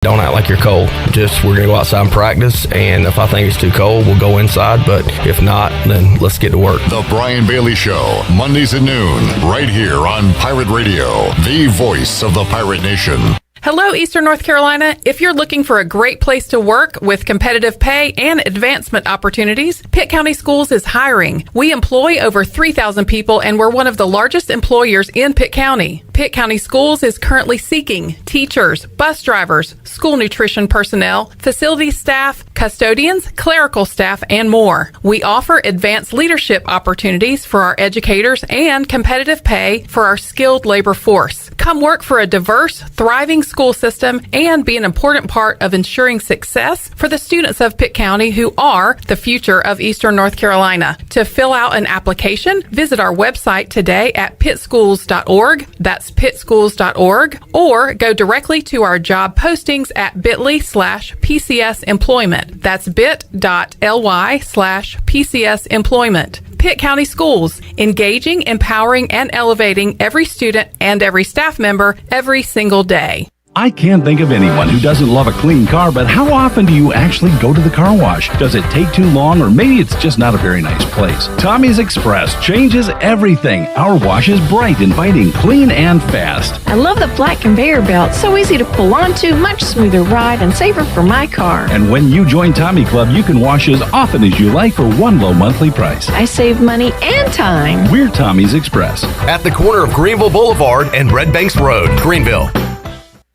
Don't act like you're cold. Just, we're going to go outside and practice, and if I think it's too cold, we'll go inside, but if not, then let's get to work. The Brian Bailey Show, Mondays at noon, right here on Pirate Radio, the voice of the Pirate Nation. Hello, Eastern North Carolina. If you're looking for a great place to work with competitive pay and advancement opportunities, Pitt County Schools is hiring. We employ over 3,000 people, and we're one of the largest employers in Pitt County. Pitt County Schools is currently seeking teachers, bus drivers, school nutrition personnel, facility staff, custodians, clerical staff, and more. We offer advanced leadership opportunities for our educators and competitive pay for our skilled labor force. Come work for a diverse, thriving school system and be an important part of ensuring success for the students of Pitt County who are the future of Eastern North Carolina. To fill out an application, visit our website today at pittschools.org. That's pittschools.org, or go directly to our job postings at bit.ly/PCS employment. That's bit.ly/PCS employment. Pitt County Schools, engaging, empowering, and elevating every student and every staff member every single day. I can't think of anyone who doesn't love a clean car, but how often do you actually go to the car wash? Does it take too long, or maybe it's just not a very nice place? Tommy's Express changes everything. Our wash is bright, inviting, clean, and fast. I love the flat conveyor belt. So easy to pull onto, much smoother ride, and safer for my car. And when you join Tommy Club, you can wash as often as you like for one low monthly price. I save money and time. We're Tommy's Express. At the corner of Greenville Boulevard and Red Banks Road, Greenville.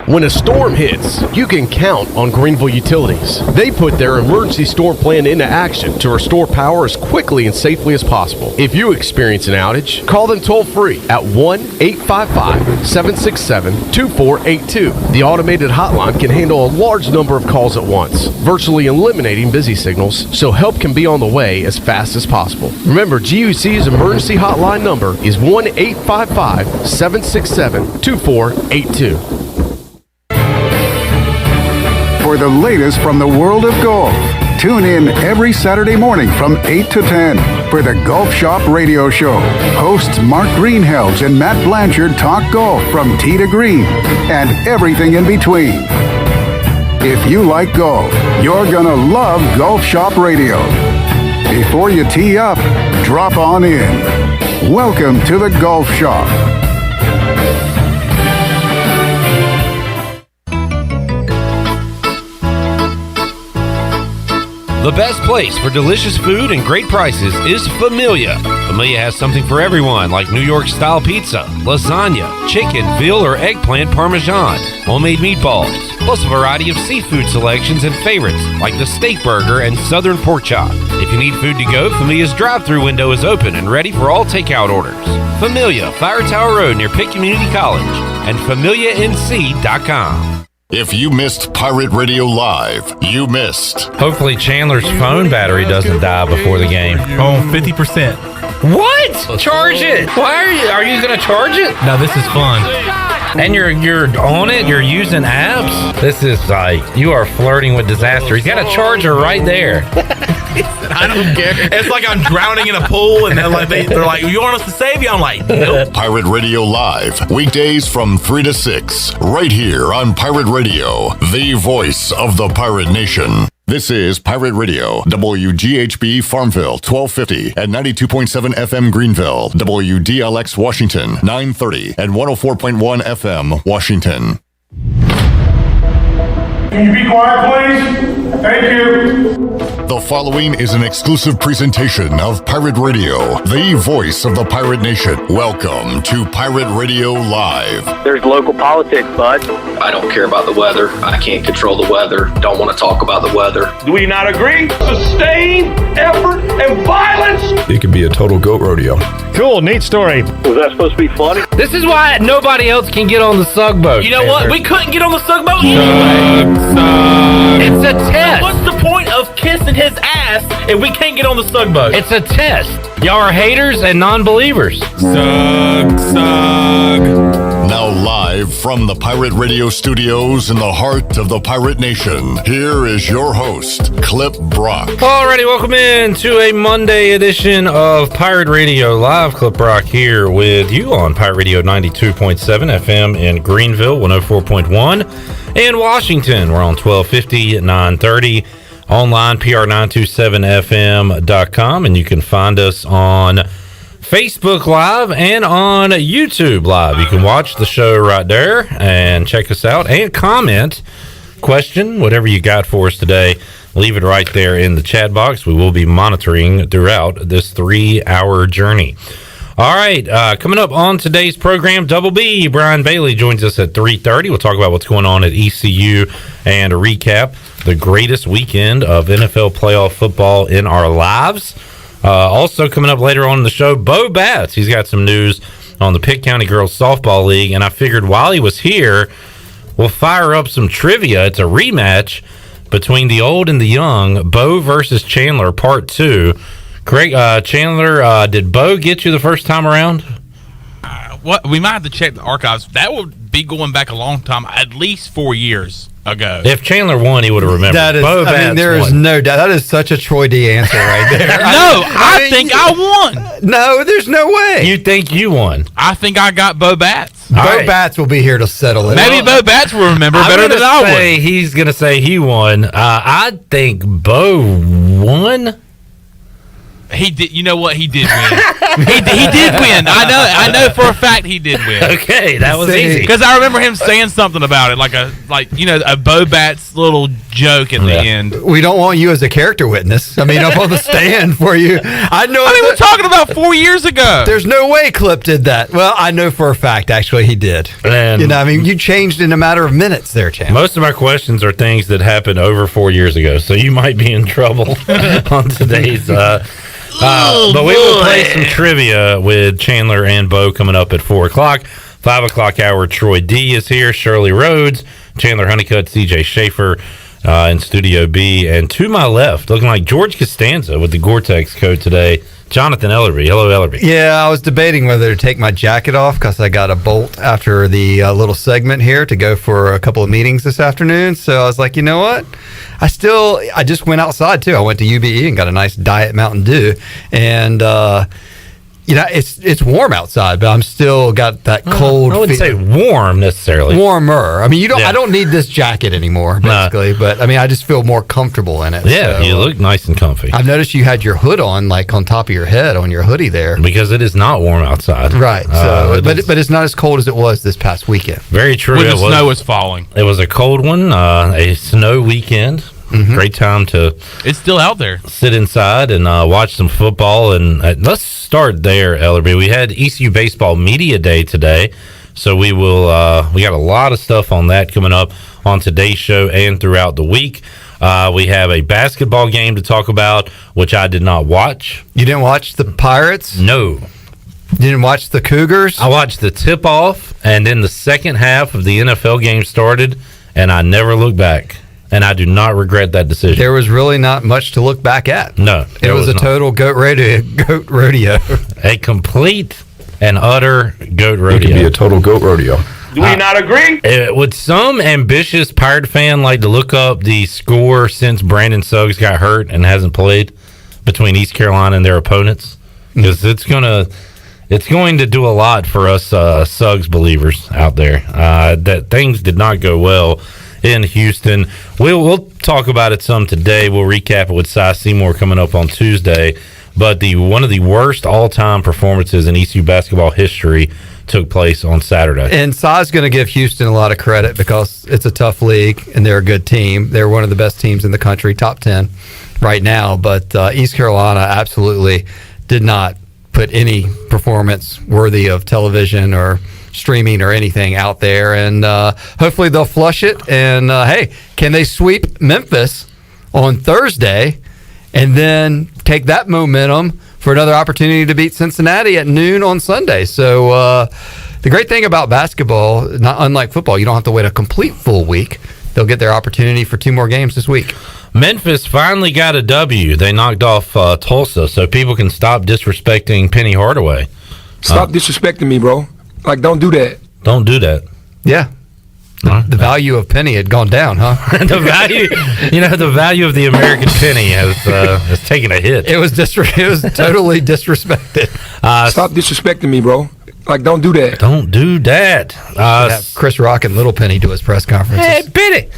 When a storm hits, you can count on Greenville Utilities. They put their emergency storm plan into action to restore power as quickly and safely as possible. If you experience an outage, call them toll-free at 1-855-767-2482. The automated hotline can handle a large number of calls at once, virtually eliminating busy signals, so help can be on the way as fast as possible. Remember, GUC's emergency hotline number is 1-855-767-2482. For the latest from the world of golf, tune in every Saturday morning from 8 to 10 for the Golf Shop Radio Show. Hosts Mark Greenhelds and Matt Blanchard talk golf from tee to green and everything in between. If you like golf, you're gonna love Golf Shop Radio. Before you tee up, drop on in. Welcome to the Golf Shop. The best place for delicious food and great prices is Familia. Familia has something for everyone, like New York-style pizza, lasagna, chicken, veal, or eggplant parmesan, homemade meatballs, plus a variety of seafood selections and favorites, like the steak burger and southern pork chop. If you need food to go, Familia's drive-thru window is open and ready for all takeout orders. Familia, Fire Tower Road near Pitt Community College, and FamiliaNC.com. If you missed Pirate Radio Live, you missed. Hopefully Chandler's phone battery doesn't die before the game. Oh, 50%. What? Charge it. Why are you going to charge it? No, this is fun. And you're on it? You're using apps? This is like, you are flirting with disaster. He's got a charger right there. I don't care. It's like I'm drowning in a pool, and they're like, you want us to save you? I'm like, nope. Pirate Radio Live, weekdays from 3 to 6, right here on Pirate Radio, the voice of the Pirate Nation. This is Pirate Radio, WGHB Farmville, 1250 and 92.7 FM Greenville, WDLX Washington, 930 and 104.1 FM Washington. Can you be quiet, please? Thank you. The following is an exclusive presentation of Pirate Radio, the voice of the Pirate Nation. Welcome to Pirate Radio Live. There's local politics, bud. I don't care about the weather. I can't control the weather. Don't want to talk about the weather. Do we not agree? Sustained effort and violence. It could be a total goat rodeo. Cool, neat story. Was that supposed to be funny? This is why nobody else can get on the Sug boat. You know what? We couldn't get on the Sug boat. It's a test. What's the point of kissing his ass if we can't get on the Sug boat? It's a test. Y'all are haters and non-believers. Sug. Now live from the Pirate Radio studios in the heart of the Pirate Nation, here is your host, Clip Brock. Alrighty, welcome in to a Monday edition of Pirate Radio Live. Clip Brock here with you on Pirate Radio 92.7 FM in Greenville, 104.1 In Washington, we're on 1250 at 930. Online, pr927fm.com, and you can find us on Facebook Live and on YouTube Live. You can watch the show right there and check us out and comment, question, whatever you got for us today. Leave it right there in the chat box. We will be monitoring throughout this 3-hour journey. All right, coming up on today's program, Double B, Brian Bailey joins us at 3:30. We'll talk about what's going on at ECU and a recap the greatest weekend of NFL playoff football in our lives. Also coming up later on in the show, Bo Batts. He's got some news on the Pitt County Girls Softball League, and I figured while he was here, we'll fire up some trivia. It's a rematch between the old and the young, Bo versus Chandler, part 2. Craig, Chandler, did Bo get you the first time around? What we might have to check the archives. That would be going back a long time, at least 4 years ago. If Chandler won, he would have remembered. That is, there is no doubt. That is such a Troy D answer right there. I think I won. No, there's no way. You think you won? I think I got Bo Batts. Bo Batts will be here to settle it. Maybe Bo Batts will remember better than I would. He's going to say he won. I think Bo won. He did. You know what? He did win. he did win. I know for a fact he did win. Okay, that was easy. Because I remember him saying something about it, like a Bo Batts little joke at the end. We don't want you as a character witness. I mean, up on the stand for you. We're talking about 4 years ago. There's no way Clip did that. Well, I know for a fact, actually, he did. And you changed in a matter of minutes there, Chan. Most of my questions are things that happened over 4 years ago, so you might be in trouble on today's. But we will play some trivia with Chandler and Bo coming up at 4 o'clock. 5 o'clock hour, Troy D is here. Shirley Rhodes, Chandler Honeycutt, CJ Schaefer in Studio B. And to my left, looking like George Costanza with the Gore-Tex coat today, Jonathan Ellerbe. Hello, Ellerbe. Yeah, I was debating whether to take my jacket off because I got a bolt after the little segment here to go for a couple of meetings this afternoon. So I was like, you know what? I just went outside too. I went to UBE and got a nice Diet Mountain Dew, and it's warm outside, but I'm still got that cold. I wouldn't say warm necessarily. Warmer. I mean, I don't need this jacket anymore, basically. But I mean, I just feel more comfortable in it. Yeah, so, you look nice and comfy. I've noticed you had your hood on, like on top of your head on your hoodie there, because it is not warm outside. Right. So, but it's not as cold as it was this past weekend. Very true. When the snow was falling. It was a cold one. A snow weekend. Mm-hmm. Great time to. It's still out there. Sit inside and watch some football. And let's start there, Ellerbe. We had ECU Baseball Media Day today, so we will. We got a lot of stuff on that coming up on today's show and throughout the week. We have a basketball game to talk about, which I did not watch. You didn't watch the Pirates? No. You didn't watch the Cougars? I watched the tip-off, and then the second half of the NFL game started, and I never looked back. And I do not regret that decision. There was really not much to look back at. No. It was a total goat rodeo. A complete and utter goat rodeo. It could be a total goat rodeo. Do we not agree? Would some ambitious Pirate fan like to look up the score since Brandon Suggs got hurt and hasn't played between East Carolina and their opponents? Because it's going to do a lot for us Suggs believers out there. That things did not go well in Houston. We'll talk about it some today. We'll recap it with Cy Seymour coming up on Tuesday. But one of the worst all-time performances in ECU basketball history took place on Saturday. And Cy's going to give Houston a lot of credit because it's a tough league and they're a good team. They're one of the best teams in the country, top 10 right now. But East Carolina absolutely did not put any performance worthy of television or streaming or anything out there, and hopefully they'll flush it. And hey, can they sweep Memphis on Thursday and then take that momentum for another opportunity to beat Cincinnati at noon on Sunday? So the great thing about basketball, not unlike football, you don't have to wait a complete full week. They'll get their opportunity for 2 more games this week. Memphis finally got a W. They knocked off Tulsa, so people can stop disrespecting Penny Hardaway. Stop disrespecting me, bro. Like, don't do that. Don't do that. Yeah. The value of penny had gone down, huh? The value of the American penny has taken a hit. It was totally disrespected. Stop disrespecting me, bro. Like, don't do that. Don't do that. Have Chris Rock and Little Penny do his press conferences. Hey, Penny.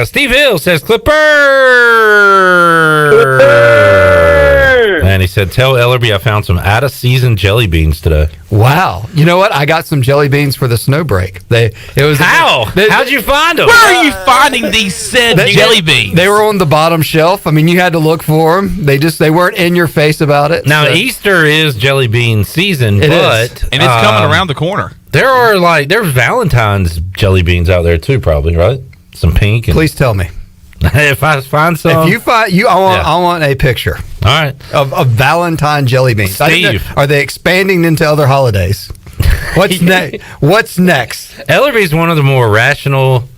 Steve Hill says Clipper. And he said, tell Ellerbe I found some out-of-season jelly beans today. Wow. You know what? I got some jelly beans for the snow break. How'd you find them? Where are you finding these said jelly beans? They were on the bottom shelf. I mean, you had to look for them. They weren't in your face about it. Now, Easter is jelly bean season, and it's coming around the corner. There's Valentine's jelly beans out there too, probably, right? Some pink. Please tell me. If I find some. If you find I want a picture. All right. Of Valentine jelly beans. Steve. Are they expanding into other holidays? What's next? What's next? Ellerbe is one of the more rational,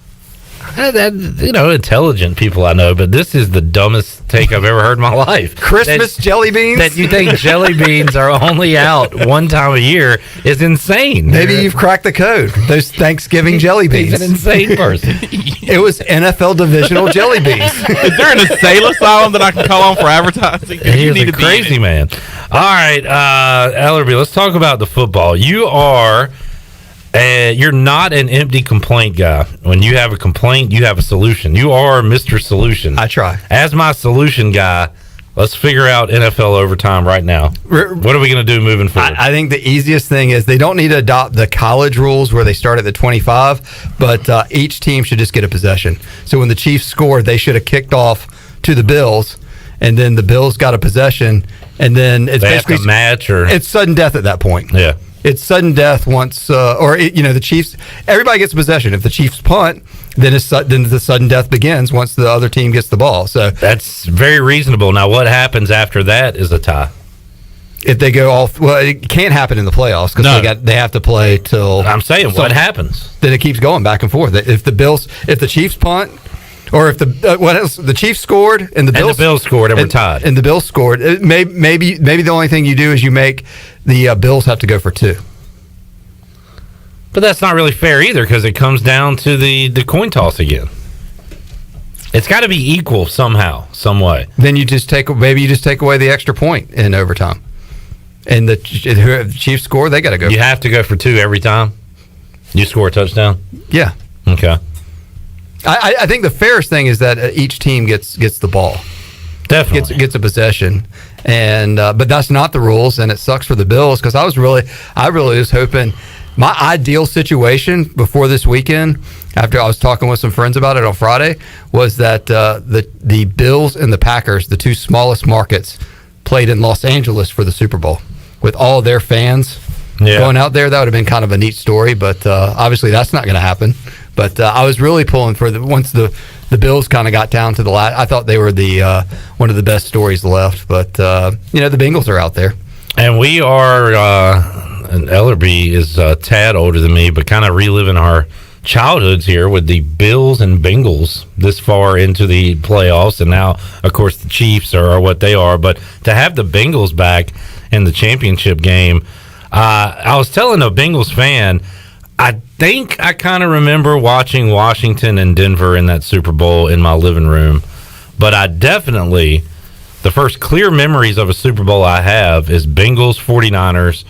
intelligent people I know, but this is the dumbest take I've ever heard in my life. Christmas jelly beans? That you think jelly beans are only out one time a year is insane. Maybe you've cracked the code. Those Thanksgiving jelly beans. He's an insane person. It was NFL divisional jelly beans. Is there an assailant asylum that I can call on for advertising? He is a crazy man. All right, Ellerbe, let's talk about the football. You're not an empty complaint guy. When you have a complaint, you have a solution. You are Mr. Solution. I try. As my solution guy, let's figure out NFL overtime right now. What are we going to do moving forward? I think the easiest thing is they don't need to adopt the college rules where they start at the 25, but each team should just get a possession. So when the Chiefs scored, they should have kicked off to the Bills, and then the Bills got a possession, and then it's basically a match, or it's sudden death at that point. Yeah. It's sudden death once, the Chiefs. Everybody gets possession. If the Chiefs punt, then the sudden death begins once the other team gets the ball. So that's very reasonable. Now, what happens after that is a tie. If they go off, it can't happen in the playoffs because they have to play till. I'm saying, what happens? Then it keeps going back and forth. If the Chiefs punt, or if the Chiefs scored and the Bills scored and we're tied, and the Bills scored, maybe the only thing you do is you make the Bills have to go for 2. But that's not really fair either because it comes down to the coin toss again. It's got to be equal somehow, some way. Then you just take away the extra point in overtime, and the Chiefs score, they got to go. You have to go for 2 every time. You score a touchdown. Yeah. Okay. I think the fairest thing is that each team gets the ball. Definitely gets a possession, and but that's not the rules, and it sucks for the Bills because I really was hoping. My ideal situation before this weekend, after I was talking with some friends about it on Friday, was that the Bills and the Packers, the 2 smallest markets, played in Los Angeles for the Super Bowl with all their fans going out there. That would have been kind of a neat story, but obviously that's not going to happen. But I was really pulling for once the Bills kind of got down to the last. I thought they were the one of the best stories left. But the Bengals are out there, and we are. And Ellerbe is a tad older than me, but kind of reliving our childhoods here with the Bills and Bengals this far into the playoffs, and now, of course, the Chiefs are what they are. But to have the Bengals back in the championship game, I was telling a Bengals fan, I think I kind of remember watching Washington and Denver in that Super Bowl in my living room, but I definitely, the first clear memories of a Super Bowl I have is Bengals 49ers.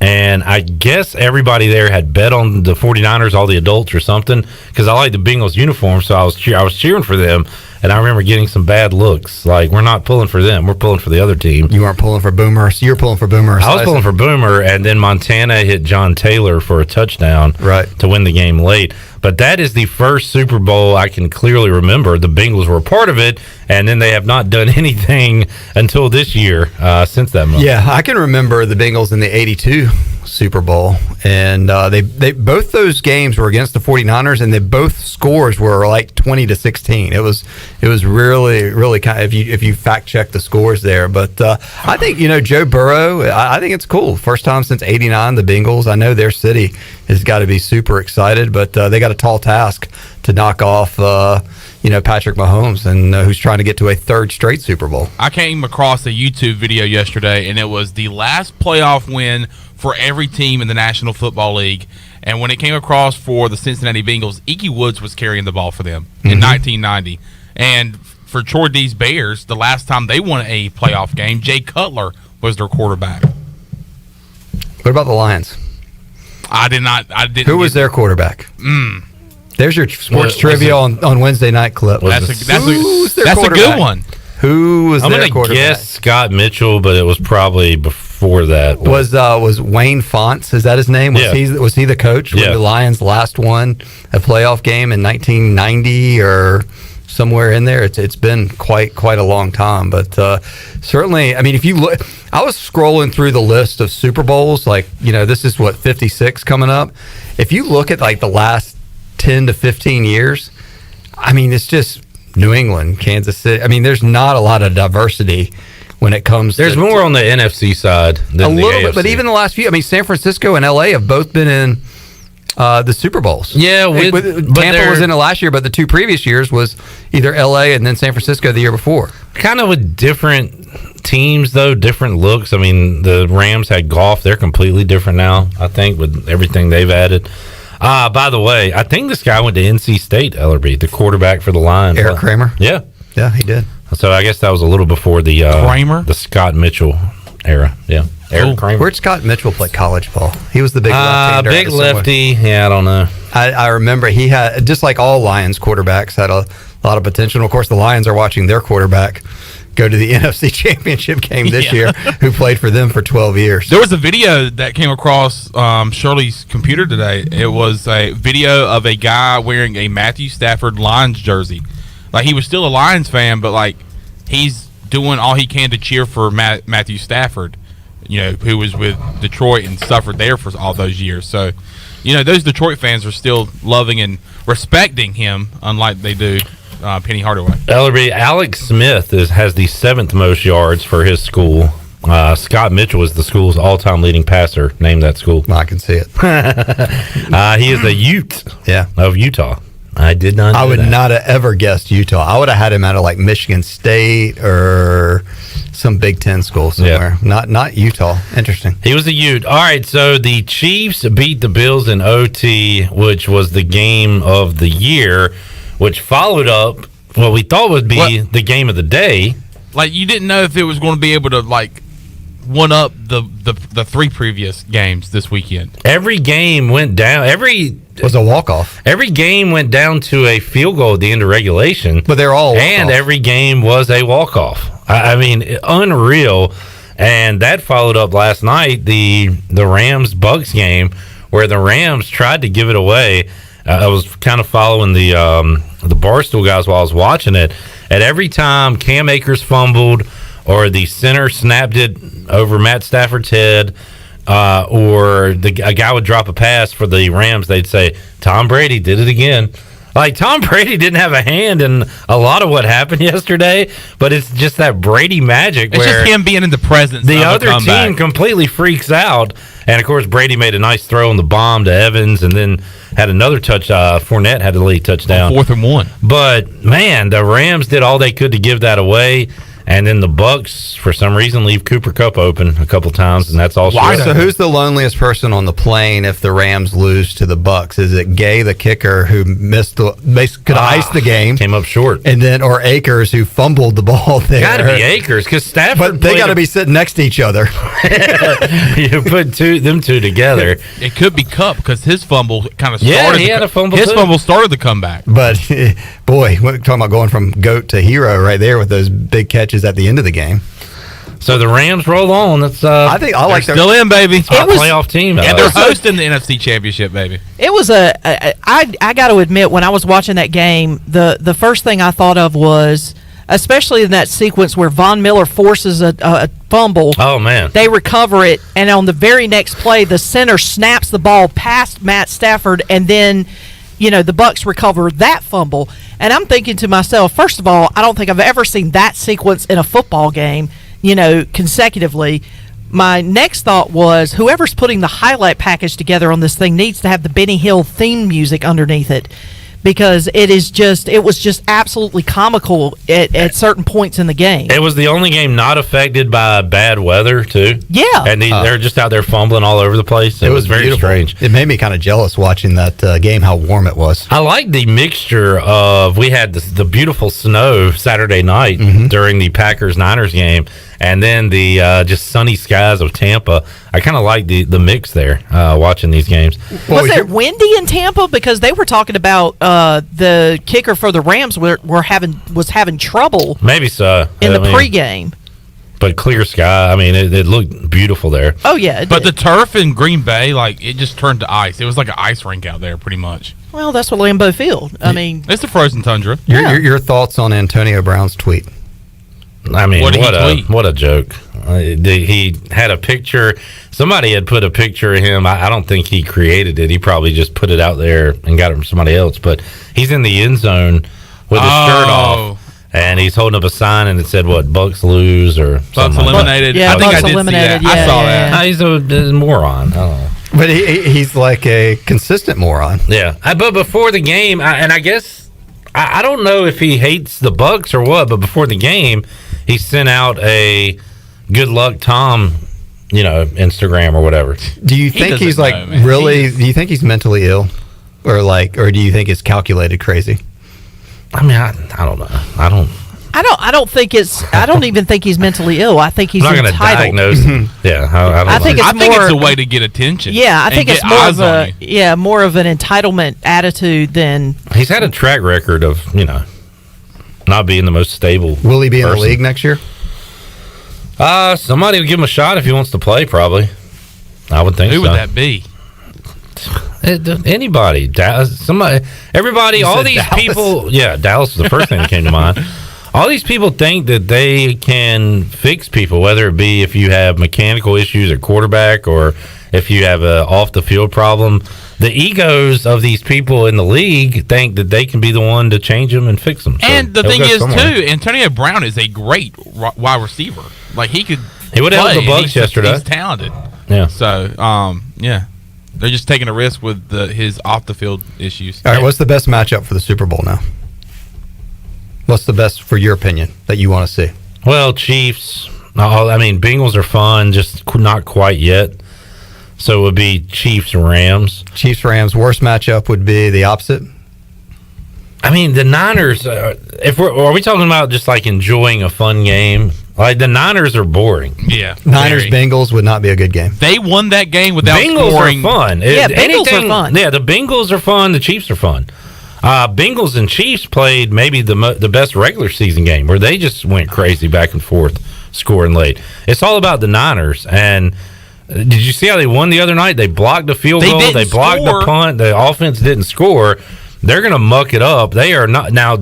And I guess everybody there had bet on the 49ers, all the adults or something, because I like the Bengals uniform, so I was cheering for them. And I remember getting some bad looks, like, we're not pulling for them, we're pulling for the other team. You weren't pulling for Boomer, so you're pulling for Boomer. I was pulling for Boomer, and then Montana hit John Taylor for a touchdown to win the game late. But that is the first Super Bowl I can clearly remember. The Bengals were a part of it, and then they have not done anything until this year since that moment. Yeah, I can remember the Bengals in the 82 Super Bowl, and they both those games were against the 49ers, and both scores were like 20-16. It was really kind of, if you fact check the scores there. But I think Joe Burrow, I think it's cool. First time since '89, the Bengals. I know their city has got to be super excited, but they got a tall task to knock off Patrick Mahomes, and who's trying to get to a 3rd straight Super Bowl. I came across a YouTube video yesterday, and it was the last playoff win for every team in the National Football League. And when it came across for the Cincinnati Bengals, Ickey Woods was carrying the ball for them in 1990. And for Troy D's Bears, the last time they won a playoff game, Jay Cutler was their quarterback. What about the Lions? I didn't. Who was their quarterback? There's your sports trivia on Wednesday night clip. That's a good one. Who was I'm their going to quarterback? guess Scott Mitchell, but it was probably before that. Was Wayne Fonts? Is that his name? Was he the coach when the Lions last won a playoff game in 1990 or somewhere in there? It's been quite a long time, but certainly, I mean, if you look, I was scrolling through the list of Super Bowls, like, this is 56 coming up. If you look at like the last 10 to 15 years, I mean, it's just New England, Kansas City. I mean, there's not a lot of diversity when it comes There's more on the NFC side than the AFC. bit, but even the last few, I mean, San Francisco and LA have both been in the Super Bowls. Yeah, Tampa was in it last year, but the 2 previous years was either LA and then San Francisco the year before. Kind of with different teams, though, different looks. I mean, the Rams had golf. They're completely different now, I think, with everything they've added. By the way, I think this guy went to NC State, Ellerbe, the quarterback for the Lions. Eric Kramer? Yeah, he did. So I guess that was a little before the Kramer? the Scott Mitchell era. Yeah, Eric Kramer. Where'd Scott Mitchell play college ball? He was the big left-hander. Big lefty. Yeah, I don't know. I remember he had, just like all Lions quarterbacks, had a lot of potential. And of course, the Lions are watching their quarterback go to the NFC Championship game this year, who played for them for 12 years. There was a video that came across Shirley's computer today. It was a video of a guy wearing a Matthew Stafford Lions jersey. Like, he was still a Lions fan, but, like, he's doing all he can to cheer for Matthew Stafford, who was with Detroit and suffered there for all those years. So, those Detroit fans are still loving and respecting him, unlike they do Penny Hardaway. Ellerbe, Alex Smith has the 7th most yards for his school. Scott Mitchell is the school's all-time leading passer. Name that school. I can see it. He is a Ute of Utah. I did not know I would that. not have ever guessed Utah. I would have had him out of like Michigan State or some Big Ten school somewhere. Not Utah. Interesting. He was a Ute. All right, so the Chiefs beat the Bills in OT, which was the game of the year, which followed up what we thought would be the game of the day. Like, you didn't know if it was going to be able to, like, one up the 3 previous games this weekend. Every game went down. Was a walk-off. Every game went down to a field goal at the end of regulation. But they're all walk-off. And every game was a walk-off. I mean, unreal. And that followed up last night, the Rams-Bucks game, where the Rams tried to give it away. I was kind of following the Barstool guys while I was watching it. At every time Cam Akers fumbled or the center snapped it over Matt Stafford's head, or a guy would drop a pass for the Rams, they'd say, Tom Brady did it again. Like, Tom Brady didn't have a hand in a lot of what happened yesterday, but it's just that Brady magic It's where just him being in the presence the of other a comeback. team completely freaks out. And, of course, Brady made a nice throw on the bomb to Evans and then had another touch. Fournette had a lead touchdown. 4th and 1. But, man, the Rams did all they could to give that away. And then the Bucks, for some reason, leave Cooper Kupp open a couple times, and that's also. So who's the loneliest person on the plane if the Rams lose to the Bucks? Is it Gay, the kicker, who could ice the game, came up short, and then or Akers, who fumbled the ball there? Got to be Akers because Stafford. But they got to be sitting next to each other. You put them two together. It could be Kupp because his fumble kind of started. Yeah, he had a fumble. His fumble started the comeback. But boy, we're talking about going from goat to hero right there with those big catches at the end of the game. So the Rams roll on. That's I think I like still in, baby. Top playoff team, and they're hosting the NFC Championship, baby. It was I got to admit, when I was watching that game, the first thing I thought of was, especially in that sequence where Von Miller forces a fumble. Oh man! They recover it, and on the very next play, the center snaps the ball past Matt Stafford, and then, the Bucks recover that fumble. And I'm thinking to myself, first of all, I don't think I've ever seen that sequence in a football game, consecutively. My next thought was, whoever's putting the highlight package together on this thing needs to have the Benny Hill theme music underneath it, because it was just absolutely comical at certain points in the game. It was the only game not affected by bad weather, too. Yeah. And they're just out there fumbling all over the place. It was very beautiful. strange. It made me kind of jealous watching that game, how warm it was. I like the mixture of, we had the beautiful snow Saturday night during the Packers-Niners game, and then the just sunny skies of Tampa. I kind of like the mix there watching these games. Was it windy in Tampa? Because they were talking about the kicker for the Rams was having trouble. Maybe so in the pregame. But clear sky. I mean, it looked beautiful there. Oh yeah, but the turf in Green Bay, like it just turned to ice. It was like an ice rink out there, pretty much. Well, that's what Lambeau Field. I mean, it's a frozen tundra. Your thoughts on Antonio Brown's tweet? I mean, what a joke. He had a picture. Somebody had put a picture of him. I don't think he created it. He probably just put it out there and got it from somebody else. But he's in the end zone with his shirt off. And he's holding up a sign, and it said, what, Bucks lose or Bucks eliminated. Yeah, I think Bucks I did eliminated. see that. Yeah, I saw that. He's a moron. I don't know. But he's like a consistent moron. Yeah. But before the game, I guess, I don't know if he hates the Bucks or what, but before the game, he sent out a good luck Tom, Instagram or whatever. Do you think he's like really, do you think he's mentally ill? Or do you think it's calculated crazy? I mean, I don't know. I don't even think he's mentally ill. I think he's I'm not entitled. Diagnose him. Yeah, I think it's a way to get attention. Yeah, I think it's more of an entitlement attitude than. He's had a track record of not being the most stable. Will he be in the league next year? Somebody will give him a shot if he wants to play. Probably, I would think. Who would that be? Anybody, somebody, everybody, all these Dallas? people. Yeah, Dallas is the first thing that came to mind. All these people think that they can fix people, whether it be if you have mechanical issues at quarterback or if you have a off the field problem. The egos of these people in the league think that they can be the one to change them and fix them. So and the thing is, too, Antonio Brown is a great wide receiver. Like he would have the Bucks yesterday. He's talented. Yeah. So, yeah. They're just taking a risk with his off-the-field issues. All right, what's the best matchup for the Super Bowl now? What's the best, for your opinion, that you want to see? Well, Chiefs. I mean, Bengals are fun, just not quite yet. So it would be Chiefs-Rams. Chiefs-Rams. Worst matchup would be the opposite? I mean, the Niners, are we talking about just like enjoying a fun game? Like the Niners are boring. Yeah. Niners-Bengals would not be a good game. They won that game without Bengals scoring. are fun. Yeah, Bengals are fun. Yeah, the Bengals are fun. The Chiefs are fun. Bengals and Chiefs played maybe the best regular season game where they just went crazy back and forth, scoring late. It's all about the Niners. And did you see how they won the other night? They blocked the field goal. They blocked the punt. The offense didn't score. They're going to muck it up. They are not now.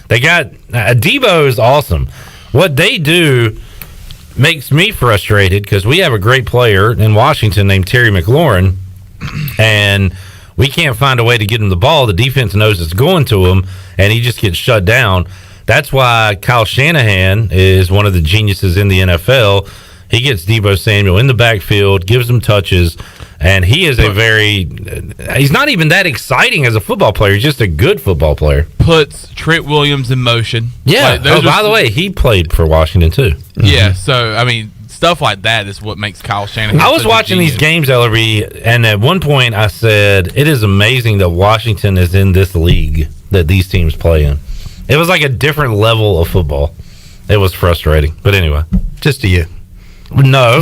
They got Debo is awesome. What they do makes me frustrated because we have a great player in Washington named Terry McLaurin, and we can't find a way to get him the ball. The defense knows it's going to him, and he just gets shut down. That's why Kyle Shanahan is one of the geniuses in the NFL. He gets Debo Samuel in the backfield, gives him touches, and he is he's not even that exciting as a football player. He's just a good football player. Puts Trent Williams in motion. Yeah. By the way, he played for Washington, too. Yeah, so, I mean, stuff like that is what makes Kyle Shanahan. I was watching these games, Ellerbe, and at one point I said, it is amazing that Washington is in this league that these teams play in. It was like a different level of football. It was frustrating. But anyway. Just to you. No.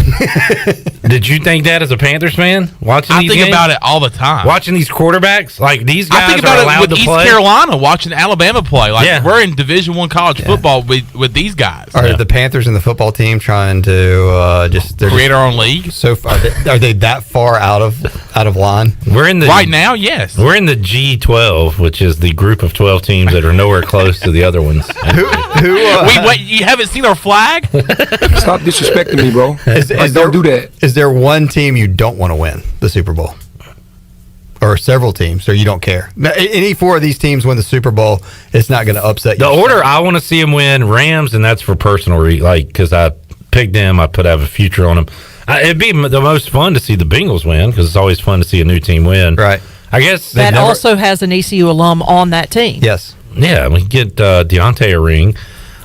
Did you think that as a Panthers fan? Watching these games? About it all the time. Watching these quarterbacks, like these guys I think about are allowed it with to East play. Carolina, watching Alabama play. Like we're in Division I college Yeah. football with these guys. Are the Panthers and the football team trying to create our own league? So far, are they that far out of line? We're in the right now. Yes, we're in the G12, which is the group of 12 teams that are nowhere close to the other ones. Wait, you haven't seen our flag? Stop disrespecting me, bro. Don't do that. Is there one team you don't want to win the Super Bowl? Or several teams, or you don't care? Any four of these teams win the Super Bowl, it's not going to upset you. The order I want to see them win, Rams, and that's for personal, because I picked them. I have a future on them. It'd be the most fun to see the Bengals win, because it's always fun to see a new team win. Right. I guess that also has an ECU alum on that team. Yes. Yeah, we get Deontay a ring.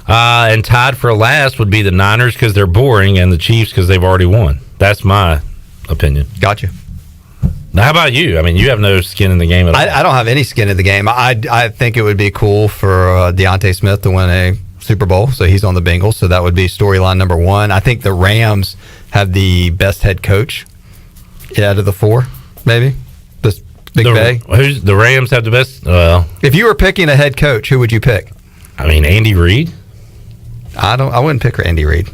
And tied for last would be the Niners because they're boring, and the Chiefs because they've already won. That's my opinion. Gotcha. Now, how about you? I mean, you have no skin in the game at all. I don't have any skin in the game. I think it would be cool for Deontay Smith to win a Super Bowl, so he's on the Bengals. So that would be storyline number one. I think the Rams have the best head coach out of the four, maybe. This Big Bay. Who's the Rams have the best? If you were picking a head coach, who would you pick? I mean, Andy Reid. I wouldn't pick Andy Reid.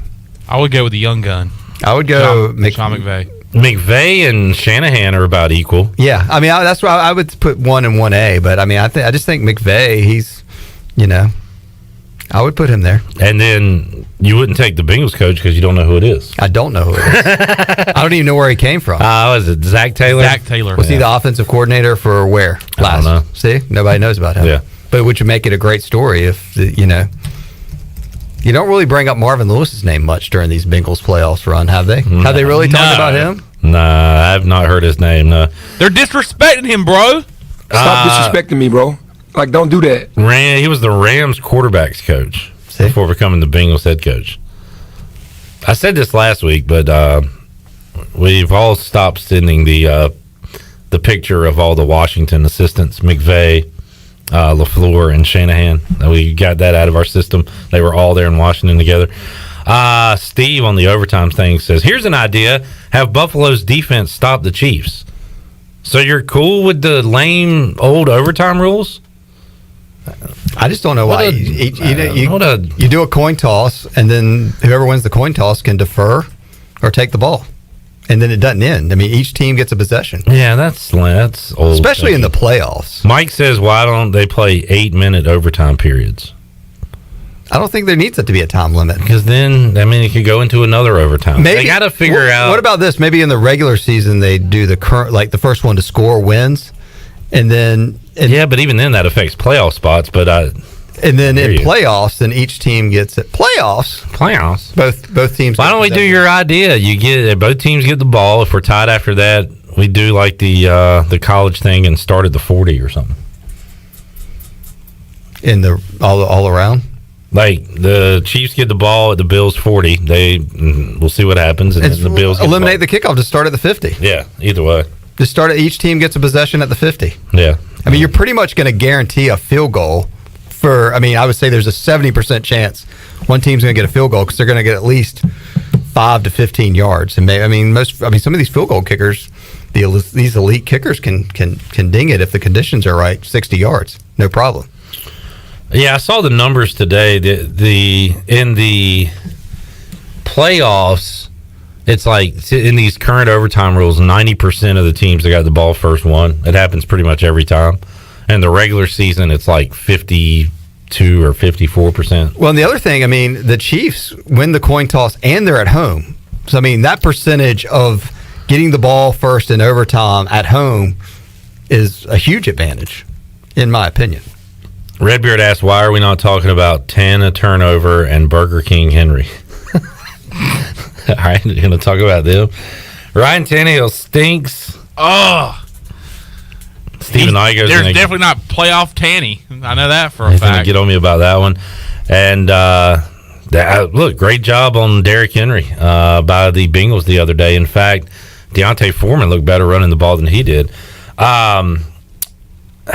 I would go with the young gun. I would go Sean McVay. McVay and Shanahan are about equal. Yeah, I mean that's why I would put 1 and 1A. But I mean I just think McVay, he's, I would put him there. And then you wouldn't take the Bengals coach because you don't know who it is. I don't know who it is. I don't even know where he came from. Was it Zach Taylor? Zach Taylor. Was he the offensive coordinator for where? I don't know. See, nobody knows about him. Yeah, but would you make it a great story if You don't really bring up Marvin Lewis's name much during these Bengals playoffs run, have they? No. Have they really talked about him? Nah, I've not heard his name. No. They're disrespecting him, bro. Stop disrespecting me, bro. Like, don't do that. He was the Rams quarterbacks coach before becoming the Bengals head coach. I said this last week, but we've all stopped sending the picture of all the Washington assistants, McVay, LaFleur, and Shanahan. We got that out of our system. They were all there in Washington together. Steve on the overtime thing says, here's an idea. Have Buffalo's defense stop the Chiefs. So you're cool with the lame old overtime rules? I just don't know why. You do a coin toss, and then whoever wins the coin toss can defer or take the ball. And then it doesn't end. I mean, each team gets a possession. Yeah, that's old. Especially in the playoffs. Mike says, why don't they play 8-minute overtime periods? I don't think there needs it to be a time limit. Because then, it could go into another overtime. Maybe, they got to figure out. What about this? Maybe in the regular season, they do the first one to score wins. And then. Yeah, but even then, that affects playoff spots. But and then in playoffs, then each team gets it. Playoffs. Both teams. Why don't we do your idea? Both teams get the ball. If we're tied after that, we do like the college thing and start at the 40 or something. In the all around. Like the Chiefs get the ball at the Bills 40. We'll see what happens, and then the Bills eliminate the kickoff to start at the 50. Yeah, either way. Just start at each team gets a possession at the 50. Yeah. I mean, you're pretty much going to guarantee a field goal I would say there's a 70% chance one team's going to get a field goal because they're going to get at least 5 to 15 yards. And some of these field goal kickers, these elite kickers can ding it if the conditions are right, 60 yards, no problem. Yeah, I saw the numbers today. In the playoffs, it's like in these current overtime rules, 90% of the teams that got the ball first won. It happens pretty much every time. And the regular season, it's like 52 or 54%. Well, and the other thing, the Chiefs win the coin toss and they're at home. So, that percentage of getting the ball first in overtime at home is a huge advantage, in my opinion. Redbeard asked, why are we not talking about 10 a turnover and Burger King Henry? All right, you're going to talk about them. Ryan Tannehill stinks. Oh. Steven Iger's There's definitely not playoff Tanny. I know that for a fact. fact. Going to get on me about that one. And look, great job on Derrick Henry by the Bengals the other day. In fact, Deontay Foreman looked better running the ball than he did. How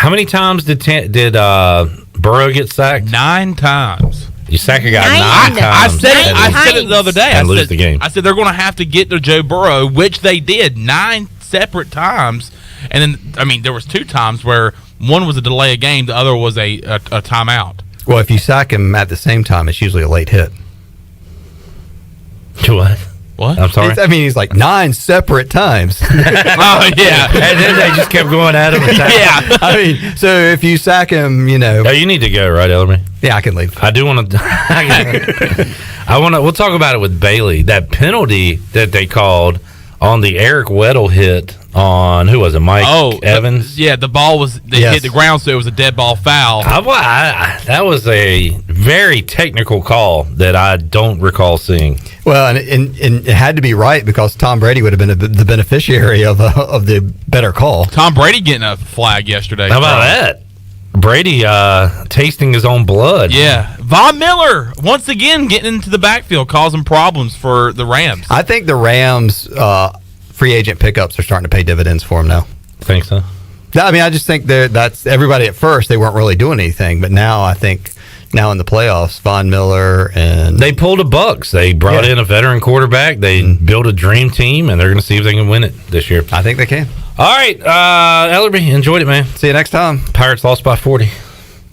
many times did Burrow get sacked? 9 times. You sack a guy 9 times. I said it the other day. And lose the game. I said they're going to have to get to Joe Burrow, which they did 9 separate times. And then, there was 2 times where one was a delay of game, the other was a timeout. Well, if you sack him at the same time, it's usually a late hit. What? I'm sorry? He's like 9 separate times. Oh, yeah. And then they just kept going at him. Yeah. So if you sack him, No, you need to go, right, Ellerbe? Yeah, I can leave. I do want to. We'll talk about it with Bailey. That penalty that they called on the Eric Weddle hit on, who was it, Mike Evans? The ball hit the ground, so it was a dead ball foul. That was a very technical call that I don't recall seeing. Well, and it had to be right because Tom Brady would have been the beneficiary of the better call. Tom Brady getting a flag yesterday. How about that? Brady tasting his own blood. Yeah. Von Miller, once again, getting into the backfield, causing problems for the Rams. I think the Rams free agent pickups are starting to pay dividends for him now. Think so? I just think that's everybody at first, they weren't really doing anything. But now I think, now in the playoffs. Von Miller and they pulled a Bucks. They brought in a veteran quarterback. They built a dream team, and they're going to see if they can win it this year. I think they can. All right, Ellerbe, enjoyed it, man. See you next time. Pirates lost by 40.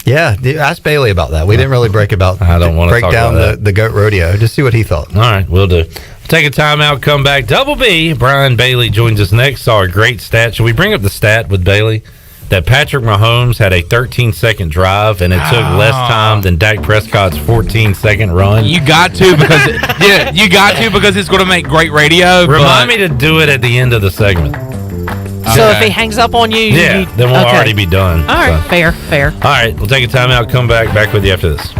Yeah, ask Bailey about that. We didn't really break down the goat rodeo. Just see what he thought. All right, we'll do. Take a time out, come back. Double B, Brian Bailey joins us next. Saw a great stat. Should we bring up the stat with Bailey? That Patrick Mahomes had a 13-second drive, and it took less time than Dak Prescott's 14-second run. You got to because it's going to make great radio. Remind me to do it at the end of the segment. So if he hangs up on you, then we'll already be done. All right, fair. All right, we'll take a time out, come back with you after this.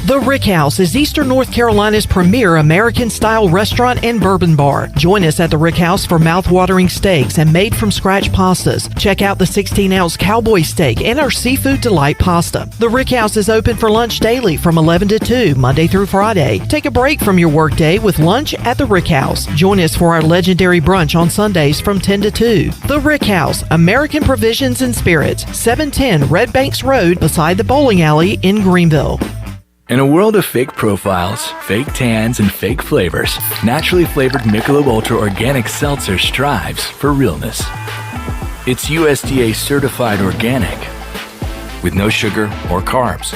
The Rick House is Eastern North Carolina's premier American-style restaurant and bourbon bar. Join us at the Rick House for mouth-watering steaks and made-from-scratch pastas. Check out the 16-ounce cowboy steak and our seafood delight pasta. The Rick House is open for lunch daily from 11 to 2, Monday through Friday. Take a break from your workday with lunch at the Rick House. Join us for our legendary brunch on Sundays from 10 to 2. The Rick House, American Provisions and Spirits, 710 Red Banks Road beside the bowling alley in Greenville. In a world of fake profiles, fake tans, and fake flavors, naturally flavored Michelob Ultra Organic Seltzer strives for realness. It's USDA certified organic, with no sugar or carbs,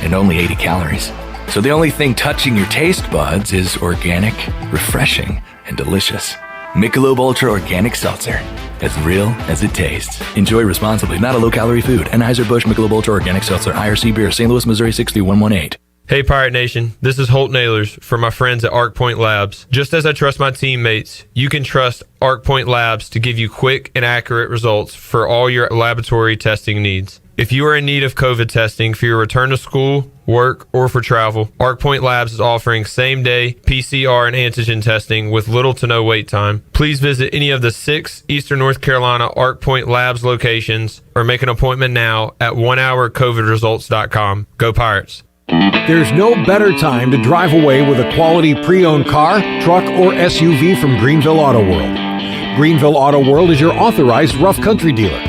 and only 80 calories. So the only thing touching your taste buds is organic, refreshing, and delicious. Michelob Ultra Organic Seltzer. As real as it tastes. Enjoy responsibly. Not a low-calorie food. Anheuser-Busch Michelob Ultra Organic Seltzer. IRC Beer. St. Louis, Missouri 63118. Hey Pirate Nation, this is Holt Nailers for my friends at Arc Point Labs. Just as I trust my teammates, you can trust Arc Point Labs to give you quick and accurate results for all your laboratory testing needs. If you are in need of COVID testing for your return to school, work, or for travel, Arc Point Labs is offering same-day PCR and antigen testing with little to no wait time. Please visit any of the 6 Eastern North Carolina Arc Point Labs locations or make an appointment now at onehourcovidresults.com. Go Pirates! There's no better time to drive away with a quality pre-owned car, truck, or SUV from Greenville Auto World. Greenville Auto World is your authorized rough country dealer.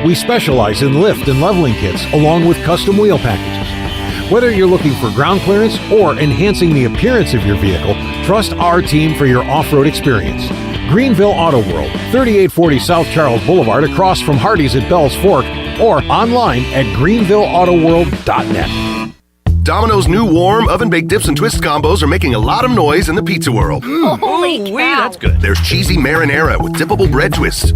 We specialize in lift and leveling kits along with custom wheel packages. Whether you're looking for ground clearance or enhancing the appearance of your vehicle, trust our team for your off-road experience. Greenville Auto World, 3840 South Charles Boulevard across from Hardee's at Bell's Fork, or online at greenvilleautoworld.net. Domino's new warm oven-baked dips and twist combos are making a lot of noise in the pizza world. Holy cow. That's good. There's cheesy marinara with dippable bread twists.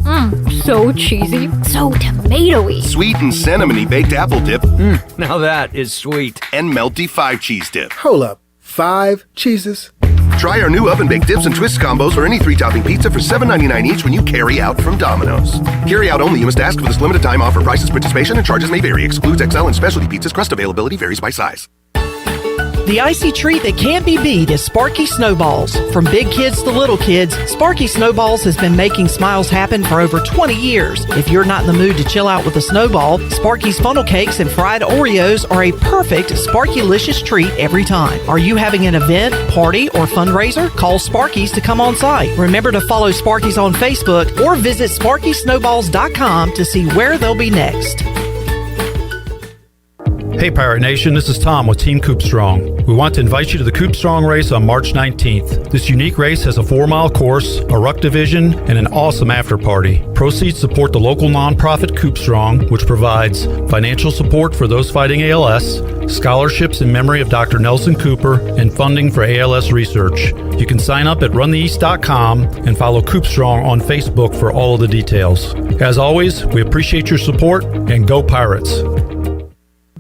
So cheesy, so tomatoey. Sweet and cinnamony baked apple dip. Now that is sweet. And melty 5-cheese dip. Hold up. 5 cheeses? Try our new oven-baked dips and twist combos or any 3-topping pizza for $7.99 each when you carry out from Domino's. Carry out only. You must ask for this limited time offer. Prices, participation, and charges may vary. Excludes XL and specialty pizzas. Crust availability varies by size. The icy treat that can't be beat is Sparky Snowballs. From big kids to little kids, Sparky Snowballs has been making smiles happen for over 20 years. If you're not in the mood to chill out with a snowball, Sparky's funnel cakes and fried Oreos are a perfect Sparky-licious treat every time. Are you having an event, party, or fundraiser? Call Sparky's to come on site. Remember to follow Sparky's on Facebook or visit SparkySnowballs.com to see where they'll be next. Hey Pirate Nation, this is Tom with Team Coop Strong. We want to invite you to the Coop Strong race on March 19th. This unique race has a 4-mile course, a ruck division, and an awesome after party. Proceeds support the local nonprofit Coop Strong, which provides financial support for those fighting ALS, scholarships in memory of Dr. Nelson Cooper, and funding for ALS research. You can sign up at runtheeast.com and follow Coop Strong on Facebook for all of the details. As always, we appreciate your support, and go Pirates!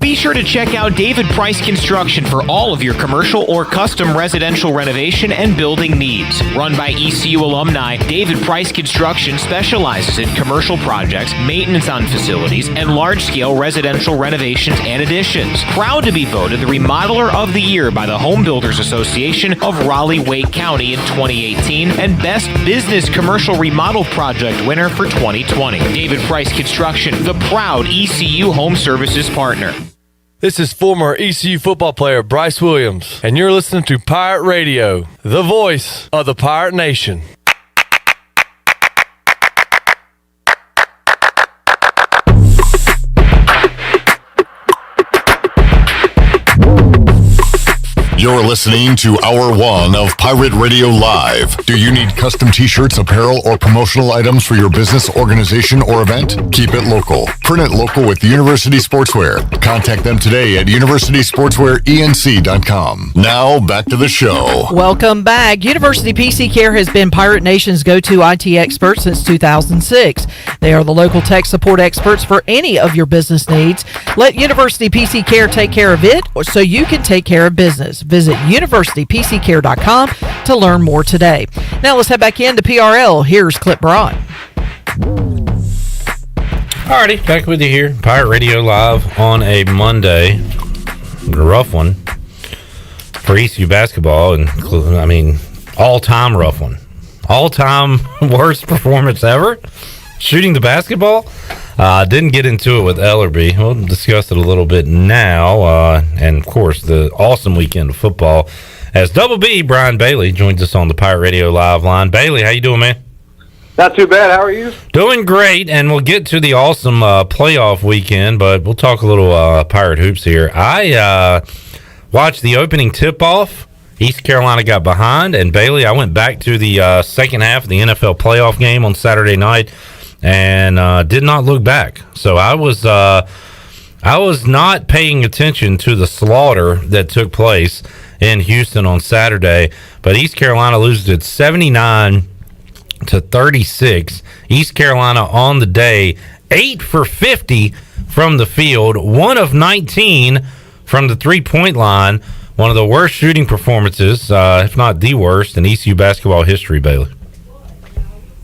Be sure to check out David Price Construction for all of your commercial or custom residential renovation and building needs. Run by ECU alumni, David Price Construction specializes in commercial projects, maintenance on facilities, and large-scale residential renovations and additions. Proud to be voted the Remodeler of the Year by the Home Builders Association of Raleigh-Wake County in 2018 and Best Business Commercial Remodel Project winner for 2020. David Price Construction, the proud ECU Home Services partner. This is former ECU football player Bryce Williams, and you're listening to Pirate Radio, the voice of the Pirate Nation. You're listening to Hour 1 of Pirate Radio Live. Do you need custom t-shirts, apparel, or promotional items for your business, organization, or event? Keep it local. Print it local with University Sportswear. Contact them today at universitysportswearenc.com. Now, back to the show. Welcome back. University PC Care has been Pirate Nation's go-to IT expert since 2006. They are the local tech support experts for any of your business needs. Let University PC Care take care of it, or so you can take care of business. Visit universitypccare.com to learn more today. Now let's head back into PRL. Here's Clip Broad. Alrighty, back with you here. Pirate Radio Live on a Monday. A rough one for ECU basketball, and I mean, all-time rough one. All-time worst performance ever. Shooting the basketball. Didn't get into it with Ellerbe. We'll discuss it a little bit now. And, of course, the awesome weekend of football. As Double B, Brian Bailey, joins us on the Pirate Radio Live line. Bailey, how you doing, man? Not too bad. How are you? Doing great, and we'll get to the awesome playoff weekend, but we'll talk a little Pirate hoops here. I watched the opening tip-off. East Carolina got behind, and Bailey, I went back to the second half of the NFL playoff game on Saturday night and did not look back. So I was not paying attention to the slaughter that took place in Houston on Saturday, but East Carolina loses it 79-36. East Carolina on the day, 8 for 50 from the field, 1 of 19 from the three-point line. One of the worst shooting performances, if not the worst, in ECU basketball history, Bailey.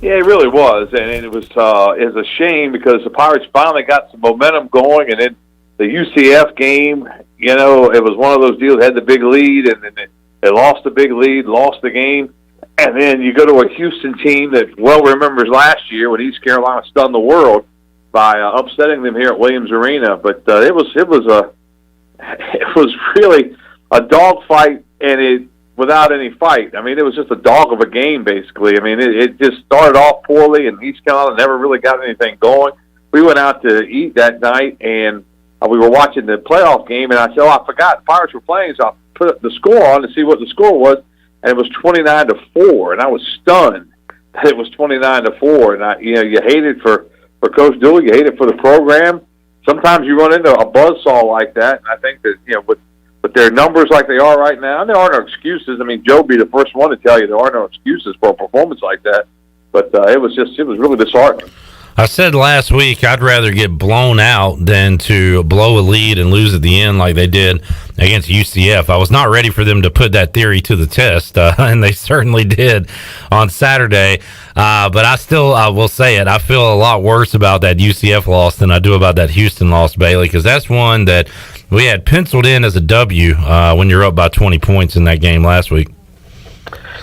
Yeah, it really was, and it was a shame because the Pirates finally got some momentum going, and then the UCF game, you know, it was one of those deals, had the big lead, and then they lost the big lead, lost the game, and then you go to a Houston team that well remembers last year when East Carolina stunned the world by upsetting them here at Williams Arena. But it was really a dogfight, and it without any fight. I mean, it was just a dog of a game, basically. I mean, it just started off poorly, and East Carolina never really got anything going. We went out to eat that night, and we were watching the playoff game, and I said, I forgot the Pirates were playing, so I put the score on to see what the score was, and it was 29-4, and I was stunned that it was 29-4. And you hate it for Coach Dooley, you hate it for the program. Sometimes you run into a buzzsaw like that, and I think that with their numbers like they are right now, and there are no excuses. I mean, Joe be the first one to tell you there are no excuses for a performance like that. But it was really disheartening. I said last week I'd rather get blown out than to blow a lead and lose at the end like they did against UCF. I was not ready for them to put that theory to the test, and they certainly did on Saturday. But I will say it, I feel a lot worse about that UCF loss than I do about that Houston loss, Bailey, because that's one that we had penciled in as a W when you're up by 20 points in that game last week.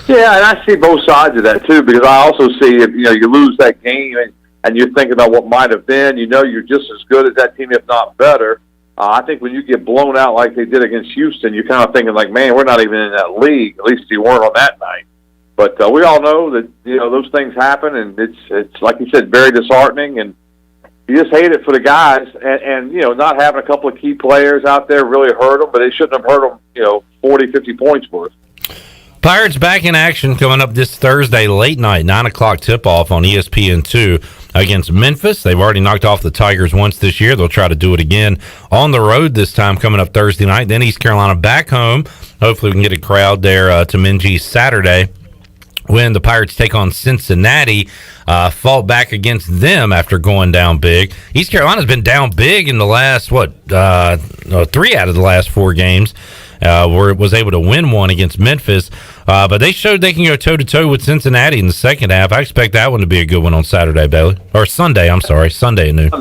Yeah, and I see both sides of that, too, because I also see if you lose that game and you're thinking about what might have been, you're just as good as that team, if not better. I think when you get blown out like they did against Houston, you're kind of thinking like, man, we're not even in that league. At least you weren't on that night. But we all know that those things happen, and it's like you said, very disheartening, and you just hate it for the guys. And not having a couple of key players out there really hurt them, but they shouldn't have hurt them 40, 50 points worth. Pirates back in action coming up this Thursday late night, 9 o'clock tip-off on ESPN2 against Memphis. They've already knocked off the Tigers once this year. They'll try to do it again on the road this time coming up Thursday night. Then East Carolina back home. Hopefully we can get a crowd there to Minji Saturday when the Pirates take on Cincinnati, fall back against them after going down big. East Carolina's been down big in the last, 3 out of the last 4 games. Where it was able to win one against Memphis. But they showed they can go toe-to-toe with Cincinnati in the second half. I expect that one to be a good one on Saturday, Bailey. Or Sunday, I'm sorry. Sunday at noon.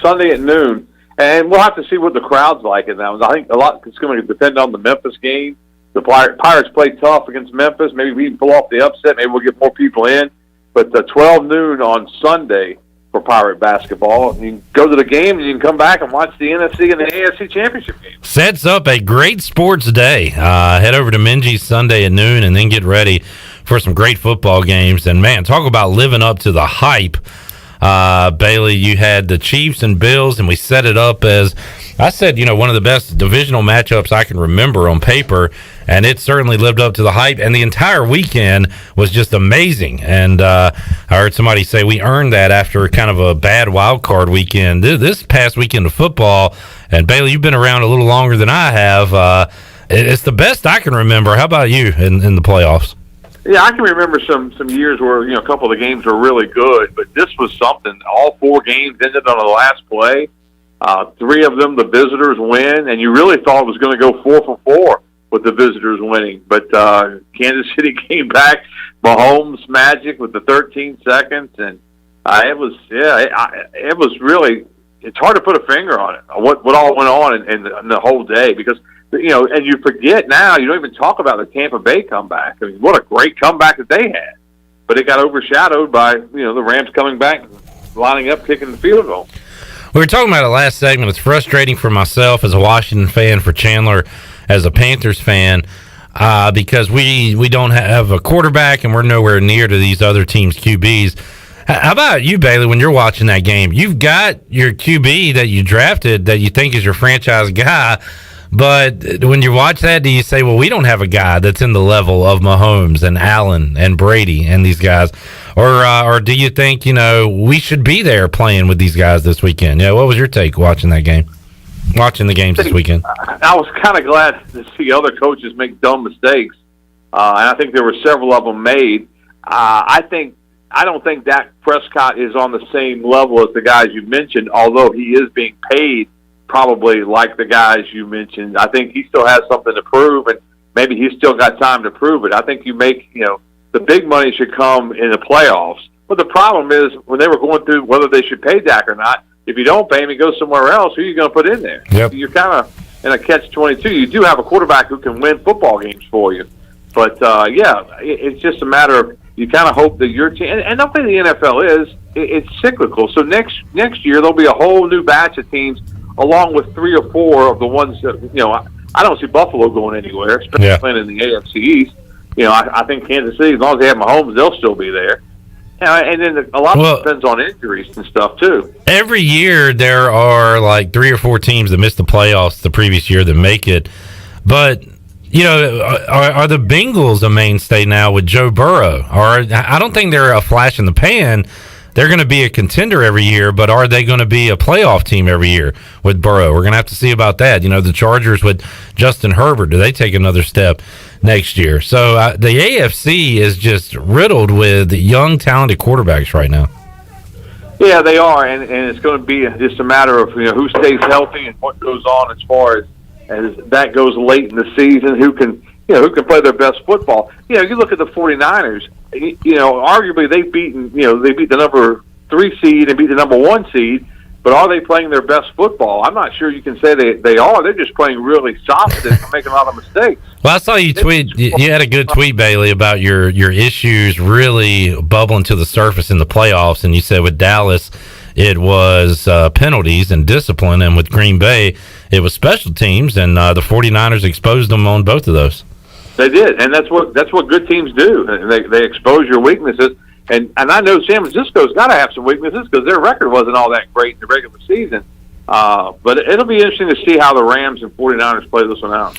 Sunday at noon. And we'll have to see what the crowd's like in that one. I think a lot is going to depend on the Memphis game. The Pirates play tough against Memphis. Maybe we can pull off the upset. Maybe we'll get more people in. But 12 noon on Sunday for Pirate basketball. You can go to the game and you can come back and watch the NFC and the AFC championship game. Sets up a great sports day. Head over to Minji Sunday at noon and then get ready for some great football games. And, man, talk about living up to the hype. Bailey, you had the Chiefs and Bills, and we set it up as, I said, one of the best divisional matchups I can remember on paper, and it certainly lived up to the hype, and the entire weekend was just amazing. And I heard somebody say we earned that after kind of a bad wild card weekend. This past weekend of football, and Bailey, you've been around a little longer than I have, it's the best I can remember. How about you in the playoffs? Yeah, I can remember some years where, a couple of the games were really good, but this was something. All 4 games ended on the last play. 3 of them, the visitors win, and you really thought it was going to go 4 for 4 with the visitors winning. But Kansas City came back, Mahomes magic with the 13 seconds, and it was really, it's hard to put a finger on it, what all went on in the whole day, because and you forget now, you don't even talk about the Tampa Bay comeback. I mean, what a great comeback that they had. But it got overshadowed by, the Rams coming back, lining up, kicking the field goal. We were talking about it last segment. It's frustrating for myself as a Washington fan, for Chandler as a Panthers fan, because we don't have a quarterback and we're nowhere near to these other teams' QBs. How about you, Bailey, when you're watching that game? You've got your QB that you drafted that you think is your franchise guy, but when you watch that, do you say, well, we don't have a guy that's in the level of Mahomes and Allen and Brady and these guys? Or do you think, we should be there playing with these guys this weekend? Yeah, what was your take watching that game? Watching the games this weekend? I was kind of glad to see other coaches make dumb mistakes, and I think there were several of them made. I don't think Dak Prescott is on the same level as the guys you mentioned, although he is being paid probably like the guys you mentioned. I think he still has something to prove, and maybe he's still got time to prove it. I think you make, the big money should come in the playoffs. But the problem is, when they were going through whether they should pay Dak or not, if you don't pay him, he goes somewhere else. Who are you going to put in there? Yep. You're kind of in a catch-22. You do have a quarterback who can win football games for you. But, it's just a matter of, you kind of hope that your team, and the thing the NFL is, it's cyclical. So next year, there'll be a whole new batch of teams, along with 3 or 4 of the ones that, I don't see Buffalo going anywhere, especially playing in the AFC East. I think Kansas City, as long as they have Mahomes, they'll still be there. And then a lot of it depends on injuries and stuff, too. Every year there are like 3 or 4 teams that miss the playoffs the previous year that make it. But, are the Bengals a mainstay now with Joe Burrow? Or I don't think they're a flash in the pan. They're going to be a contender every year, but are they going to be a playoff team every year with Burrow? We're going to have to see about that. The Chargers with Justin Herbert, do they take another step next year? So the AFC is just riddled with young, talented quarterbacks right now. Yeah, they are, and it's going to be just a matter of who stays healthy and what goes on as far as that goes late in the season, who can play their best football. You look at the 49ers, arguably they beat the number 3 seed and beat the number 1 seed, but are they playing their best football? I'm not sure you can say they are. They're just playing really solid and making a lot of mistakes. Well, I saw you tweet. You had a good tweet, Bailey, about your issues really bubbling to the surface in the playoffs, and you said with Dallas it was penalties and discipline, and with Green Bay it was special teams, and the 49ers exposed them on both of those. They did, and that's what good teams do. They expose your weaknesses, and I know San Francisco's got to have some weaknesses because their record wasn't all that great in the regular season. But it'll be interesting to see how the Rams and 49ers play this one out.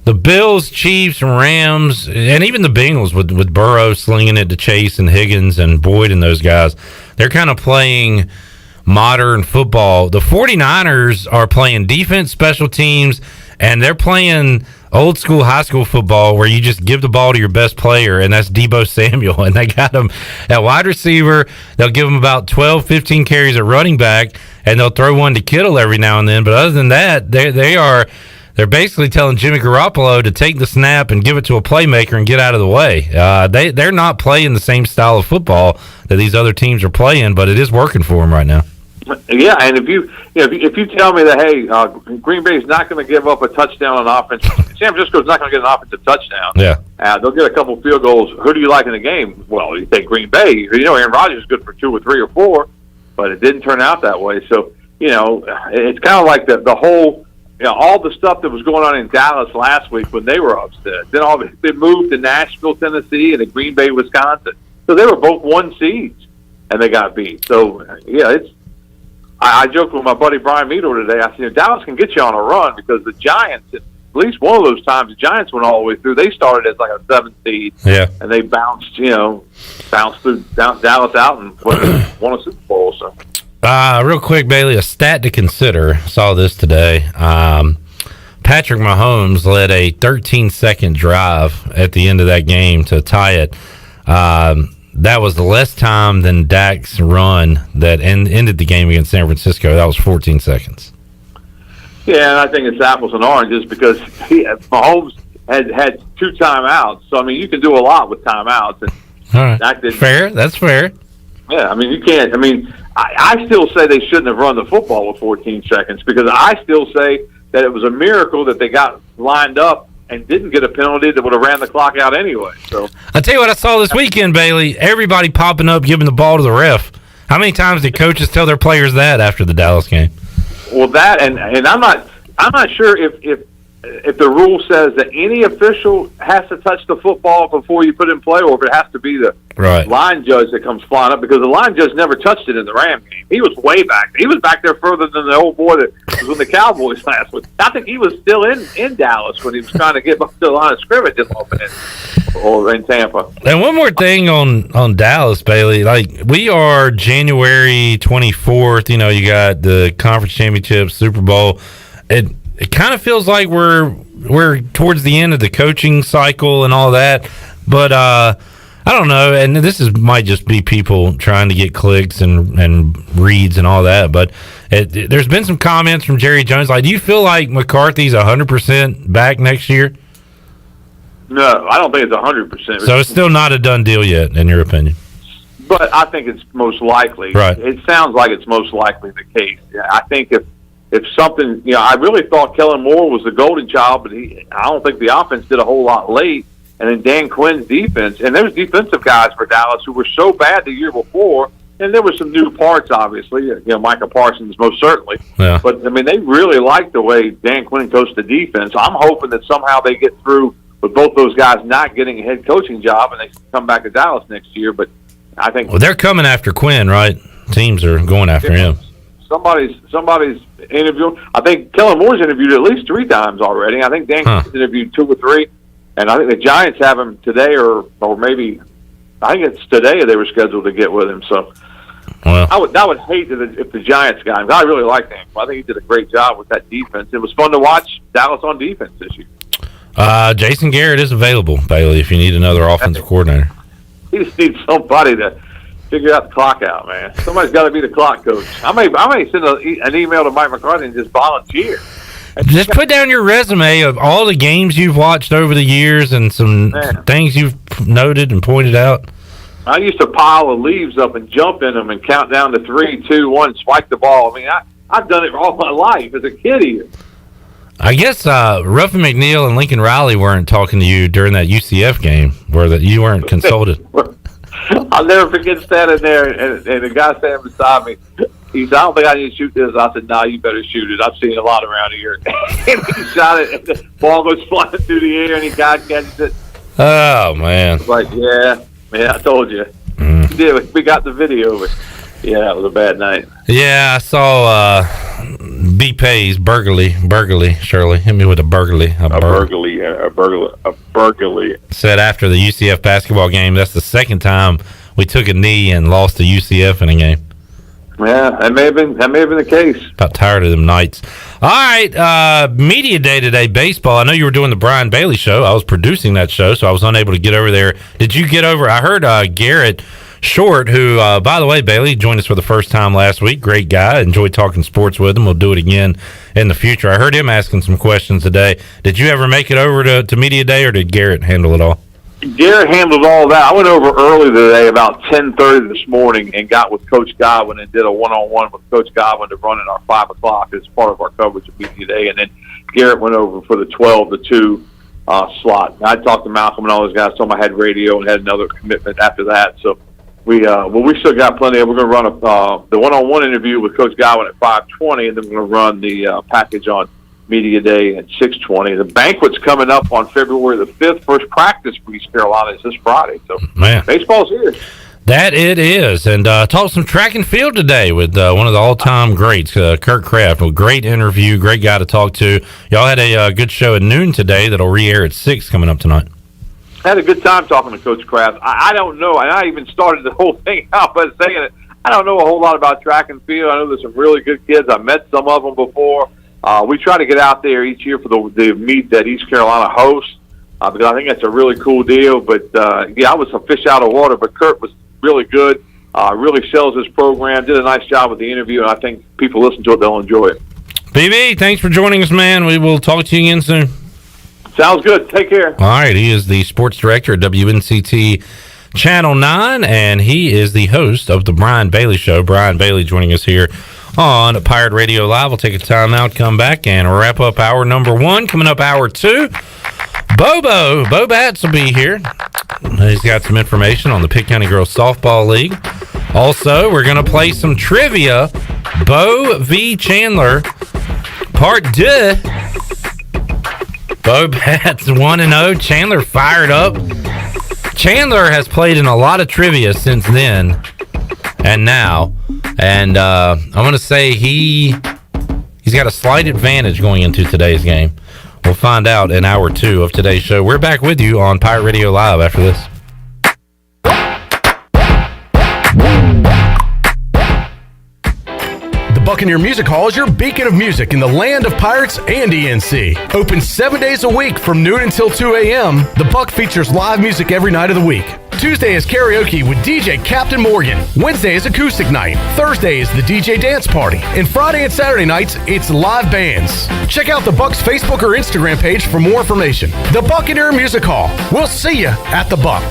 The Bills, Chiefs, and Rams, and even the Bengals with Burrow slinging it to Chase and Higgins and Boyd and those guys, they're kind of playing modern football. The 49ers are playing defense, special teams, and they're playing old school high school football where you just give the ball to your best player, and that's Deebo Samuel, and they got him at wide receiver. They'll give him about 12, 15 carries at running back, and they'll throw one to Kittle every now and then. But other than that, they're basically telling Jimmy Garoppolo to take the snap and give it to a playmaker and get out of the way. They're not playing the same style of football that these other teams are playing, but it is working for them right now. Yeah, and if you tell me that, hey, Green Bay's not going to give up a touchdown on offense, San Francisco's not going to get an offensive touchdown. Yeah, they'll get a couple field goals. Who do you like in the game? Well, you think Green Bay. Aaron Rodgers is good for 2 or 3 or 4, but it didn't turn out that way. So it's kind of like the whole. All the stuff that was going on in Dallas last week when they were upset. Then they moved to Nashville, Tennessee, and to Green Bay, Wisconsin. So they were both 1 seeds. and they got beat. So, yeah, I joked with my buddy Brian Meador today. I said, Dallas can get you on a run because the Giants, at least one of those times, the Giants went all the way through. They started as like a 7th seed, and they bounced Dallas out and won a Super Bowl. So, real quick, Bailey, a stat to consider. Saw this today. Patrick Mahomes led a 13-second drive at the end of that game to tie it. That was less time than Dak's run that ended the game against San Francisco. That was 14 seconds. Yeah, and I think it's apples and oranges because Mahomes had 2 timeouts. So, I mean, you can do a lot with timeouts. And all right. Fair. That's fair. Yeah, I mean, you can't. I mean, I still say they shouldn't have run the football with 14 seconds because I still say that it was a miracle that they got lined up and didn't get a penalty that would have ran the clock out anyway. So I'll tell you what I saw this weekend, Bailey. Everybody popping up, giving the ball to the ref. How many times did coaches tell their players that after the Dallas game? Well, that and I'm not sure if the rule says that any official has to touch the football before you put it in play, or if it has to be the line judge that comes flying up, because the line judge never touched it in the Ram game. He was way back. He was back there further than the old boy that was with the Cowboys last week. I think he was still in Dallas when he was trying to get up to the line of scrimmage or in Tampa. And one more thing on Dallas, Bailey. Like, we are January 24th. You know, you got the conference championship, Super Bowl. It kind of feels like we're towards the end of the coaching cycle and all that, but I don't know. And this might just be people trying to get clicks and reads and all that. But there's been some comments from Jerry Jones. Like, do you feel like McCarthy's 100% back next year? No, I don't think it's 100%. So it's still not a done deal yet, in your opinion? But I think it's most likely. Right. It sounds like it's most likely the case. Yeah, I think if something, I really thought Kellen Moore was the golden child, but I don't think the offense did a whole lot late. And then Dan Quinn's defense, and there's defensive guys for Dallas who were so bad the year before, and there were some new parts, obviously. Micah Parsons most certainly. Yeah. But, I mean, they really like the way Dan Quinn coached the defense. I'm hoping that somehow they get through with both those guys not getting a head coaching job, and they come back to Dallas next year. But I think they're coming after Quinn, right? Teams are going after him. Somebody's interviewing. I think Kellen Moore's interviewed at least 3 times already. I think Dan Quinn's interviewed 2 or 3, and I think the Giants have him today, or maybe I think it's today they were scheduled to get with him. So I would hate if the Giants got him. I really like him. I think he did a great job with that defense. It was fun to watch Dallas on defense this year. Jason Garrett is available, Bailey, if you need another offensive coordinator. He just needs somebody to figure out the clock out, man. Somebody's got to be the clock coach. I may send an email to Mike McCarthy and just volunteer. Just put down your resume of all the games you've watched over the years and some things you've noted and pointed out. I used to pile the leaves up and jump in them and count down to 3, 2, 1, spike the ball. I mean, I've done it all my life as a kid even. I guess Ruffin McNeil and Lincoln Riley weren't talking to you during that UCF game where you weren't consulted. I'll never forget standing there, and the guy standing beside me, he said, I don't think I need to shoot this. I said, no, you better shoot it. I've seen it a lot around here. And he shot it, and the ball goes flying through the air, and he catches it. Oh, man. I was like, yeah, I told you. We got the video, but, yeah, it was a bad night. Yeah, I saw B. Pays, Burgley, Shirley. Hit me with a burgley. A burgley. Said after the UCF basketball game, that's the second time we took a knee and lost to UCF in a game. Yeah, that may have been the case. About tired of them nights. All right, media day today, baseball. I know you were doing the Brian Bailey show. I was producing that show, so I was unable to get over there. Did you get over? I heard Garrett Short, who, by the way, Bailey joined us for the first time last week. Great guy. Enjoyed talking sports with him. We'll do it again in the future. I heard him asking some questions today. Did you ever make it over to media day, or did Garrett handle it all? Garrett handled all that. I went over early today, about 10:30 this morning, and got with Coach Godwin and did a one-on-one with Coach Godwin to run in our 5 o'clock as part of our coverage of media day. And then Garrett went over for the 12 to 2 slot. I talked to Malcolm and all those guys, told them I had radio and had another commitment after that. So we still got plenty. We're going to run the one-on-one interview with Coach Godwin at 5:20, and then we're going to run the package on media day at 6:20. The banquet's coming up on February the 5th. First practice for East Carolina is this Friday. So baseball's here. That it is. And talk some track and field today with one of the all-time greats, Kurt Kraft. A great interview, great guy to talk to. Y'all had a good show at noon today that'll re-air at 6 coming up tonight. I had a good time talking to Coach Kraft. I don't know, and I even started the whole thing out by saying it. I don't know a whole lot about track and field. I know there's some really good kids. I met some of them before. We try to get out there each year for the meet that East Carolina hosts because I think that's a really cool deal. But, I was a fish out of water, but Kurt was really good, really sells his program, did a nice job with the interview, and I think people listen to it, they'll enjoy it. BB, thanks for joining us, man. We will talk to you again soon. Sounds good. Take care. All right. He is the sports director at WNCT Channel 9, and he is the host of the Brian Bailey Show. Brian Bailey joining us here on Pirate Radio Live. We'll take a timeout, come back, and wrap up hour number 1. Coming up hour 2, Bo Bats will be here. He's got some information on the Pitt County Girls Softball League. Also, we're going to play some trivia. Bo v. Chandler, part 2. Bo Bats 1-0. Chandler fired up. Chandler has played in a lot of trivia since then and now. And I'm going to say he's got a slight advantage going into today's game. We'll find out in hour 2 of today's show. We're back with you on Pirate Radio Live after this. The Buccaneer Music Hall is your beacon of music in the land of Pirates and ENC. Open 7 days a week from noon until 2 a.m., the Buck features live music every night of the week. Tuesday is karaoke with DJ Captain Morgan. Wednesday is acoustic night. Thursday is the DJ dance party. And Friday and Saturday nights, it's live bands. Check out the Buck's Facebook or Instagram page for more information. The Buccaneer Music Hall. We'll see you at the Buck.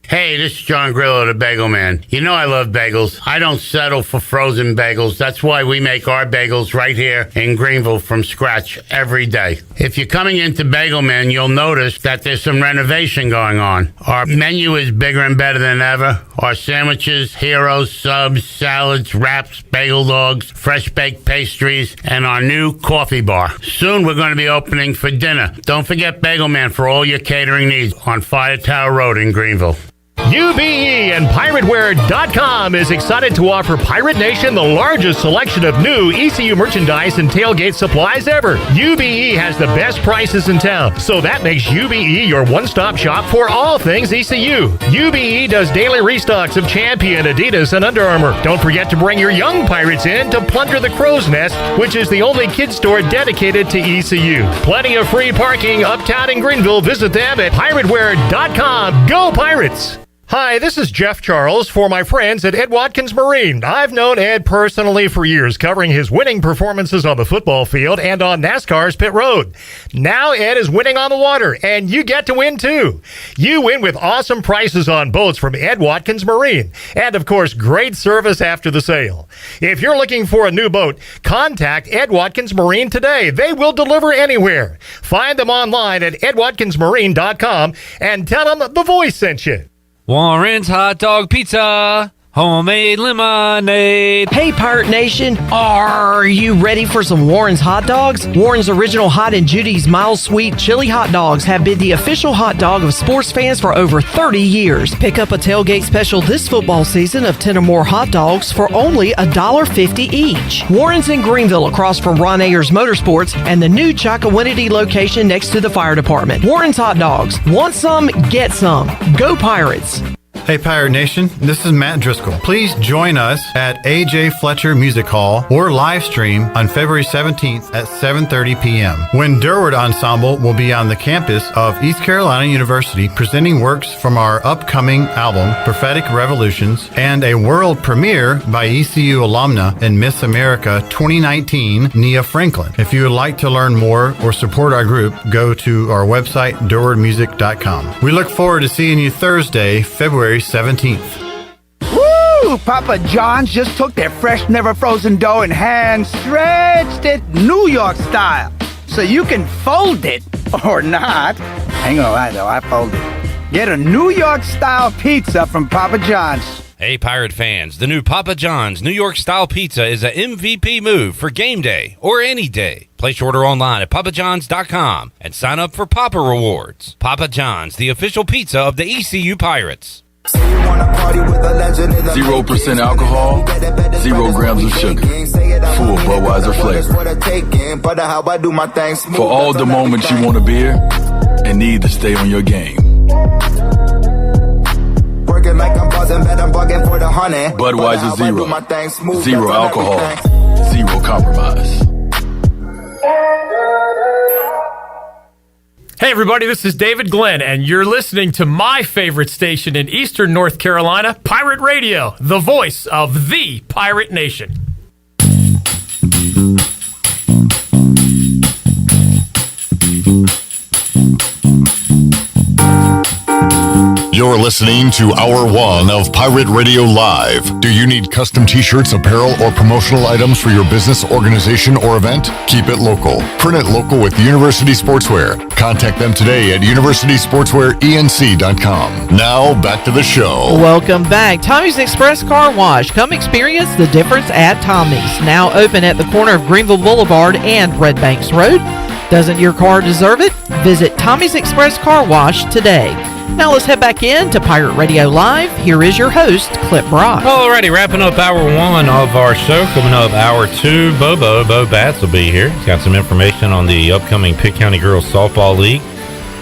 Hey, this is John Grillo, the Bagel Man. You know I love bagels. I don't settle for frozen bagels. That's why we make our bagels right here in Greenville from scratch every day. If you're coming into Bagel Man, you'll notice that there's some renovation going on. Our menu is bigger and better than ever. Our sandwiches, heroes, subs, salads, wraps, bagel dogs, fresh baked pastries, and our new coffee bar. Soon we're going to be opening for dinner. Don't forget Bagel Man for all your catering needs on Fire Tower Road in Greenville. UBE and PirateWear.com is excited to offer Pirate Nation the largest selection of new ECU merchandise and tailgate supplies ever. UBE has the best prices in town, so that makes UBE your one-stop shop for all things ECU. UBE does daily restocks of Champion, Adidas, and Under Armour. Don't forget to bring your young Pirates in to plunder the Crow's Nest, which is the only kids store dedicated to ECU. Plenty of free parking uptown in Greenville. Visit them at PirateWear.com. Go Pirates! Hi, this is Jeff Charles for my friends at Ed Watkins Marine. I've known Ed personally for years, covering his winning performances on the football field and on NASCAR's pit road. Now Ed is winning on the water, and you get to win too. You win with awesome prices on boats from Ed Watkins Marine, and of course, great service after the sale. If you're looking for a new boat, contact Ed Watkins Marine today. They will deliver anywhere. Find them online at edwatkinsmarine.com and tell them the voice sent you. Warren's Hot Dog Pizza, homemade lemonade. Hey, Pirate Nation, are you ready for some Warren's hot dogs? Warren's Original Hot and Judy's Mild Sweet Chili Hot Dogs have been the official hot dog of sports fans for over 30 years. Pick up a tailgate special this football season of 10 or more hot dogs for only $1.50 each. Warren's in Greenville across from Ron Ayers Motorsports and the new Chakawinity location next to the fire department. Warren's Hot Dogs. Want some? Get some. Go Pirates. Hey Pirate Nation, this is Matt Driscoll. Please join us at A.J. Fletcher Music Hall or live stream on February 17th at 7:30 p.m. when Durward Ensemble will be on the campus of East Carolina University presenting works from our upcoming album, Prophetic Revolutions, and a world premiere by ECU alumna and Miss America 2019, Nia Franklin. If you would like to learn more or support our group, go to our website, durwardmusic.com. We look forward to seeing you Thursday, February 17th. Woo! Papa John's just took their fresh, never frozen dough and hand stretched it New York style. So you can fold it or not. I ain't gonna lie though, I fold it. Get a New York style pizza from Papa John's. Hey, Pirate fans, the new Papa John's New York Style Pizza is an MVP move for game day or any day. Place your order online at papajohns.com and sign up for Papa Rewards. Papa John's, the official pizza of the ECU Pirates. 0% alcohol, 0 grams of sugar, full Budweiser flavor. For all the moments you want a beer and need to stay on your game. Budweiser Zero. 0 alcohol, 0 compromise. Hey everybody, this is David Glenn, and you're listening to my favorite station in Eastern North Carolina, Pirate Radio, the voice of the Pirate Nation. You're listening to Hour 1 of Pirate Radio Live. Do you need custom t-shirts, apparel, or promotional items for your business, organization, or event? Keep it local. Print it local with University Sportswear. Contact them today at universitysportswearenc.com. Now, back to the show. Welcome back. Tommy's Express Car Wash. Come experience the difference at Tommy's. Now open at the corner of Greenville Boulevard and Red Banks Road. Doesn't your car deserve it? Visit Tommy's Express Car Wash today. Now let's head back in to Pirate Radio Live. Here is your host, Clip Brock. Alrighty, wrapping up hour 1 of our show. Coming up hour 2, Bo Batts will be here. He's got some information on the upcoming Pitt County Girls Softball League.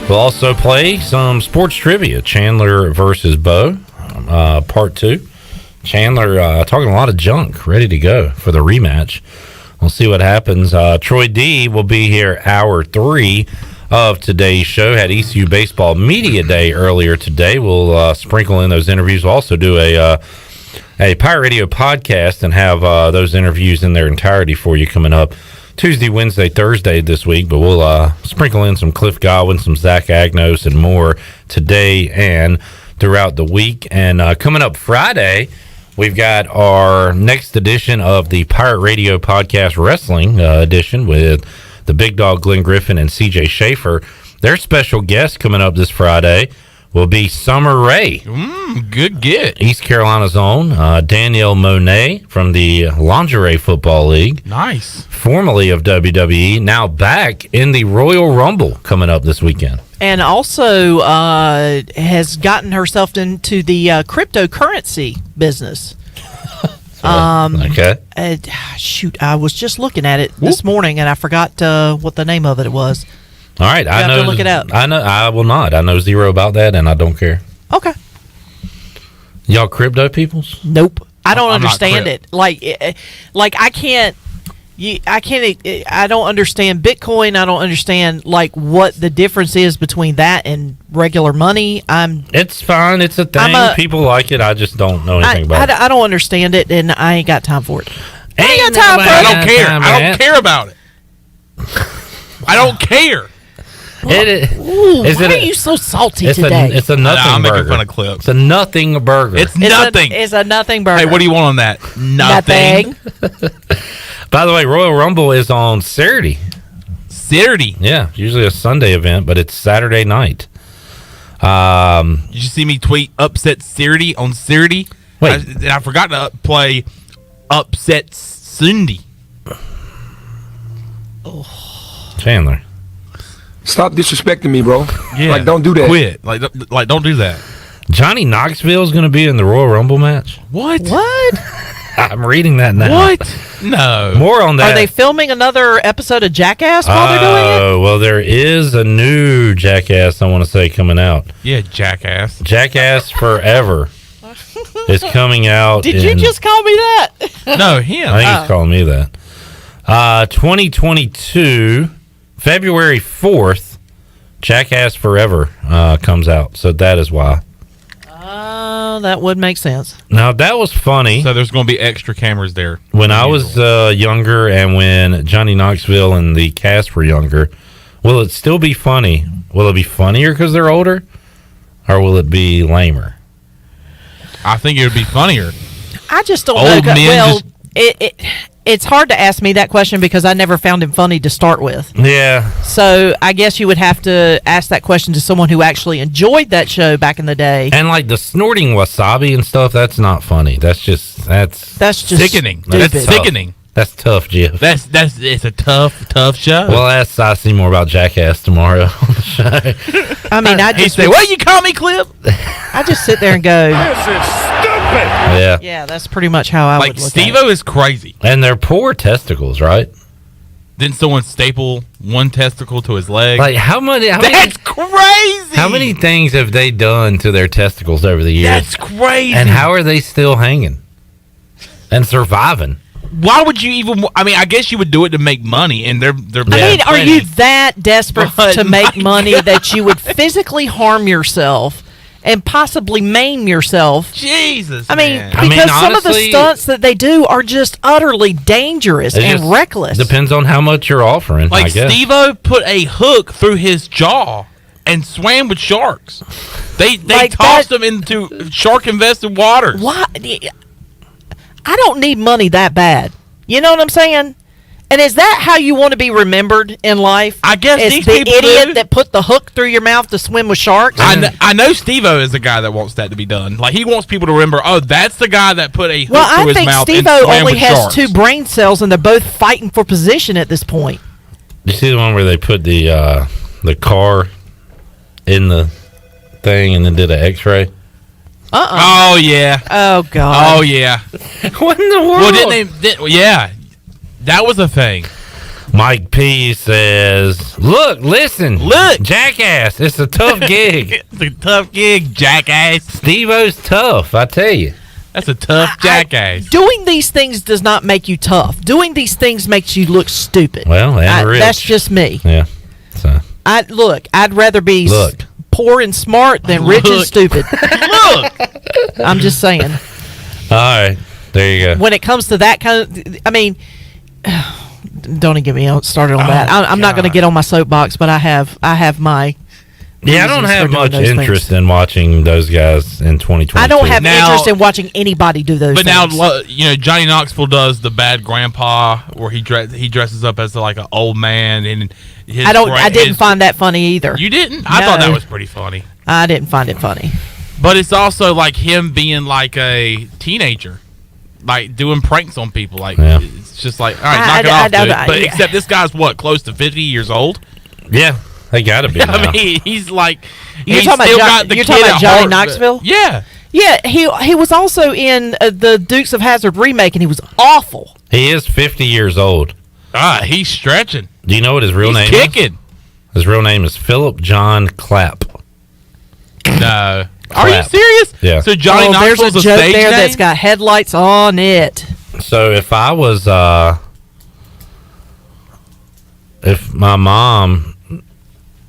We'll also play some sports trivia. Chandler versus Bo, part 2. Chandler talking a lot of junk, ready to go for the rematch. We'll see what happens. Troy D will be here hour 3 of today's show. Had ECU Baseball Media Day earlier today. We'll sprinkle in those interviews. We'll also do a Pirate Radio podcast and have those interviews in their entirety for you coming up Tuesday, Wednesday, Thursday this week. But we'll sprinkle in some Cliff Godwin, some Zach Agnos, and more today and throughout the week. And coming up Friday, we've got our next edition of the Pirate Radio Podcast Wrestling edition with the Big Dog Glenn Griffin and CJ Schaefer. Their special guest coming up this Friday will be Summer Rae. Good get. East Carolina's own Danielle Monet from the Lingerie Football League. Nice. Formerly of WWE, now back in the Royal Rumble coming up this weekend. And also has gotten herself into the cryptocurrency business. Okay. Shoot, I was just looking at it this morning, and I forgot what the name of it was. All right, I know. Have to look it up. I know. I will not. I know zero about that, and I don't care. Okay. Y'all crypto peoples? Nope. I don't understand it. Like I can't. I don't understand Bitcoin. I don't understand like what the difference is between that and regular money. It's fine. It's a thing. People like it. I just don't know anything about it. I don't understand it, and I ain't got time for it. I don't care. I don't care about it. I don't care. Why are you so salty today? It's a nothing I'm burger. making fun of Clip. It's a nothing burger. It's nothing. It's a nothing burger. Hey, what do you want on that? Nothing. By the way, Royal Rumble is on Saturday. Saturday? Yeah, usually a Sunday event, but it's Saturday night. Did you see me tweet upset Saturday on Saturday? Wait. I forgot to play upset Sunday. Chandler. Stop disrespecting me, bro. Yeah. Like, don't do that. Quit. Like, don't do that. Johnny Knoxville is going to be in the Royal Rumble match. What? I'm reading that now. What? No. More on that. Are they filming another episode of Jackass while they're doing it? Oh, well, there is a new Jackass, I want to say, coming out. Yeah, Jackass. Jackass Forever is coming out. Did you just call me that? No, him. I think he's calling me that. 2022, February 4th, Jackass Forever comes out. So that is why. That would make sense. Now, that was funny. So there's going to be extra cameras there. When I was younger and when Johnny Knoxville and the cast were younger, will it still be funny? Will it be funnier because they're older? Or will it be lamer? I think it would be funnier. I just don't Old know. men Well, it's hard to ask me that question because I never found him funny to start with. Yeah. So I guess you would have to ask that question to someone who actually enjoyed that show back in the day. And like the snorting wasabi and stuff, that's not funny. That's just sickening. That's sickening. That's tough, Jeff. It's a tough show. Well, ask Saucy more about Jackass tomorrow on the show. I mean, I just say, "What you call me, Clip?" I just sit there and go, "This is stupid." Yeah. Yeah, that's pretty much how I would look at it. Steve-O is crazy. And they're poor testicles, right? Didn't someone staple one testicle to his leg? Like how many? That's crazy. How many things have they done to their testicles over the years? That's crazy. And how are they still hanging and surviving? Why would you even? I mean, I guess you would do it to make money, and they're. I mean, are you that desperate to make money that you would physically harm yourself and possibly maim yourself? Jesus. I mean, man. because some of the honestly, stunts that they do are just utterly dangerous It and just reckless. Depends on how much you're offering. I Like guess. Steve-O put a hook through his jaw and swam with sharks. They Like tossed him into shark-infested waters. Why? I don't need money that bad. You know what I'm saying? And is that how you want to be remembered in life? I guess as these the people idiot do. that put the hook through your mouth to swim with sharks. I know Steve-O is the guy that wants that to be done. Like, he wants people to remember, oh, that's the guy that put a hook Well, through I his think mouth and Steve-O swam only with has sharks. 2 brain cells, and they're both fighting for position at this point. You see the one where they put the car in the thing and then did an X-ray? Oh, yeah. Oh, God. Oh, yeah. What in the world? Well, didn't they? Yeah. That was a thing. Mike P says, look, Jackass, it's a tough gig. It's a tough gig, Jackass. Steve-O's tough, I tell you. That's a tough Jackass. Doing these things does not make you tough. Doing these things makes you look stupid. Well, and rich. That's just me. Yeah. So. I'd rather be poor and smart than rich and stupid. Look. I'm just saying. All right. There you go. When it comes to that kind of, I mean, don't even get me started on that. I'm not going to get on my soapbox, but I have my. Yeah, I don't have much interest in watching those guys in 2020. I don't have interest in watching anybody do those But things. now, Johnny Knoxville does the bad grandpa where he dresses up as like an old man and I didn't find that funny either. You didn't? I thought that was pretty funny. I didn't find it funny. But it's also like him being like a teenager, like doing pranks on people. Like it's just like, all right, knock it off, dude. But except this guy's what, close to 50 years old? Yeah, they got to be. I mean, he's like, You're talking about Johnny Knoxville? Yeah. Yeah, he was also in the Dukes of Hazzard remake, and he was awful. He is 50 years old. He's stretching. Do you know what his real name is? Kicking. His real name is Philip John Clapp. No. Are you serious? Yeah. So Johnny Knoxville's there's a joke stage there name? that's got headlights on it. So if I was, if my mom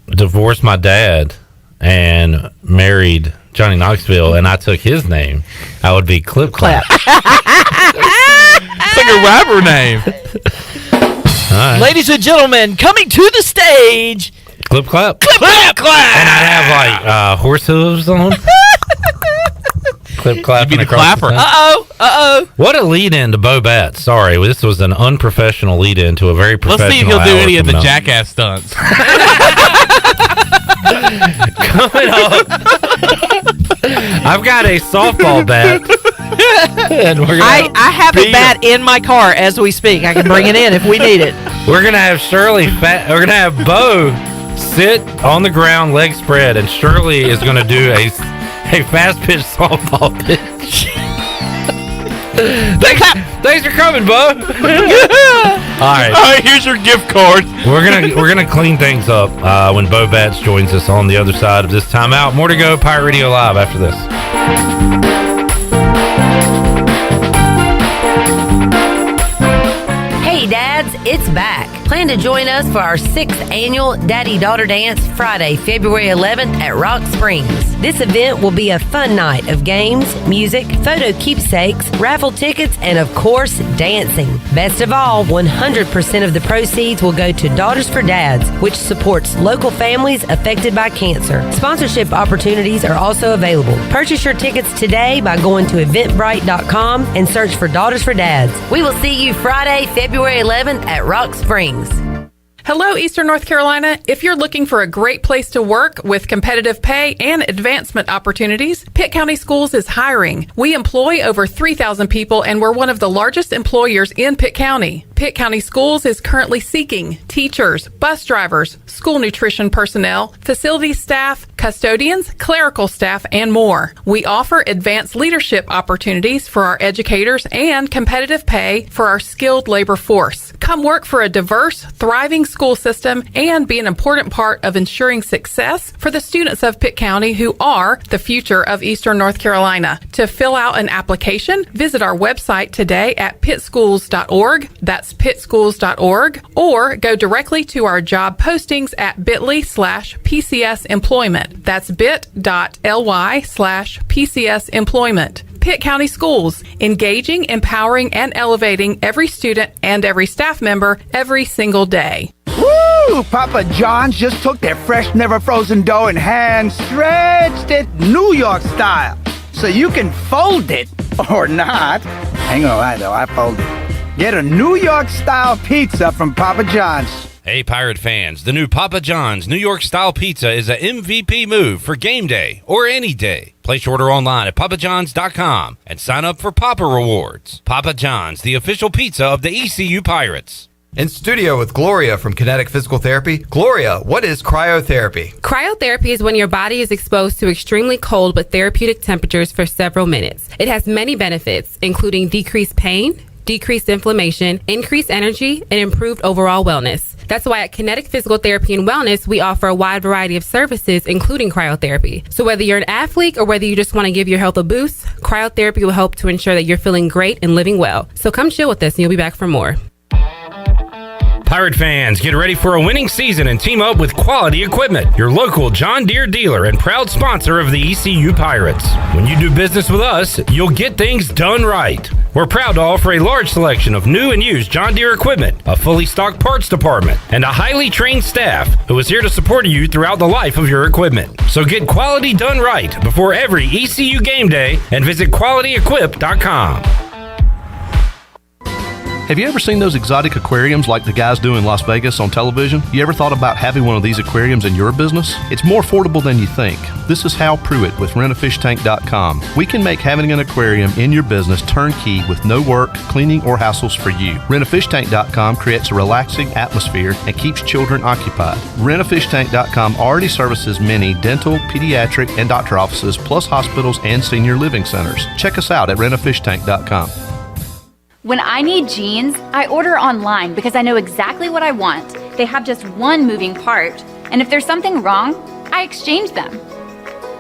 divorced my dad and married Johnny Knoxville and I took his name, I would be Clip Clap. It's like a rapper name. Right. Ladies and gentlemen, coming to the stage, Clip Clap. Clip Clap. And I'd have like horse hooves on. Clip clapping the across clapper. the What a lead in to Bo Bat. Sorry, this was an unprofessional lead in to a very professional. Let's see if he'll do hour any of from the now. Jackass stunts. Coming up, I've got a softball bat. And we're gonna I have a bat in my car as we speak. I can bring it in if we need it. We're gonna have We're gonna have Bo sit on the ground, leg spread, and Shirley is gonna do a fast pitch softball pitch. Thanks for coming, Bo. All right, here's your gift card. We're gonna clean things up when Bo Bats joins us on the other side of this timeout. More to go. Pirate Radio Live after this. Hey dads, it's back. Plan to join us for our 6th annual Daddy-Daughter Dance Friday, February 11th at Rock Springs. This event will be a fun night of games, music, photo keepsakes, raffle tickets, and of course, dancing. Best of all, 100% of the proceeds will go to Daughters for Dads, which supports local families affected by cancer. Sponsorship opportunities are also available. Purchase your tickets today by going to eventbrite.com and search for Daughters for Dads. We will see you Friday, February 11th at Rock Springs. Hello, Eastern North Carolina. If you're looking for a great place to work with competitive pay and advancement opportunities, Pitt County Schools is hiring. We employ over 3,000 people, and we're one of the largest employers in Pitt County. Pitt County Schools is currently seeking teachers, bus drivers, school nutrition personnel, facility staff, custodians, clerical staff, and more. We offer advanced leadership opportunities for our educators and competitive pay for our skilled labor force. Come work for a diverse, thriving school system and be an important part of ensuring success for the students of Pitt County who are the future of Eastern North Carolina. To fill out an application, visit our website today at pittschools.org. That's pittschools.org, or go directly to our job postings at bit.ly/PCS employment. That's bit.ly/PCS employment. Pitt County Schools, engaging, empowering, and elevating every student and every staff member every single day. Woo! Papa John's just took their fresh, never frozen dough and hand stretched it New York style. So you can fold it or not. Ain't gonna lie though, I fold it. Get a New York style pizza from Papa John's. Hey, Pirate fans, the new Papa John's New York Style Pizza is a MVP move for game day or any day. Place your order online at papajohns.com and sign up for Papa Rewards. Papa John's, the official pizza of the ECU Pirates. In studio with Gloria from Kinetic Physical Therapy. Gloria, what is cryotherapy? Cryotherapy is when your body is exposed to extremely cold but therapeutic temperatures for several minutes. It has many benefits, including decreased pain, decreased inflammation, increased energy, and improved overall wellness. That's why at Kinetic Physical Therapy and Wellness, we offer a wide variety of services, including cryotherapy. So whether you're an athlete or whether you just want to give your health a boost, cryotherapy will help to ensure that you're feeling great and living well. So come chill with us and you'll be back for more. Pirate fans, get ready for a winning season and team up with Quality Equipment, your local John Deere dealer and proud sponsor of the ECU Pirates. When you do business with us, you'll get things done right. We're proud to offer a large selection of new and used John Deere equipment, a fully stocked parts department, and a highly trained staff who is here to support you throughout the life of your equipment. So get quality done right before every ECU game day and visit qualityequip.com. Have you ever seen those exotic aquariums like the guys do in Las Vegas on television? You ever thought about having one of these aquariums in your business? It's more affordable than you think. This is Hal Pruitt with rentafishtank.com. We can make having an aquarium in your business turnkey with no work, cleaning, or hassles for you. Rentafishtank.com creates a relaxing atmosphere and keeps children occupied. Rentafishtank.com already services many dental, pediatric, and doctor offices, plus hospitals and senior living centers. Check us out at rentafishtank.com. When I need jeans, I order online because I know exactly what I want. They have just one moving part, and if there's something wrong, I exchange them.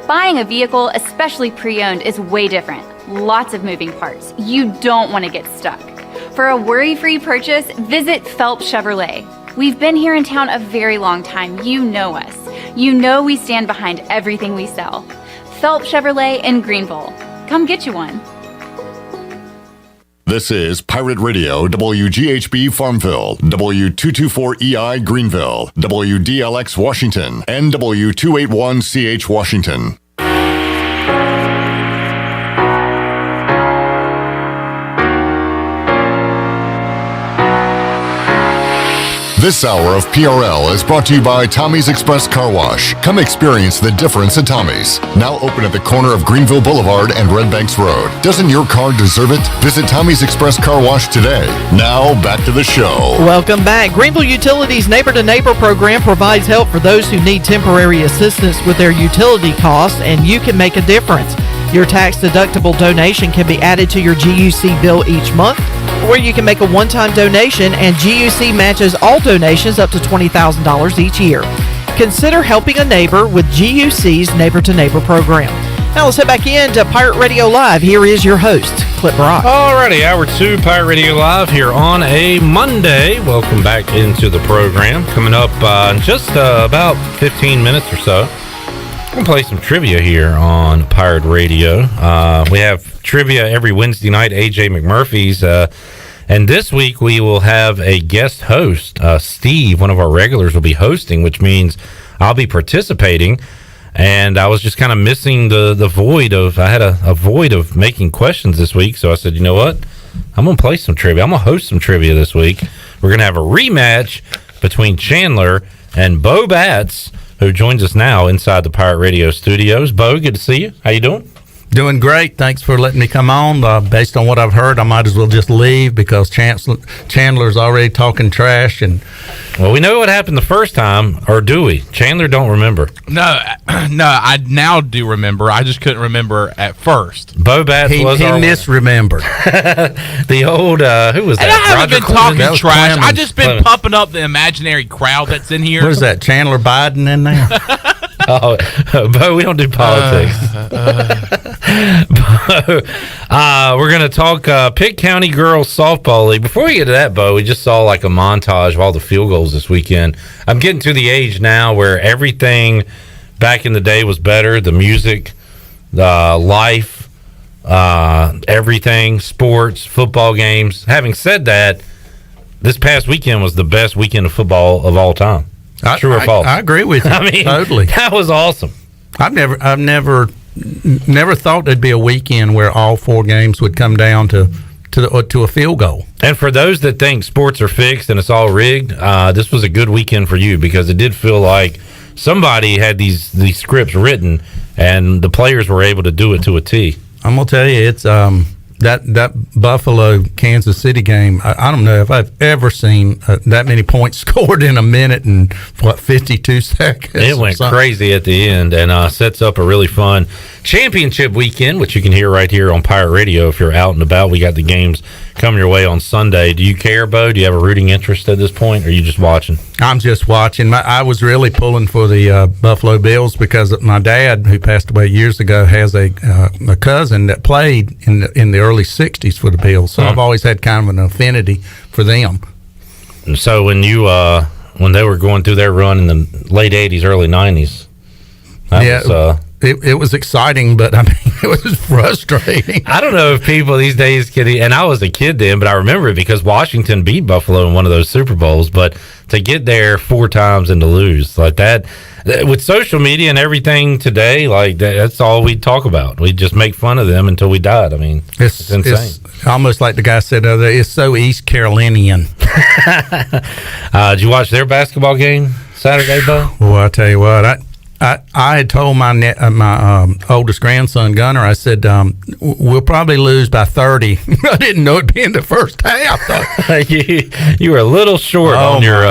Buying a vehicle, especially pre-owned, is way different. Lots of moving parts. You don't want to get stuck. For a worry-free purchase, visit Phelps Chevrolet. We've been here in town a very long time. You know us. You know we stand behind everything we sell. Phelps Chevrolet in Greenville. Come get you one. This is Pirate Radio, WGHB Farmville, W224EI Greenville, WDLX Washington, and W281CH Washington. This hour of PRL is brought to you by Tommy's Express Car Wash. Come experience the difference at Tommy's. Now open at the corner of Greenville Boulevard and Red Banks Road. Doesn't your car deserve it? Visit Tommy's Express Car Wash today. Now back to the show. Welcome back. Greenville Utilities Neighbor to Neighbor program provides help for those who need temporary assistance with their utility costs, and you can make a difference. Your tax-deductible donation can be added to your GUC bill each month, or you can make a one-time donation, and GUC matches all donations up to $20,000 each year. Consider helping a neighbor with GUC's Neighbor to Neighbor program. Now let's head back into Pirate Radio Live. Here is your host, Clip Brock. Alrighty, Hour 2, Pirate Radio Live here on a Monday. Welcome back into the program. Coming up in just about 15 minutes or so. I'm going to play some trivia here on Pirate Radio. We have trivia every Wednesday night, AJ McMurphy's. And this week we will have a guest host. Steve, one of our regulars, will be hosting, which means I'll be participating. And I was just kind of missing the void of, I had a void of making questions this week. So I said, you know what? I'm going to play some trivia. I'm going to host some trivia this week. We're going to have a rematch between Chandler and Bo Batts, who joins us now inside the Pirate Radio studios. Bo, good to see you. How you doing? Doing great. Thanks for letting me come on. Based on what I've heard, I might as well just leave because Chandler's already talking trash. And well, we know what happened the first time, or do we? Chandler don't remember. No, I now do remember. I just couldn't remember at first. Bo Batts he misremembered. The old, who was that? And I haven't been talking trash. Clemens. I just been pumping up the imaginary crowd that's in here. What is that, Chandler Biden in there? Oh, Bo, we don't do politics. Bo, we're going to talk Pitt County Girls Softball League. Before we get to that, Bo, we just saw like a montage of all the field goals this weekend. I'm getting to the age now where everything back in the day was better. The music, the life, everything, sports, football games. Having said that, this past weekend was the best weekend of football of all time. True or false? I agree with you. I mean, totally. That was awesome. I've never thought there'd be a weekend where all four games would come down to a field goal. And for those that think sports are fixed and it's all rigged, this was a good weekend for you because it did feel like somebody had these scripts written and the players were able to do it to a T. I'm gonna tell you, it's that Buffalo Kansas City game. I don't know if I've ever seen that many points scored in a minute and 52 seconds. It went crazy at the end and sets up a really fun championship weekend, which you can hear right here on Pirate Radio if you're out and about. We got the games coming your way on Sunday. Do you care, Bo? Do you have a rooting interest at this point, or are you just watching? I'm just watching. I was really pulling for the Buffalo Bills because my dad, who passed away years ago, has a cousin that played in the early 60s for the Bills. So I've always had kind of an affinity for them. And so when you when they were going through their run in the late 80s, early 90s, it was exciting, but I mean, it was frustrating. I don't know if people these days can, and I was a kid then, but I remember it because Washington beat Buffalo in one of those Super Bowls. But to get there 4 times and to lose like that, with social media and everything today, like that's all we talk about. We just make fun of them until we died. I mean, it's insane. It's almost like the guy said, it's so East Carolinian. Did you watch their basketball game Saturday, Bo? Well, I tell you what, I had told my oldest grandson Gunner, I said we'll probably lose by 30. I didn't know it'd be in the first half. you were a little short on your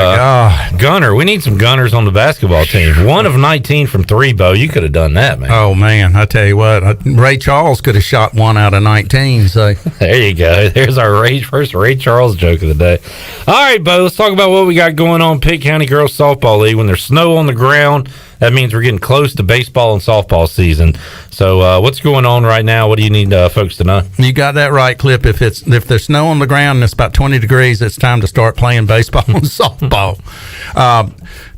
Gunner. We need some Gunners on the basketball team. 1 of 19 from 3, Bo. You could have done that, man. Oh man, I tell you what, Ray Charles could have shot 1 out of 19. So there you go. There's our first Ray Charles joke of the day. All right, Bo. Let's talk about what we got going on Pitt County Girls Softball League. When there's snow on the ground, that means we're getting close to baseball and softball season. So what's going on right now? What do you need folks to know? You got that right, Clip. If there's snow on the ground and it's about 20 degrees, it's time to start playing baseball and softball.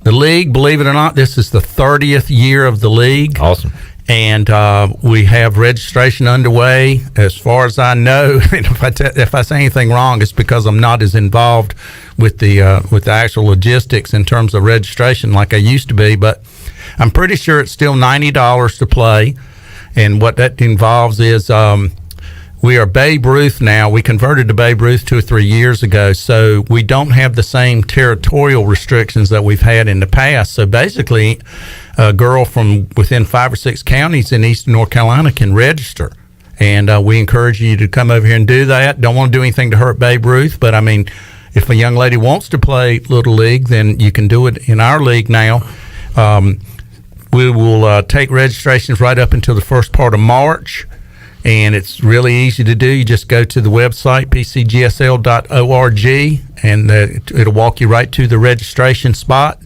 The league, believe it or not, this is the 30th year of the league. Awesome. And we have registration underway. As far as I know, and if I say anything wrong, it's because I'm not as involved with the actual logistics in terms of registration like I used to be. But I'm pretty sure it's still $90 to play. And what that involves is we are Babe Ruth now. We converted to Babe Ruth 2 or 3 years ago, so we don't have the same territorial restrictions that we've had in the past. So basically, a girl from within 5 or 6 counties in eastern North Carolina can register. And we encourage you to come over here and do that. Don't want to do anything to hurt Babe Ruth, but I mean, if a young lady wants to play Little League, then you can do it in our league now. We will take registrations right up until the first part of March, and it's really easy to do. You just go to the website, pcgsl.org, and it'll walk you right to the registration spot.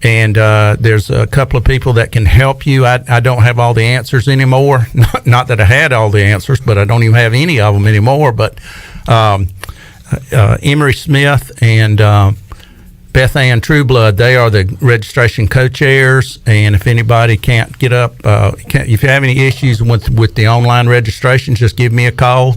And there's a couple of people that can help you. I don't have all the answers anymore. Not that I had all the answers, but I don't even have any of them anymore. But Emery Smith and Beth Ann Trueblood, they are the registration co-chairs, and if anybody can't get up, if you have any issues with the online registration, just give me a call,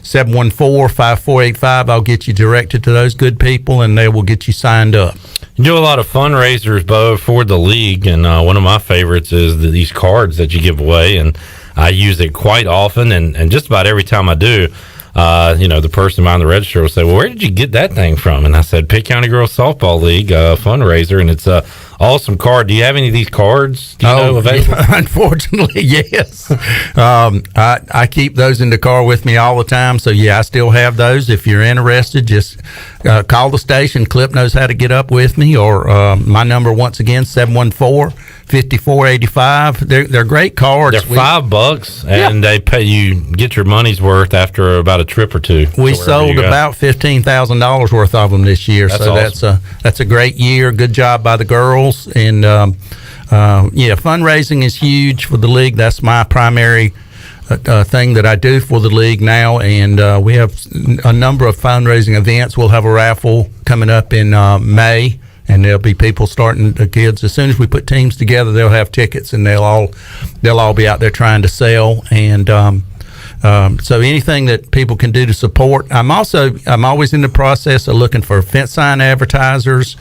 714-5485. I'll get you directed to those good people, and they will get you signed up. You do a lot of fundraisers, Bo, for the league, and one of my favorites is these cards that you give away, and I use it quite often, and just about every time I do, the person behind the register will say, well, where did you get that thing from? And I said, Pitt County Girls Softball League fundraiser, and it's a awesome card. Do you have any of these cards? Do you know available? Yeah, unfortunately, yes. I keep those in the car with me all the time, so yeah, I still have those. If you're interested, just call the station. Clip knows how to get up with me, or my number once again, 714-5485. They're great cards. They're $5, and they pay you get your money's worth after about a trip or two. We sold about $15,000 worth of them this year, that's so awesome. that's a great year. Good job by the girls, and fundraising is huge for the league. That's my primary thing that I do for the league now, and we have a number of fundraising events. We'll have a raffle coming up in May, and there'll be people starting, the kids, as soon as we put teams together, they'll have tickets, and they'll all be out there trying to sell, and so anything that people can do to support. I'm always in the process of looking for fence sign advertisers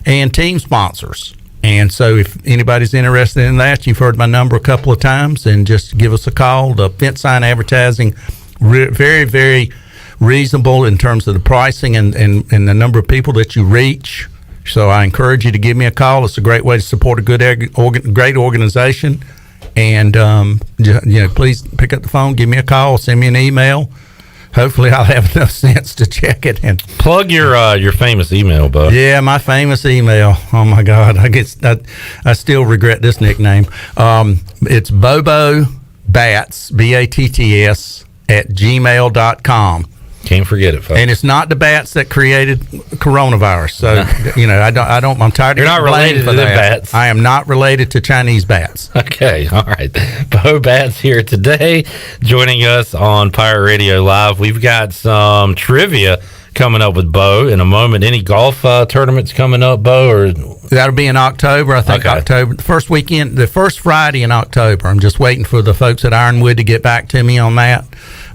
and team sponsors. And so if anybody's interested in that, you've heard my number a couple of times, and just give us a call. The fence sign advertising, very, very reasonable in terms of the pricing and the number of people that you reach. So I encourage you to give me a call. It's a great way to support a great organization. And, please pick up the phone, give me a call, send me an email. Hopefully I'll have enough sense to check it. And plug your famous email, Bo. Yeah, my famous email. Oh my God, I still regret this nickname. It's BoboBats, BATTS @gmail.com. Can't forget it, folks. And it's not the bats that created coronavirus. So I don't. I'm tired. You're not related to the bats. I am not related to Chinese bats. Okay, all right. Bo Bats here today, joining us on Pirate Radio Live. We've got some trivia coming up with Bo in a moment. Any golf tournaments coming up, Bo? Or that'll be in October. I think October, the first weekend, the first Friday in October. I'm just waiting for the folks at Ironwood to get back to me on that.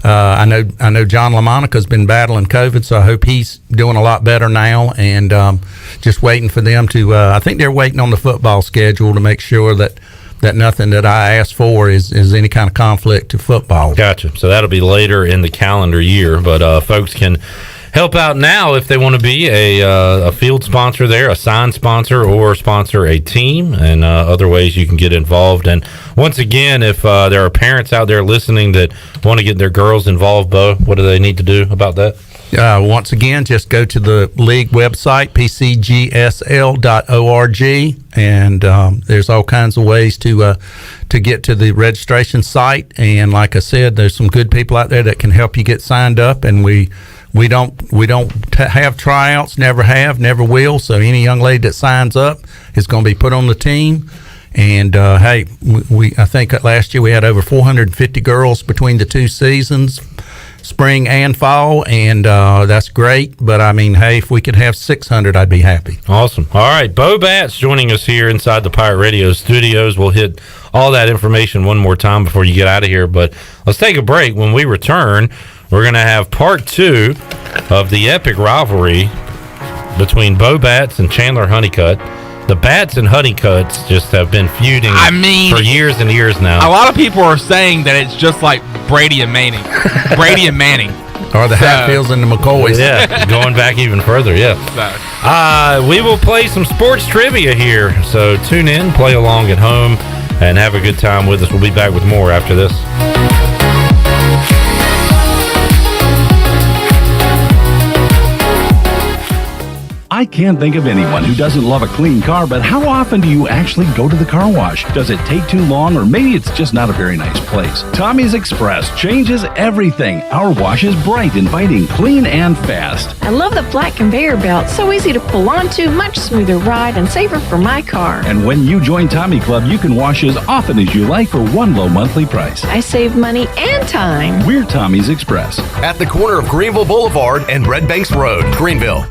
I know John LaMonica's been battling COVID, so I hope he's doing a lot better now. And just waiting for them to. I think they're waiting on the football schedule to make sure that nothing that I asked for is any kind of conflict to football. Gotcha. So that'll be later in the calendar year, but folks can help out now if they want to be a field sponsor there, a sign sponsor, or sponsor a team, and other ways you can get involved. And once again, if there are parents out there listening that want to get their girls involved, Bo, what do they need to do about that? Once again, just go to the league website, pcgsl.org, and there's all kinds of ways to get to the registration site. And like I said, there's some good people out there that can help you get signed up, and we don't have tryouts, never have, never will. So any young lady that signs up is going to be put on the team. And I think last year we had over 450 girls between the two seasons, spring and fall, and that's great. But I mean, hey, if we could have 600, I'd be happy. Awesome. All right, Bo Bats joining us here inside the Pirate Radio studios. We'll hit all that information one more time before you get out of here, but let's take a break. When we return, we're going to have part 2 of the epic rivalry between Bo Bats and Chandler Honeycutt. The Bats and Honeycutts just have been feuding for years and years now. A lot of people are saying that it's just like Brady and Manning. Or the Hatfields and the McCoys. Yeah, going back even further, yeah. We will play some sports trivia here, so tune in, play along at home, and have a good time with us. We'll be back with more after this. I can't think of anyone who doesn't love a clean car, but how often do you actually go to the car wash? Does it take too long, or maybe it's just not a very nice place? Tommy's Express changes everything. Our wash is bright, inviting, clean, and fast. I love the flat conveyor belt. So easy to pull onto, much smoother ride, and safer for my car. And when you join Tommy Club, you can wash as often as you like for one low monthly price. I save money and time. We're Tommy's Express. At the corner of Greenville Boulevard and Red Banks Road, Greenville.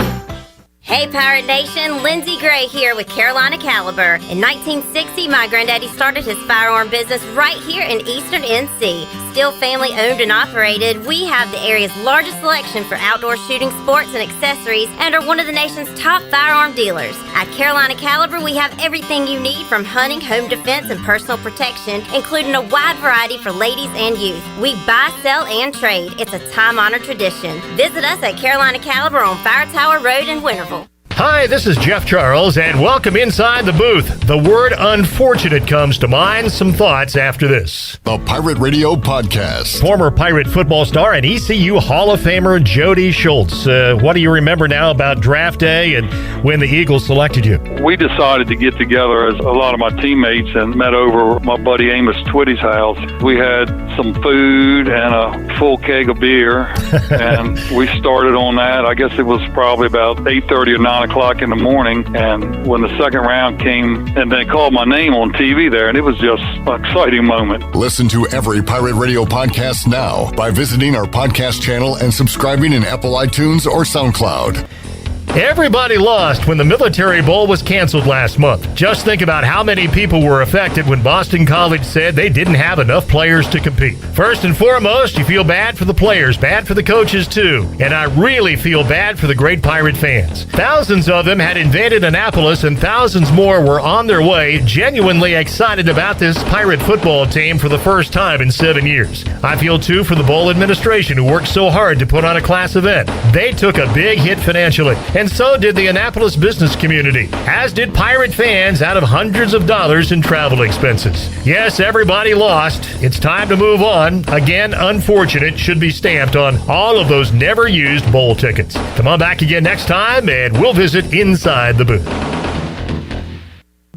Hey Pirate Nation, Lindsay Gray here with Carolina Caliber. In 1960, my granddaddy started his firearm business right here in Eastern NC. Still family owned and operated, we have the area's largest selection for outdoor shooting sports and accessories and are one of the nation's top firearm dealers. At Carolina Caliber, we have everything you need from hunting, home defense, and personal protection, including a wide variety for ladies and youth. We buy, sell, and trade. It's a time-honored tradition. Visit us at Carolina Caliber on Fire Tower Road in Winterville. Hi, this is Jeff Charles, and welcome inside the booth. The word unfortunate comes to mind. Some thoughts after this. The Pirate Radio Podcast. Former Pirate football star and ECU Hall of Famer Jody Schultz. What do you remember now about draft day and when the Eagles selected you? We decided to get together as a lot of my teammates and met over my buddy Amos Twitty's house. We had some food and a full keg of beer, and we started on that. I guess it was probably about 8:30 or 9 o'clock in the morning, and when the second round came and they called my name on TV there, and it was just an exciting moment. Listen to every Pirate Radio podcast now by visiting our podcast channel and subscribing in Apple iTunes or SoundCloud. Everybody lost when the Military Bowl was canceled last month. Just think about how many people were affected when Boston College said they didn't have enough players to compete. First and foremost, you feel bad for the players, bad for the coaches too. And I really feel bad for the great Pirate fans. Thousands of them had invaded Annapolis and thousands more were on their way, genuinely excited about this Pirate football team for the first time in 7 years. I feel too for the Bowl administration who worked so hard to put on a class event. They took a big hit financially. And so did the Annapolis business community, as did Pirate fans out of hundreds of dollars in travel expenses. Yes, everybody lost. It's time to move on. Again, unfortunate should be stamped on all of those never used bowl tickets. Come on back again next time and we'll visit inside the booth.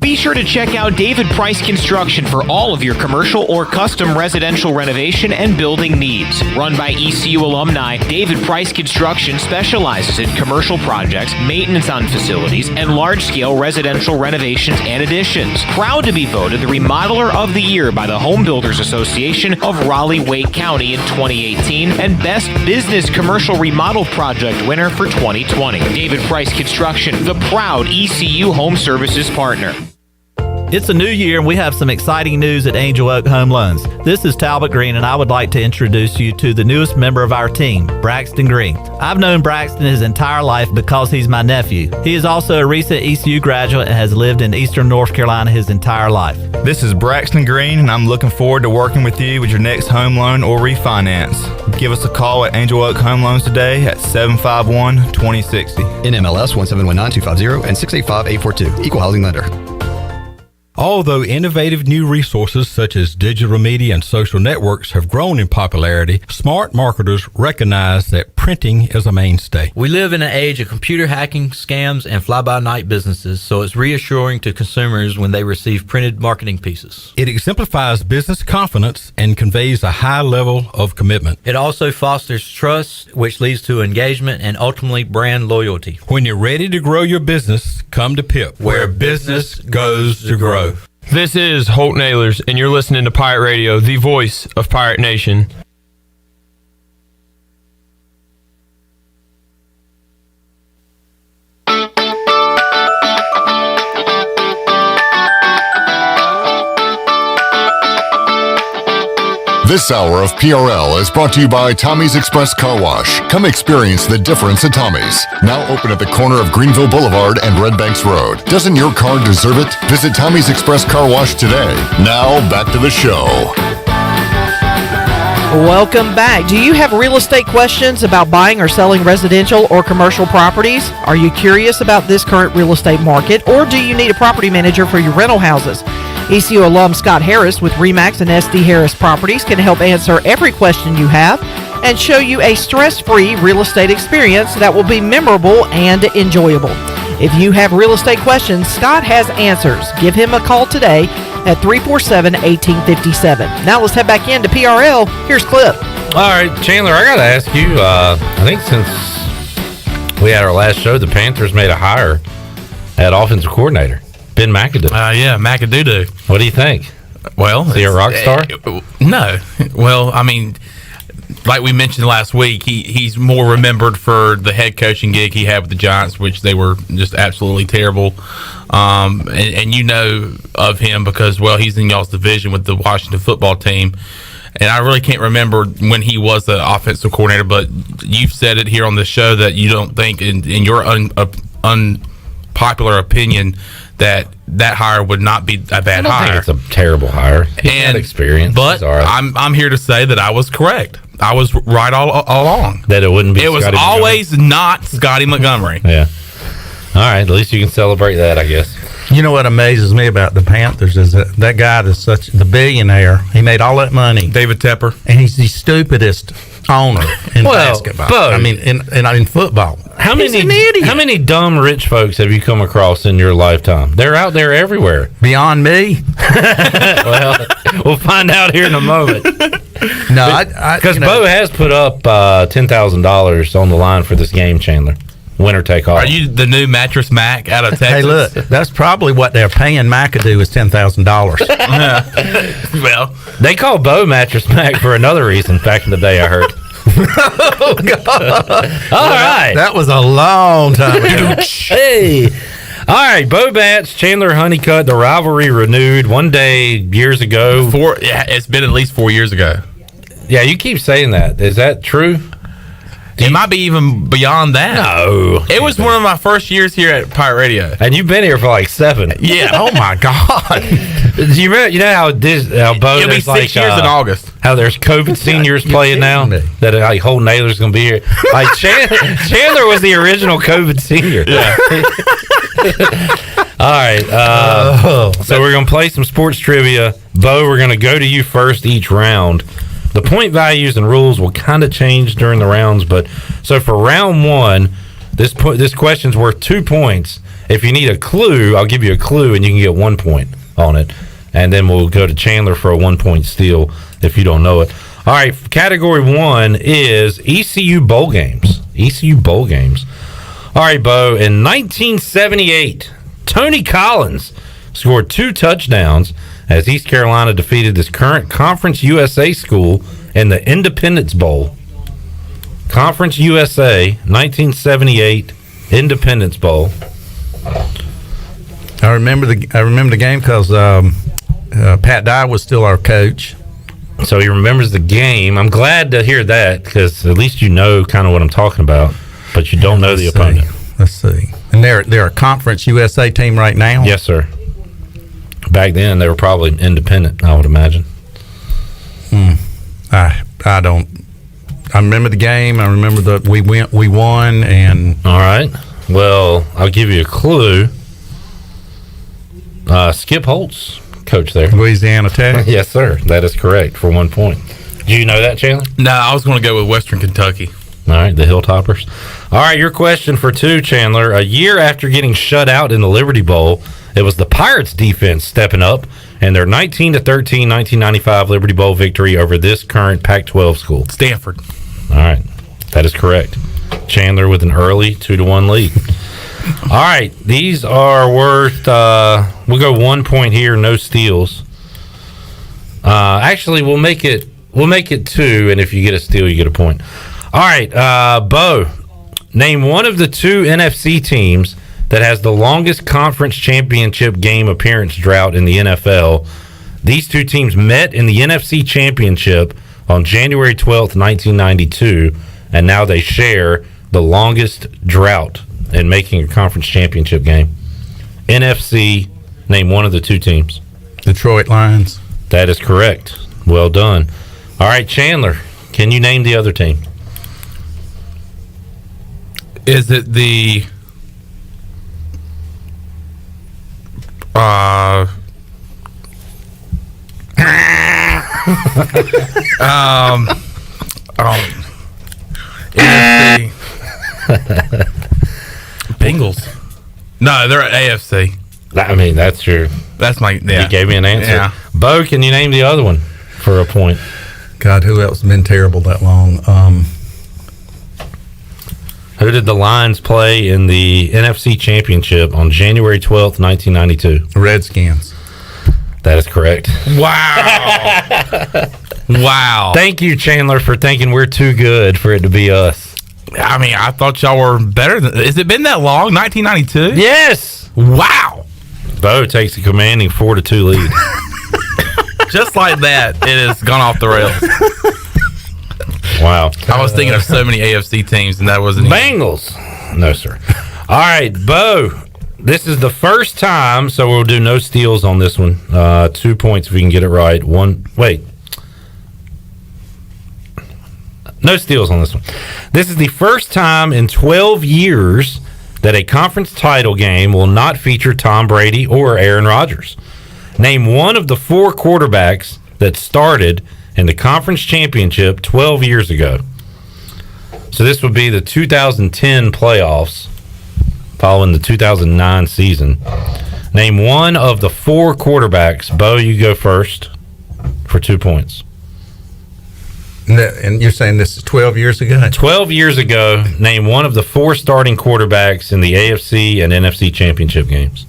Be sure to check out David Price Construction for all of your commercial or custom residential renovation and building needs. Run by ECU alumni, David Price Construction specializes in commercial projects, maintenance on facilities, and large-scale residential renovations and additions. Proud to be voted the Remodeler of the Year by the Home Builders Association of Raleigh-Wake County in 2018 and Best Business Commercial Remodel Project winner for 2020. David Price Construction, the proud ECU Home Services partner. It's a new year and we have some exciting news at Angel Oak Home Loans. This is Talbot Green and I would like to introduce you to the newest member of our team, Braxton Green. I've known Braxton his entire life because he's my nephew. He is also a recent ECU graduate and has lived in Eastern North Carolina his entire life. This is Braxton Green and I'm looking forward to working with you with your next home loan or refinance. Give us a call at Angel Oak Home Loans today at 751-2060. NMLS 1719250 and 685842. Equal housing lender. Although innovative new resources such as digital media and social networks have grown in popularity, smart marketers recognize that printing is a mainstay. We live in an age of computer hacking, scams, and fly-by-night businesses, so it's reassuring to consumers when they receive printed marketing pieces. It exemplifies business confidence and conveys a high level of commitment. It also fosters trust, which leads to engagement and ultimately brand loyalty. When you're ready to grow your business, come to PIP, where business goes to grow. This is Holt Nailers, and you're listening to Pirate Radio, the voice of Pirate Nation. This hour of PRL is brought to you by Tommy's Express Car Wash. Come experience the difference at Tommy's. Now open at the corner of Greenville Boulevard and Red Banks Road. Doesn't your car deserve it? Visit Tommy's Express Car Wash today. Now back to the show. Welcome back. Do you have real estate questions about buying or selling residential or commercial properties? Are you curious about this current real estate market, or do you need a property manager for your rental houses? ECU alum Scott Harris with RE/MAX and SD Harris Properties can help answer every question you have and show you a stress-free real estate experience that will be memorable and enjoyable. If you have real estate questions, Scott has answers. Give him a call today at 347-1857. Now let's head back into PRL. Here's Clip. All right, Chandler, I got to ask you, I think since we had our last show, the Panthers made a hire at offensive coordinator. Ben Mcadoo. Yeah, Mcadoo. What do you think? Well, is he a rock star? No. Well, I mean, like we mentioned last week, he's more remembered for the head coaching gig he had with the Giants, which they were just absolutely terrible. And you know of him because, well, he's in y'all's division with the Washington football team. And I really can't remember when he was the offensive coordinator, but you've said it here on the show that you don't think, in your unpopular opinion, that hire would not be a bad hire. It's a terrible hire. He's had experience. But I'm here to say that I was correct. I was right all along. That it wouldn't be. It was Scotty always Montgomery. Not Scotty Montgomery. Yeah. All right. At least you can celebrate that, I guess. You know what amazes me about the Panthers is that guy that's such the billionaire. He made all that money. David Tepper. And he's the stupidest owner in basketball. I mean, in football. How many dumb rich folks have you come across in your lifetime? They're out there everywhere. Beyond me? Well, we'll find out here in a moment. No, because Bo has put up $10,000 on the line for this game, Chandler. Winner take all. Are you the new Mattress Mac out of Texas? Hey, look, that's probably what they're paying Mcadoo is $10,000. Well, they call Bo Mattress Mac for another reason back in the day, I heard. Oh, God. All right. That was a long time ago. Hey. All right, Bo Bats, Chandler Honeycutt, the rivalry renewed one day years ago. It's been at least 4 years ago. Yeah, you keep saying that. Is that true? It might be even beyond that. No. It was one of my first years here at Pirate Radio. And you've been here for like 7. Yeah. Oh, my God. You know how Bo... It'll be 6 years in August. How there's COVID seniors playing now? That like Holt Naylor's going to be here. Like Chandler was the original COVID senior. Yeah. All right. So we're going to play some sports trivia. Bo, we're going to go to you first each round. The point values and rules will kind of change during the rounds, but so for round 1, this question's worth 2 points. If you need a clue, I'll give you a clue and you can get 1 point on it. And then we'll go to Chandler for a 1 point steal if you don't know it. All right, category 1 is ECU bowl games. ECU bowl games. All right, Bo, in 1978, Tony Collins scored 2 touchdowns as East Carolina defeated this current Conference USA school in the Independence Bowl. Conference USA, 1978 Independence Bowl. I remember the game because Pat Dye was still our coach. So he remembers the game. I'm glad to hear that because at least you know kind of what I'm talking about, but you don't know the opponent. Let's see. And they're a Conference USA team right now? Yes, sir. Back then, they were probably independent, I would imagine. I don't. I remember the game. I remember that we won, and all right. Well, I'll give you a clue. Skip Holtz, coach there, Louisiana Tech. Yes, sir. That is correct for 1 point. Do you know that, Chandler? No, I was going to go with Western Kentucky. All right, the Hilltoppers. All right, your question for 2, Chandler. A year after getting shut out in the Liberty Bowl, it was the Pirates defense stepping up and their 19-13 1995 Liberty Bowl victory over this current Pac-12 school. Stanford. All right, that is correct. Chandler with an early 2-1 lead. All right, these are worth. We'll go 1 point here, no steals. Actually, we'll make it 2, and if you get a steal, you get a point. All right, Bo, name one of the 2 NFC teams that has the longest conference championship game appearance drought in the NFL. These 2 teams met in the NFC Championship on January 12th, 1992, and now they share the longest drought in making a conference championship game. NFC, name one of the 2 teams. Detroit Lions. That is correct. Well done. All right, Chandler, can you name the other team? Is it the Bengals? No, they're at AFC. I mean, that's my. Yeah. You gave me an answer. Yeah. Bo, can you name the other one for a point? God, who else has been terrible that long? Who did the Lions play in the NFC Championship on January 12th, 1992? Redskins. That is correct. Wow. Wow. Thank you, Chandler, for thinking we're too good for it to be us. I mean, I thought y'all were better than. Has it been that long? 1992? Yes. Wow. Bo takes a commanding 4-2 lead. Just like that, it has gone off the rails. Wow. I was thinking of so many AFC teams, and that wasn't Bengals. No, sir. All right, Bo. This is the first time, so we'll do no steals on this one. 2 points if we can get it right. No steals on this one. This is the first time in 12 years that a conference title game will not feature Tom Brady or Aaron Rodgers. Name one of the 4 quarterbacks that started in the conference championship 12 years ago. So this would be the 2010 playoffs following the 2009 season. Name one of the 4 quarterbacks. Bo, you go first for 2 points. And you're saying this is 12 years ago? 12 years ago, name one of the 4 starting quarterbacks in the AFC and NFC championship games.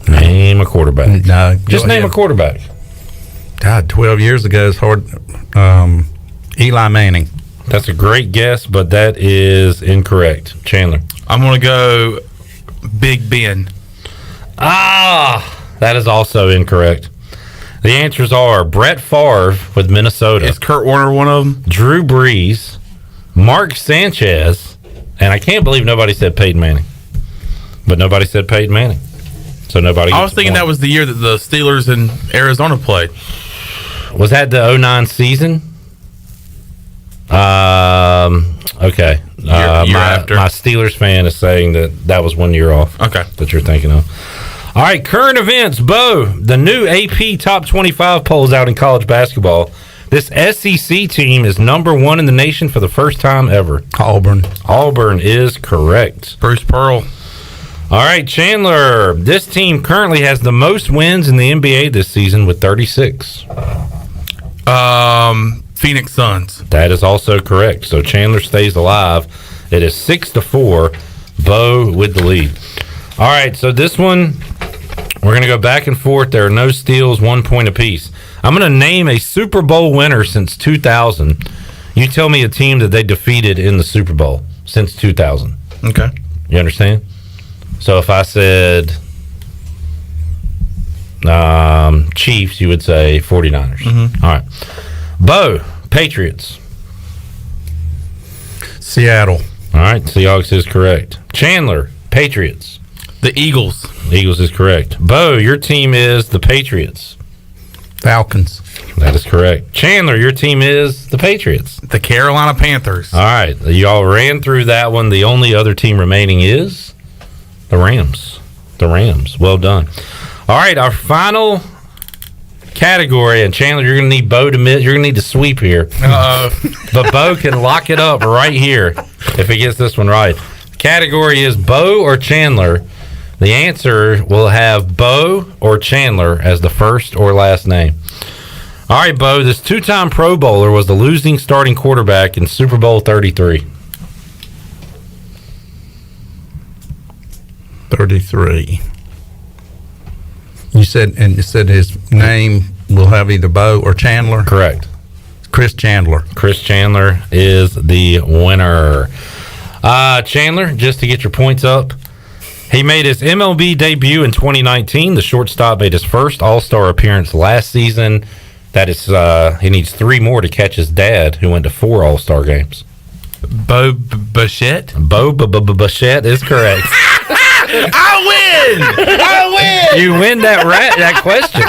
Name a quarterback. No, just name a quarterback. God, 12 years ago is hard. Eli Manning. That's a great guess, but that is incorrect. Chandler. I'm going to go Big Ben. That is also incorrect. The answers are Brett Favre with Minnesota. Is Kurt Warner one of them? Drew Brees, Mark Sanchez, and I can't believe nobody said Peyton Manning. But nobody said Peyton Manning. So nobody. I was thinking that was the year that the Steelers and Arizona played. Was that the 09 season? Okay. Year after. My Steelers fan is saying that was 1 year off. Okay. That you're thinking of. All right, current events. Bo, the new AP Top 25 polls out in college basketball. This SEC team is number 1 in the nation for the first time ever. Auburn. Auburn is correct. Bruce Pearl. All right, Chandler. This team currently has the most wins in the NBA this season with 36. Phoenix Suns. That is also correct. So Chandler stays alive. It is 6-4. Bo with the lead. All right, so this one, we're going to go back and forth. There are no steals, 1 point apiece. I'm going to name a Super Bowl winner since 2000. You tell me a team that they defeated in the Super Bowl since 2000. Okay. You understand? So if I said Chiefs, you would say 49ers. Mm-hmm. All right. Bo, Patriots. Seattle. All right, Seahawks is correct. Chandler, Patriots. The Eagles. The Eagles is correct. Bo, your team is the Patriots. Falcons. That is correct. Chandler, your team is the Patriots. The Carolina Panthers. All right, y'all ran through that one. The only other team remaining is the Rams. The Rams. Well done. All right, our final category, and Chandler, you're going to need Bo to you're going to need to sweep here. But Bo can lock it up right here if he gets this one right. The category is Bo or Chandler. The answer will have Bo or Chandler as the first or last name. All right, Bo, this 2-time Pro Bowler was the losing starting quarterback in Super Bowl 33. 33. You said his name will have either Bo or Chandler? Correct. Chris Chandler. Chris Chandler is the winner. Chandler, just to get your points up, he made his MLB debut in 2019. The shortstop made his first All-Star appearance last season. That is, he needs 3 more to catch his dad, who went to 4 All-Star games. Bo Bichette? Bo Bichette is correct. I win! You win that question.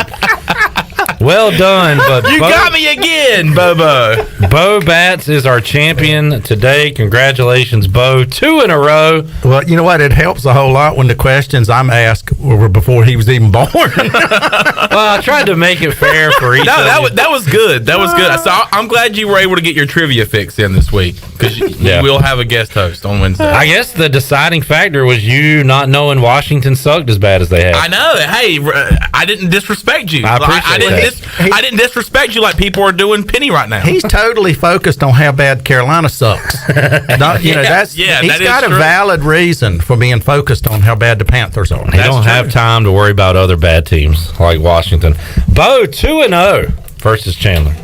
Well done, but you got me again, Bobo. Bo Batts is our champion today. Congratulations, Bo. 2 in a row. Well, you know what? It helps a whole lot when the questions I'm asked were before he was even born. Well, I tried to make it fair for each. No, that was good. That was good. So I'm glad you were able to get your trivia fix in this week because you will have a guest host on Wednesday. I guess the deciding factor was you not knowing Washington sucked as bad as they have. I know. Hey, I didn't disrespect you. I appreciate that. I didn't disrespect you like people are doing Penny right now. He's totally totally focused on how bad Carolina sucks. He's got a valid reason for being focused on how bad the Panthers are. They don't have time to worry about other bad teams like Washington. Bo 2-0 versus Chandler.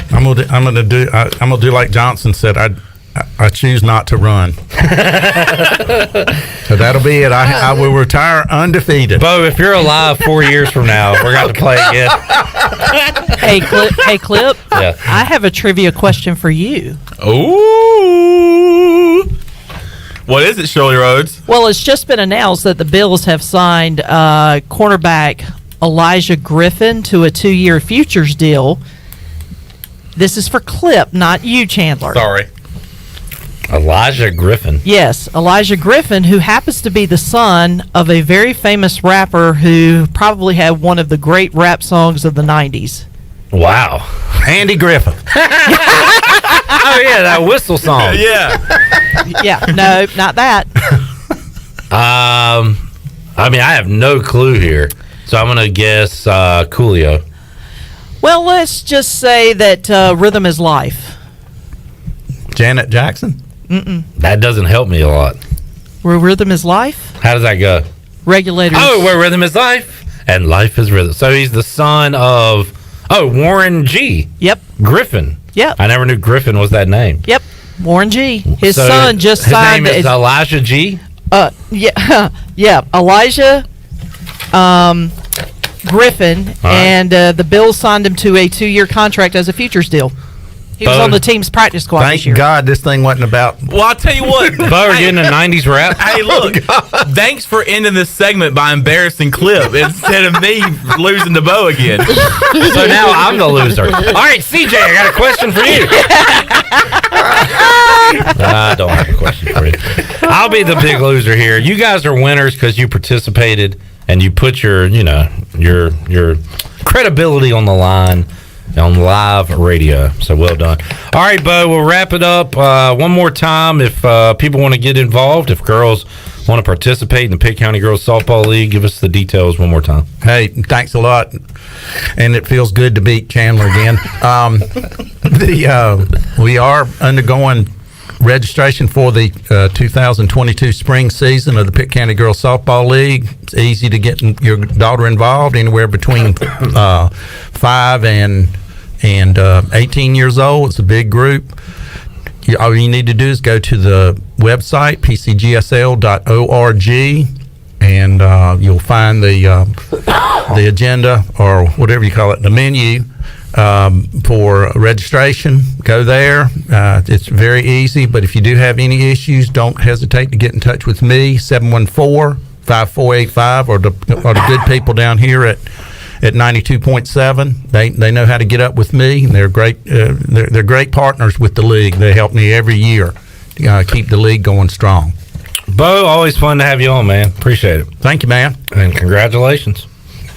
I'm gonna do like Johnson said. I choose not to run. So that'll be it. I will retire undefeated. Bo, if you're alive 4 years from now, we're going to play again. Hey, Clip. Yeah. I have a trivia question for you. Ooh. What is it, Shirley Rhodes? Well, it's just been announced that the Bills have signed cornerback Elijah Griffin to a 2-year futures deal. This is for Clip, not you, Chandler. Sorry. Elijah Griffin. Yes, Elijah Griffin, who happens to be the son of a very famous rapper who probably had one of the great rap songs of the 90s. Wow. Andy Griffin. Oh, yeah, that whistle song. Yeah. Yeah, no, not that. I have no clue here, so I'm going to guess Coolio. Well, let's just say that Rhythm is Life. Janet Jackson? Mm-mm. That doesn't help me a lot. Where Rhythm is Life? How does that go? Regulators. Oh, where Rhythm is Life and Life is Rhythm. So he's the son of, Warren G. Yep. Griffin. Yep. I never knew Griffin was that name. Yep. Warren G. His So son just his signed. name is Elijah G. Yeah. Elijah Griffin, right. and the Bills signed him to a 2-year contract as a futures deal. He was on the team's practice squad this year. Thank God this thing wasn't about. Well, I'll tell you what. Bo, are getting a 90s rap? Hey, look. Thanks for ending this segment by embarrassing Clip instead of me losing to Bo again. So now I'm the loser. All right, CJ, I got a question for you. I don't have a question for you. I'll be the big loser here. You guys are winners because you participated and you put your credibility on the line on live radio. So well done. All right, Bo, we'll wrap it up one more time. If people want to get involved, if girls want to participate in the Pitt County Girls Softball League, give us the details one more time. Hey, thanks a lot. And it feels good to beat Chandler again. We are undergoing registration for the 2022 spring season of the Pitt County Girls Softball League. It's easy to get your daughter involved, anywhere between 5 and 18 years old. It's a big group. All you need to do is go to the website, pcgsl.org, and you'll find the agenda, or whatever you call it, the menu, for registration. Go there. It's very easy, but if you do have any issues, don't hesitate to get in touch with me, 714-5485, or the good people down here at 92.7. They know how to get up with me, and they're great. They're great partners with the league. They help me every year keep the league going strong. Bo, always fun to have you on, man. Appreciate it. Thank you, man. And congratulations.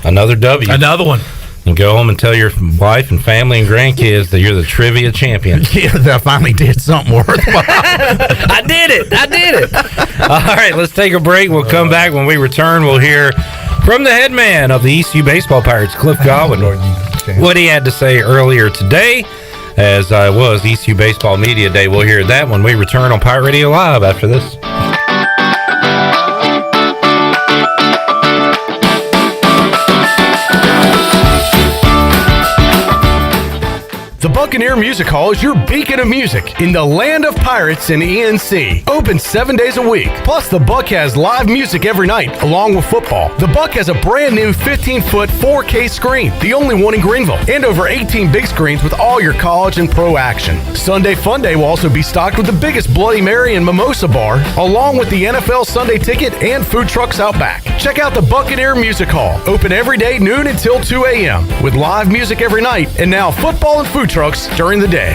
Another W. Another one. And go home and tell your wife and family and grandkids that you're the trivia champion. Yeah, I finally did something worthwhile. I did it. All right, let's take a break. We'll come back. When we return, we'll hear from the head man of the ECU Baseball Pirates, Cliff Godwin, what he had to say earlier today, as it was ECU Baseball Media Day. We'll hear that when we return on Pirate Radio Live after this. The Buccaneer Music Hall is your beacon of music in the land of pirates in ENC. Open 7 days a week. Plus, the Buck has live music every night, along with football. The Buck has a brand new 15-foot 4K screen, the only one in Greenville, and over 18 big screens with all your college and pro action. Sunday Fun Day will also be stocked with the biggest Bloody Mary and Mimosa bar, along with the NFL Sunday Ticket and food trucks out back. Check out the Buccaneer Music Hall. Open every day, noon until 2 a.m., with live music every night, and now football and food trucks during the day.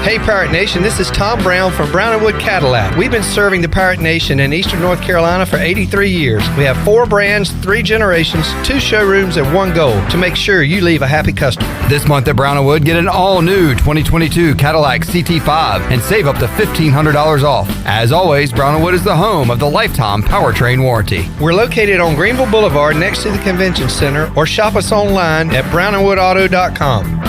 Hey Pirate Nation, this is Tom Brown from Brown & Wood Cadillac. We've been serving the Pirate Nation in Eastern North Carolina for 83 years. We have 4 brands, 3 generations, 2 showrooms, and 1 goal to make sure you leave a happy customer. This month at Brown & Wood, get an all-new 2022 Cadillac CT5 and save up to $1,500 off. As always, Brown & Wood is the home of the lifetime powertrain warranty. We're located on Greenville Boulevard next to the Convention Center, or shop us online at brownandwoodauto.com.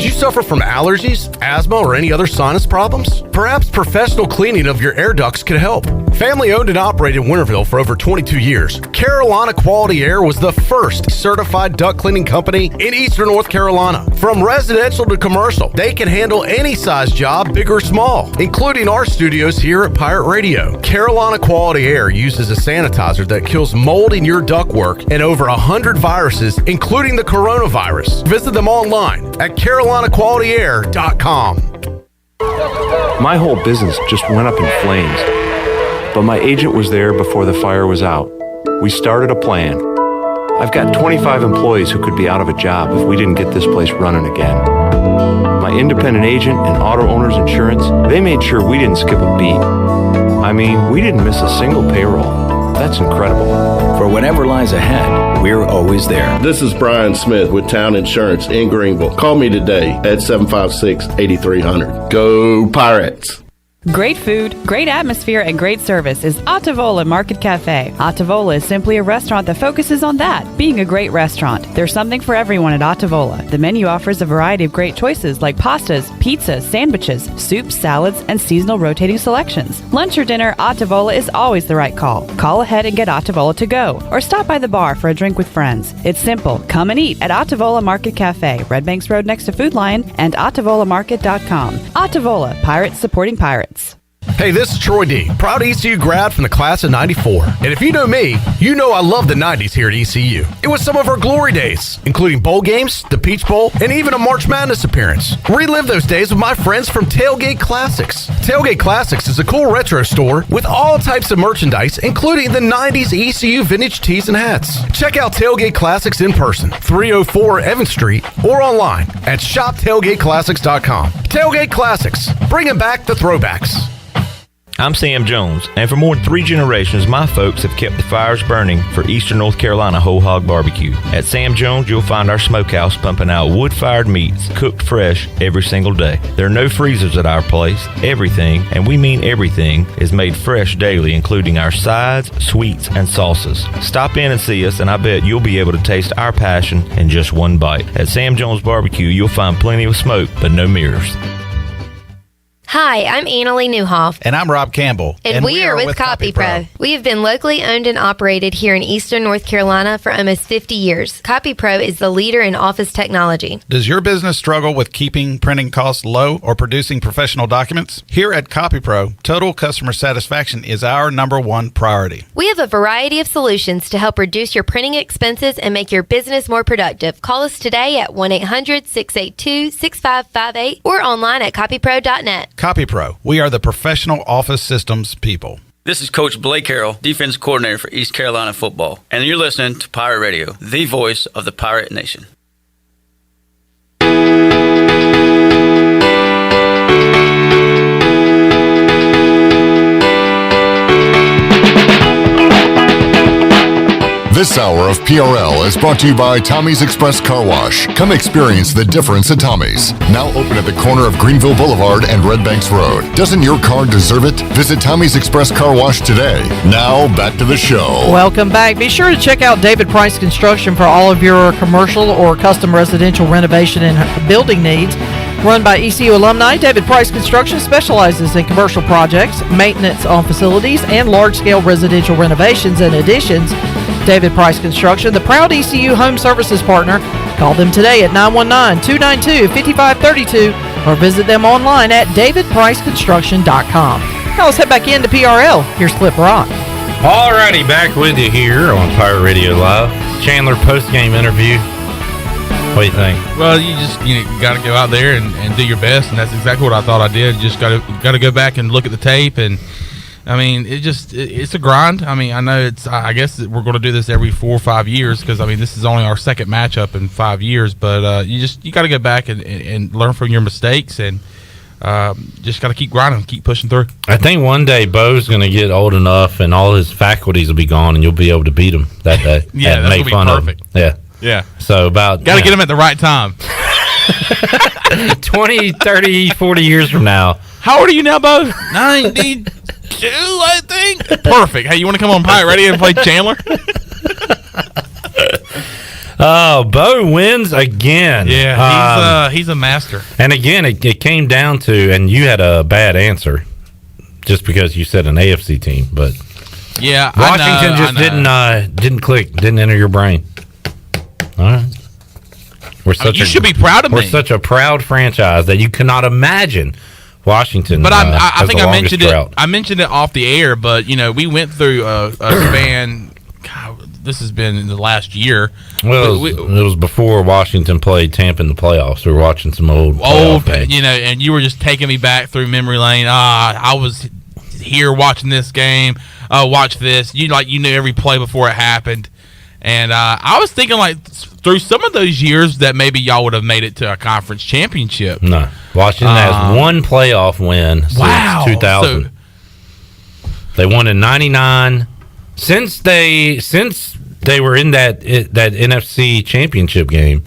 Do you suffer from allergies, asthma, or any other sinus problems? Perhaps professional cleaning of your air ducts could help. Family owned and operated in Winterville for over 22 years, Carolina Quality Air was the first certified duct cleaning company in Eastern North Carolina. From residential to commercial, they can handle any size job, big or small, including our studios here at Pirate Radio. Carolina Quality Air uses a sanitizer that kills mold in your ductwork and over 100 viruses, including the coronavirus. Visit them online at carolinaqualityair.com. My whole business just went up in flames, but my agent was there before the fire was out. We started a plan. I've got 25 employees who could be out of a job if we didn't get this place running again. My independent agent and auto owner's insurance, they made sure we didn't skip a beat. I mean, we didn't miss a single payroll. That's incredible. For whatever lies ahead, we're always there. This is Brian Smith with Town Insurance in Greenville. Call me today at 756-8300. Go Pirates! Great food, great atmosphere, and great service is Ottavola Market Cafe. Ottavola is simply a restaurant that focuses on that, being a great restaurant. There's something for everyone at Ottavola. The menu offers a variety of great choices like pastas, pizzas, sandwiches, soups, salads, and seasonal rotating selections. Lunch or dinner, Ottavola is always the right call. Call ahead and get Ottavola to go, or stop by the bar for a drink with friends. It's simple. Come and eat at Ottavola Market Cafe, Red Banks Road next to Food Lion, and OttavolaMarket.com. Ottavola, Pirates supporting Pirates. Hey, this is Troy D., proud ECU grad from the class of 94. And if you know me, you know I love the 90s here at ECU. It was some of our glory days, including bowl games, the Peach Bowl, and even a March Madness appearance. Relive those days with my friends from Tailgate Classics. Tailgate Classics is a cool retro store with all types of merchandise, including the 90s ECU vintage tees and hats. Check out Tailgate Classics in person, 304 Evans Street, or online at shoptailgateclassics.com. Tailgate Classics, bringing back the throwbacks. I'm Sam Jones, and for more than 3 generations, my folks have kept the fires burning for Eastern North Carolina Whole Hog Barbecue. At Sam Jones, you'll find our smokehouse pumping out wood-fired meats, cooked fresh every single day. There are no freezers at our place. Everything, and we mean everything, is made fresh daily, including our sides, sweets, and sauces. Stop in and see us, and I bet you'll be able to taste our passion in just one bite. At Sam Jones Barbecue, you'll find plenty of smoke, but no mirrors. Hi, I'm Annalie Newhoff. And I'm Rob Campbell. And we are with CopyPro. We have been locally owned and operated here in Eastern North Carolina for almost 50 years. CopyPro is the leader in office technology. Does your business struggle with keeping printing costs low or producing professional documents? Here at CopyPro, total customer satisfaction is our #1 priority. We have a variety of solutions to help reduce your printing expenses and make your business more productive. Call us today at 1-800-682-6558 or online at copypro.net. CopyPro, we are the professional office systems people. This is Coach Blake Carroll, defense coordinator for East Carolina football, and you're listening to Pirate Radio, the voice of the Pirate Nation. This hour of PRL is brought to you by Tommy's Express Car Wash. Come experience the difference at Tommy's. Now open at the corner of Greenville Boulevard and Red Banks Road. Doesn't your car deserve it? Visit Tommy's Express Car Wash today. Now back to the show. Welcome back. Be sure to check out David Price Construction for all of your commercial or custom residential renovation and building needs. Run by ECU alumni, David Price Construction specializes in commercial projects, maintenance on facilities, and large-scale residential renovations and additions. David Price Construction, the proud ECU home services partner. Call them today at 919-292-5532 or visit them online at davidpriceconstruction.com. Now let's head back into PRL. Here's Clip Rock. Alrighty, back with you here on Pirate Radio Live. Chandler post-game interview. What do you think? Well, you got to go out there and do your best, and that's exactly what I thought I did. Just got to go back and look at the tape, and I mean, it's a grind. I mean, I guess we're going to do this every 4 or 5 years because, I mean, this is only our second matchup in 5 years. But you got to go back and learn from your mistakes and just got to keep grinding, keep pushing through. I think one day Bo's going to get old enough and all his faculties will be gone and you'll be able to beat him that day. Yeah, that's going to be perfect. Yeah. Yeah. So got to get him at the right time. 20, 30, 40 years from now. How old are you now, Bo? 92, I think. Perfect. Hey, you want to come on Pirate Radio and play Chandler? Oh, Bo wins again. Yeah, he's a master. And again, it came down to, and you had a bad answer, just because you said an AFC team, but yeah, Washington just didn't click, didn't enter your brain. All right, you should be proud of me. We're such a proud franchise that you cannot imagine Washington. But I think I mentioned drought. it. I mentioned it off the air, but we went through a span. God, this has been in the last year. Well, it was before Washington played Tampa in the playoffs. We were watching some old games. And you were just taking me back through memory lane. I was here watching this game. Watch this. You knew every play before it happened. And I was thinking, through some of those years that maybe y'all would have made it to a conference championship. No. Washington has one playoff win since 2000. They won in 99. Since they were in that NFC championship game,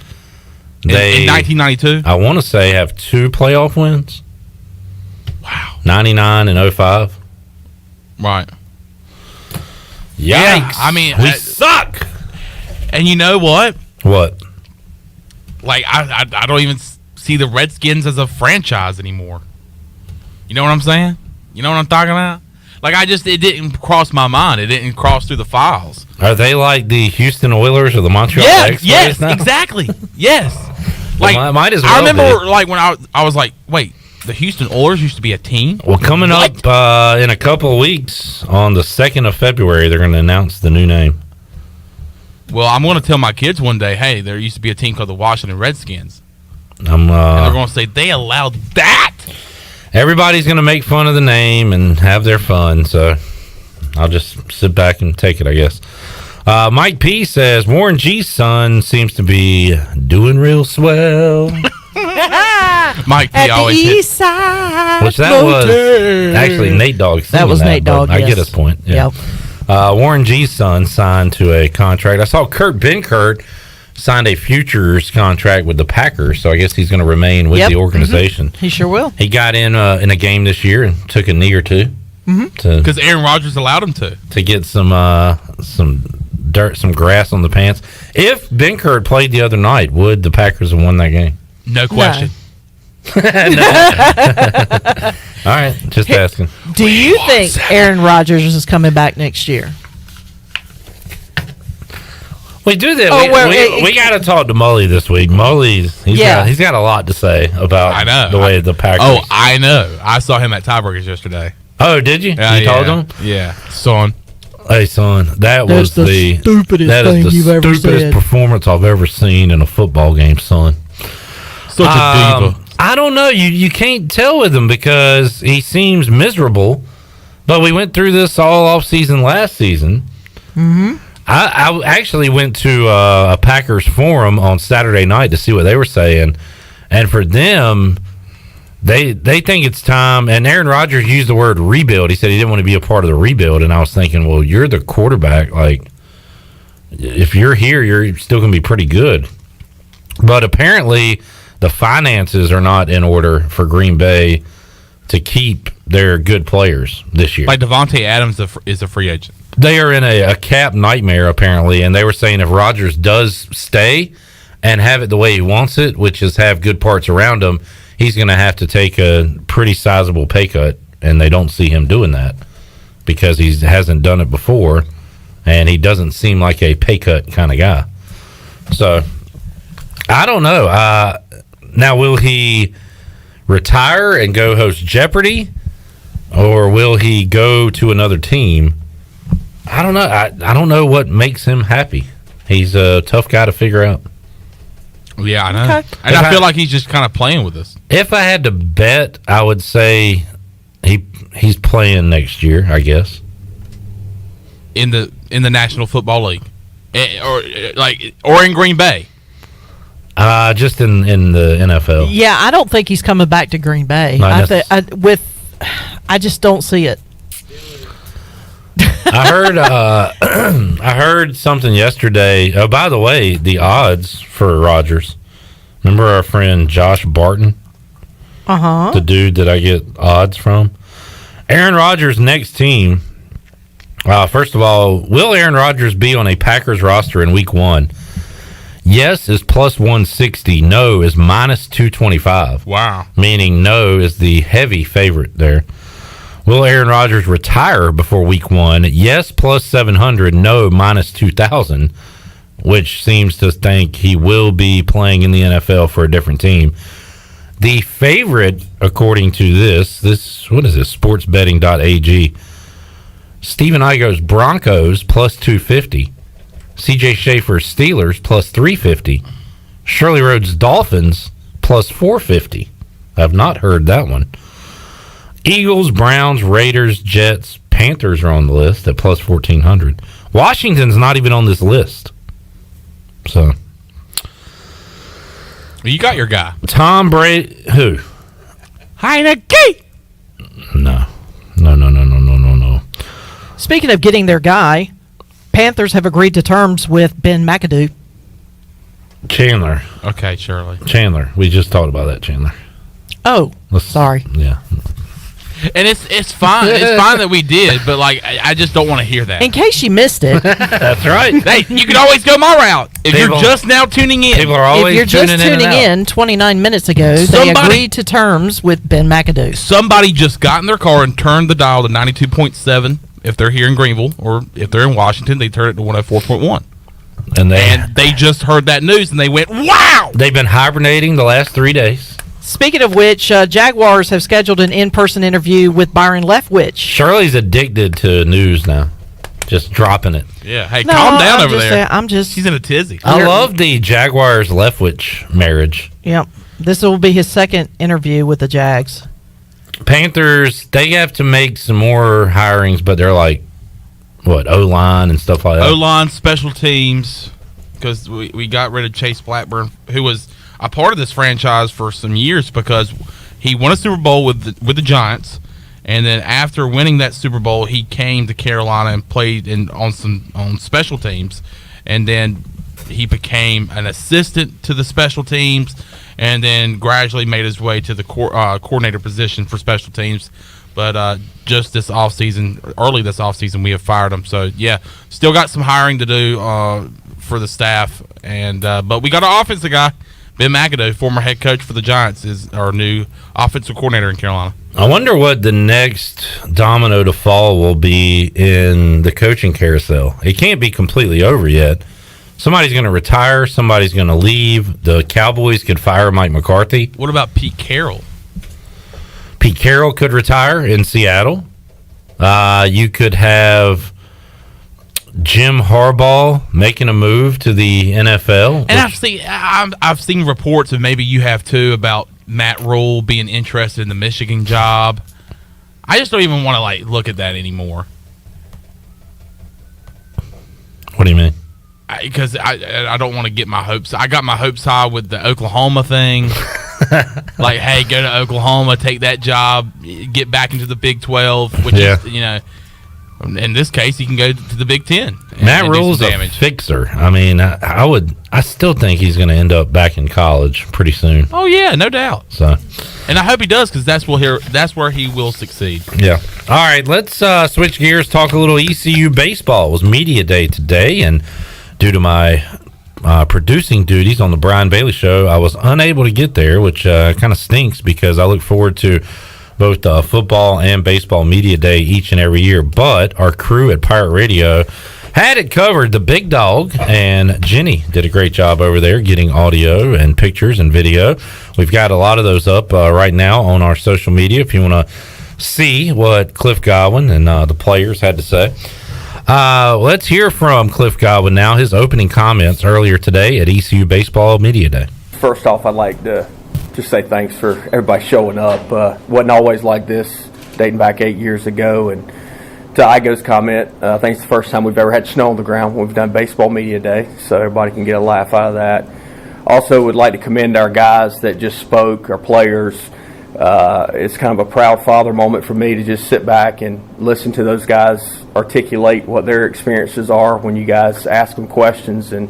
in 1992, I want to say have 2 playoff wins. Wow. 99 and 05. Right. Yikes. Yeah, I mean, we suck. And you know what? What? I don't even see the Redskins as a franchise anymore. You know what I'm saying? You know what I'm talking about? It didn't cross my mind. It didn't cross through the files. Are they like the Houston Oilers or the Montreal Expos? Yes, now? Exactly. Yes. Might as well. I remember when I was like, wait, the Houston Oilers used to be a team? Well, coming up in a couple of weeks, on the 2nd of February, they're going to announce the new name. Well, I'm going to tell my kids one day, hey, there used to be a team called the Washington Redskins. And they're going to say, they allowed that? Everybody's going to make fun of the name and have their fun, so I'll just sit back and take it, I guess. Mike P says, Warren G's son seems to be doing real swell. Mike P always East Side which that was actually Nate Dogg. That was Nate Dogg, I yes. get his point. Yeah. Yep. Warren G's son signed to a contract. I saw Kurt Benkert signed a futures contract with the Packers, so I guess he's going to remain with the organization. Mm-hmm. He sure will. He got in a game this year and took a knee or two. Because Aaron Rodgers allowed him to get some dirt, some grass on the pants. If Benkert played the other night, would the Packers have won that game? No question. All right, just asking. Do you think Aaron Rodgers is coming back next year? We do that. We got to talk to Mully this week. Mully's he's got a lot to say about the way the Packers. Oh, I know. I saw him at Tiebreakers yesterday. Oh, did you? You told him? Yeah, son. Hey, son, that's the stupidest performance I've ever seen in a football game, son. Such a diva. I don't know. You can't tell with him because he seems miserable. But we went through this all off season last season. Mm-hmm. I actually went to a Packers forum on Saturday night to see what they were saying, and for them, they think it's time. And Aaron Rodgers used the word rebuild. He said he didn't want to be a part of the rebuild, and I was thinking, well, you're the quarterback. Like, if you're here, you're still going to be pretty good. But apparently, the finances are not in order for Green Bay to keep their good players this year. Like Devontae Adams is a free agent. They are in a cap nightmare, apparently, and they were saying if Rodgers does stay and have it the way he wants it, which is have good parts around him, he's going to have to take a pretty sizable pay cut, and they don't see him doing that because he hasn't done it before, and he doesn't seem like a pay cut kind of guy. So, I don't know. Now, will he retire and go host Jeopardy, or will he go to another team? I don't know. I don't know what makes him happy. He's a tough guy to figure out. Yeah, I know. Okay. And I feel like he's just kind of playing with us. If I had to bet, I would say he's playing next year, I guess. In the National Football League. Or in Green Bay. Just in the NFL. Yeah, I don't think he's coming back to Green Bay. I just don't see it. I heard something yesterday. Oh, by the way, the odds for Rodgers. Remember our friend Josh Barton? Uh-huh. The dude that I get odds from. Aaron Rodgers' next team. First of all, will Aaron Rodgers be on a Packers roster in week 1? Yes is plus 160. No is minus 225. Wow. Meaning no is the heavy favorite there. Will Aaron Rodgers retire before week 1? Yes, plus 700. No, minus 2,000, which seems to think he will be playing in the NFL for a different team. The favorite, according to this, what is this, sportsbetting.ag, Stephen Igo's Broncos plus 250. CJ Schaefer's Steelers plus 350. Shirley Rhodes' Dolphins plus 450. I've not heard that one. Eagles, Browns, Raiders, Jets, Panthers are on the list at plus 1,400. Washington's not even on this list. So, you got your guy. Tom Brady. Who? Heineke. No. Speaking of getting their guy, Panthers have agreed to terms with Ben Mcadoo. Chandler. Okay, Shirley. Chandler. We just talked about that, Chandler. Oh, sorry. Yeah. And it's fine. It's fine that we did, but like I just don't want to hear that. In case you missed it. That's right. Hey, you can always go my route. If you're just now tuning in. People are always if you're just tuning in 29 minutes ago, they agreed to terms with Ben Mcadoo. Somebody just got in their car and turned the dial to 92.7 if they're here in Greenville, or if they're in Washington, they turn it to 104.1. And they just heard that news and they went, wow! They've been hibernating the last 3 days. Speaking of which, Jaguars have scheduled an in-person interview with Byron Leftwich. Shirley's addicted to news now. Just dropping it. Yeah, hey, calm down over there. She's in a tizzy. I love the Jaguars-Leftwich marriage. Yep. This will be his second interview with the Jags. Panthers, they have to make some more hirings, but they're like, what, O-line and stuff like that? O-line, special teams, because we got rid of Chase Blackburn, who was a part of this franchise for some years because he won a Super Bowl with the Giants, and then after winning that Super Bowl, he came to Carolina and played on special teams, and then he became an assistant to the special teams, and then gradually made his way to the coordinator position for special teams. But just this early this offseason, we have fired him. So, yeah, still got some hiring to do for the staff. But we got an offensive guy. Ben Mcadoo, former head coach for the Giants, is our new offensive coordinator in Carolina. I wonder what the next domino to fall will be in the coaching carousel. It can't be completely over yet. Somebody's going to retire. Somebody's going to leave. The Cowboys could fire Mike McCarthy. What about Pete Carroll? Pete Carroll could retire in Seattle. You could have Jim Harbaugh making a move to the NFL. And I've seen reports, and maybe you have too, about Matt Rule being interested in the Michigan job. I just don't even want to look at that anymore. What do you mean? Because I don't want to get my hopes. I got my hopes high with the Oklahoma thing. Like, hey, go to Oklahoma, take that job, get back into the Big 12, which is, in this case, he can go to the Big 10. Matt Rule's a fixer. I mean, I still think he's going to end up back in college pretty soon. Oh yeah, no doubt. So, and I hope he does, because that's where he will succeed. Yeah. All right, let's switch gears. Talk a little ECU baseball. It was media day today, and due to my producing duties on the Brian Bailey Show, I was unable to get there, which kind of stinks because I look forward to both football and baseball media day each and every year. But our crew at Pirate Radio had it covered. The big dog and Jenny did a great job over there getting audio and pictures and video. We've got a lot of those up right now on our social media if you want to see what Cliff Godwin and the players had to say. Let's hear from Cliff Godwin now, his opening comments earlier today at ECU Baseball Media Day. First off, I'd like to just say thanks for everybody showing up. Wasn't always like this, dating back 8 years ago. And to Igo's comment, I think it's the first time we've ever had snow on the ground when we've done Baseball Media Day, so everybody can get a laugh out of that. Also would like to commend our guys that just spoke, our players. It's kind of a proud father moment for me to just sit back and listen to those guys articulate what their experiences are when you guys ask them questions, and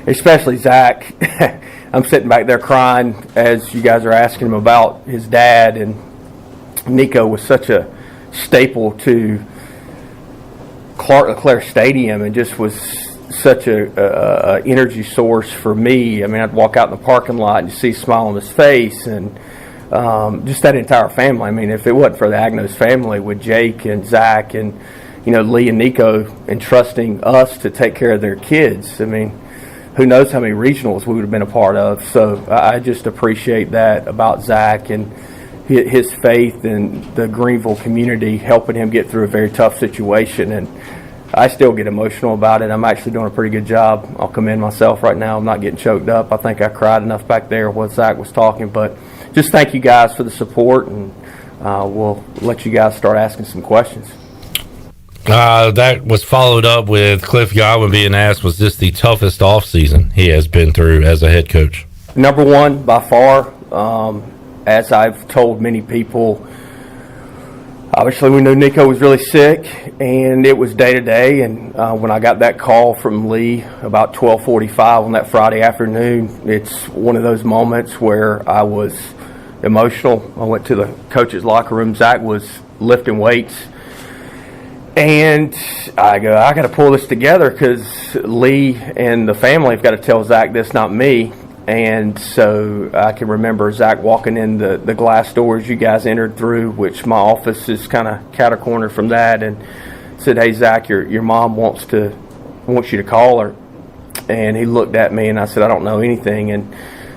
especially Zach. I'm sitting back there crying as you guys are asking him about his dad, and Nico was such a staple to Clark LeClaire Stadium and just was such a energy source for me. I mean, I'd walk out in the parking lot and see a smile on his face, and just that entire family. I mean, if it wasn't for the Agnos family with Jake and Zach and, Lee and Nico entrusting us to take care of their kids, I mean, who knows how many regionals we would have been a part of. So I just appreciate that about Zach and his faith in the Greenville community, helping him get through a very tough situation. And I still get emotional about it. I'm actually doing a pretty good job. I'll commend myself right now. I'm not getting choked up. I think I cried enough back there when Zach was talking. But just thank you guys for the support, and we'll let you guys start asking some questions. That was followed up with Cliff Godwin being asked, was this the toughest offseason he has been through as a head coach? Number one, by far. As I've told many people, obviously we knew Nico was really sick, and it was day to day. And when I got that call from Lee about 12:45 on that Friday afternoon, it's one of those moments where I was emotional. I went to the coach's locker room. Zach was lifting weights, and I go, I got to pull this together because Lee and the family have got to tell Zach this, not me. And so I can remember Zach walking in the glass doors you guys entered through, which my office is kind of cat-a-corner from that, and said, "Hey, Zach, your mom wants you to call her." And he looked at me, and I said, "I don't know anything." And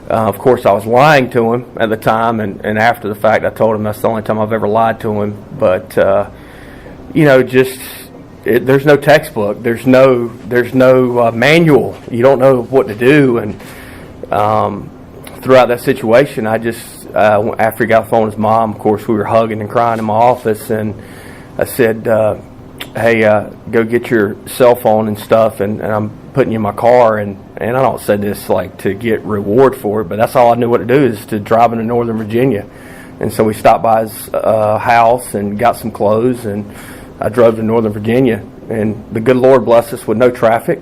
of course, I was lying to him at the time, and after the fact, I told him that's the only time I've ever lied to him. But there's no textbook, there's no manual. You don't know what to do, and throughout that situation, I just after he got the phone with his mom, of course, we were hugging and crying in my office, and I said, "Hey, go get your cell phone and stuff, and I'm putting you in my car." And I don't say this like to get reward for it, but that's all I knew what to do, is to drive into Northern Virginia. And so we stopped by his house and got some clothes, and I drove to Northern Virginia, and the good Lord blessed us with no traffic.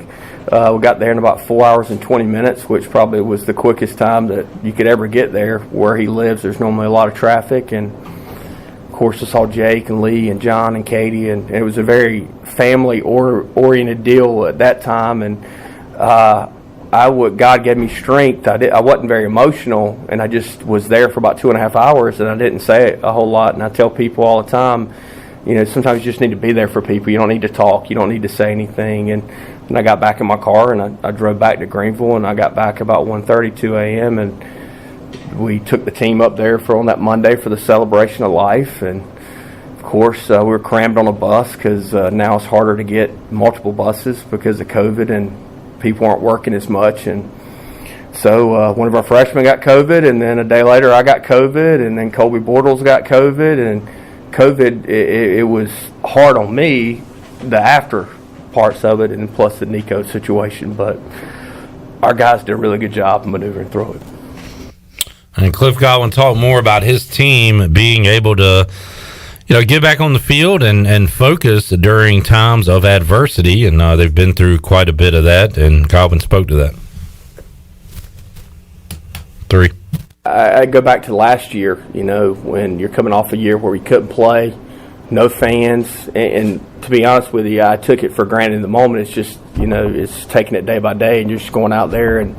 We got there in about 4 hours and 20 minutes, which probably was the quickest time that you could ever get there. Where he lives, there's normally a lot of traffic, and of course I saw Jake and Lee and John and Katie, and it was a very family-oriented deal at that time. And God gave me strength. I wasn't very emotional, and I just was there for about 2.5 hours, and I didn't say a whole lot. And I tell people all the time, sometimes you just need to be there for people. You don't need to talk. You don't need to say anything. And I got back in my car, and I drove back to Greenville, and I got back about 1:32 a.m., and we took the team up there on that Monday for the celebration of life. And of course, we were crammed on a bus because now it's harder to get multiple buses because of COVID, and people aren't working as much. And so one of our freshmen got COVID, and then a day later I got COVID, and then Colby Bortles got COVID. And COVID, it was hard on me, the after parts of it, and plus the Nico situation, but our guys did a really good job of maneuvering through it. And Cliff Godwin talked more about his team being able to, get back on the field and focus during times of adversity, and they've been through quite a bit of that, and Godwin spoke to that. 3. I go back to last year, when you're coming off a year where we couldn't play, no fans, and to be honest with you, I took it for granted in the moment. It's just, it's taking it day by day, and you're just going out there and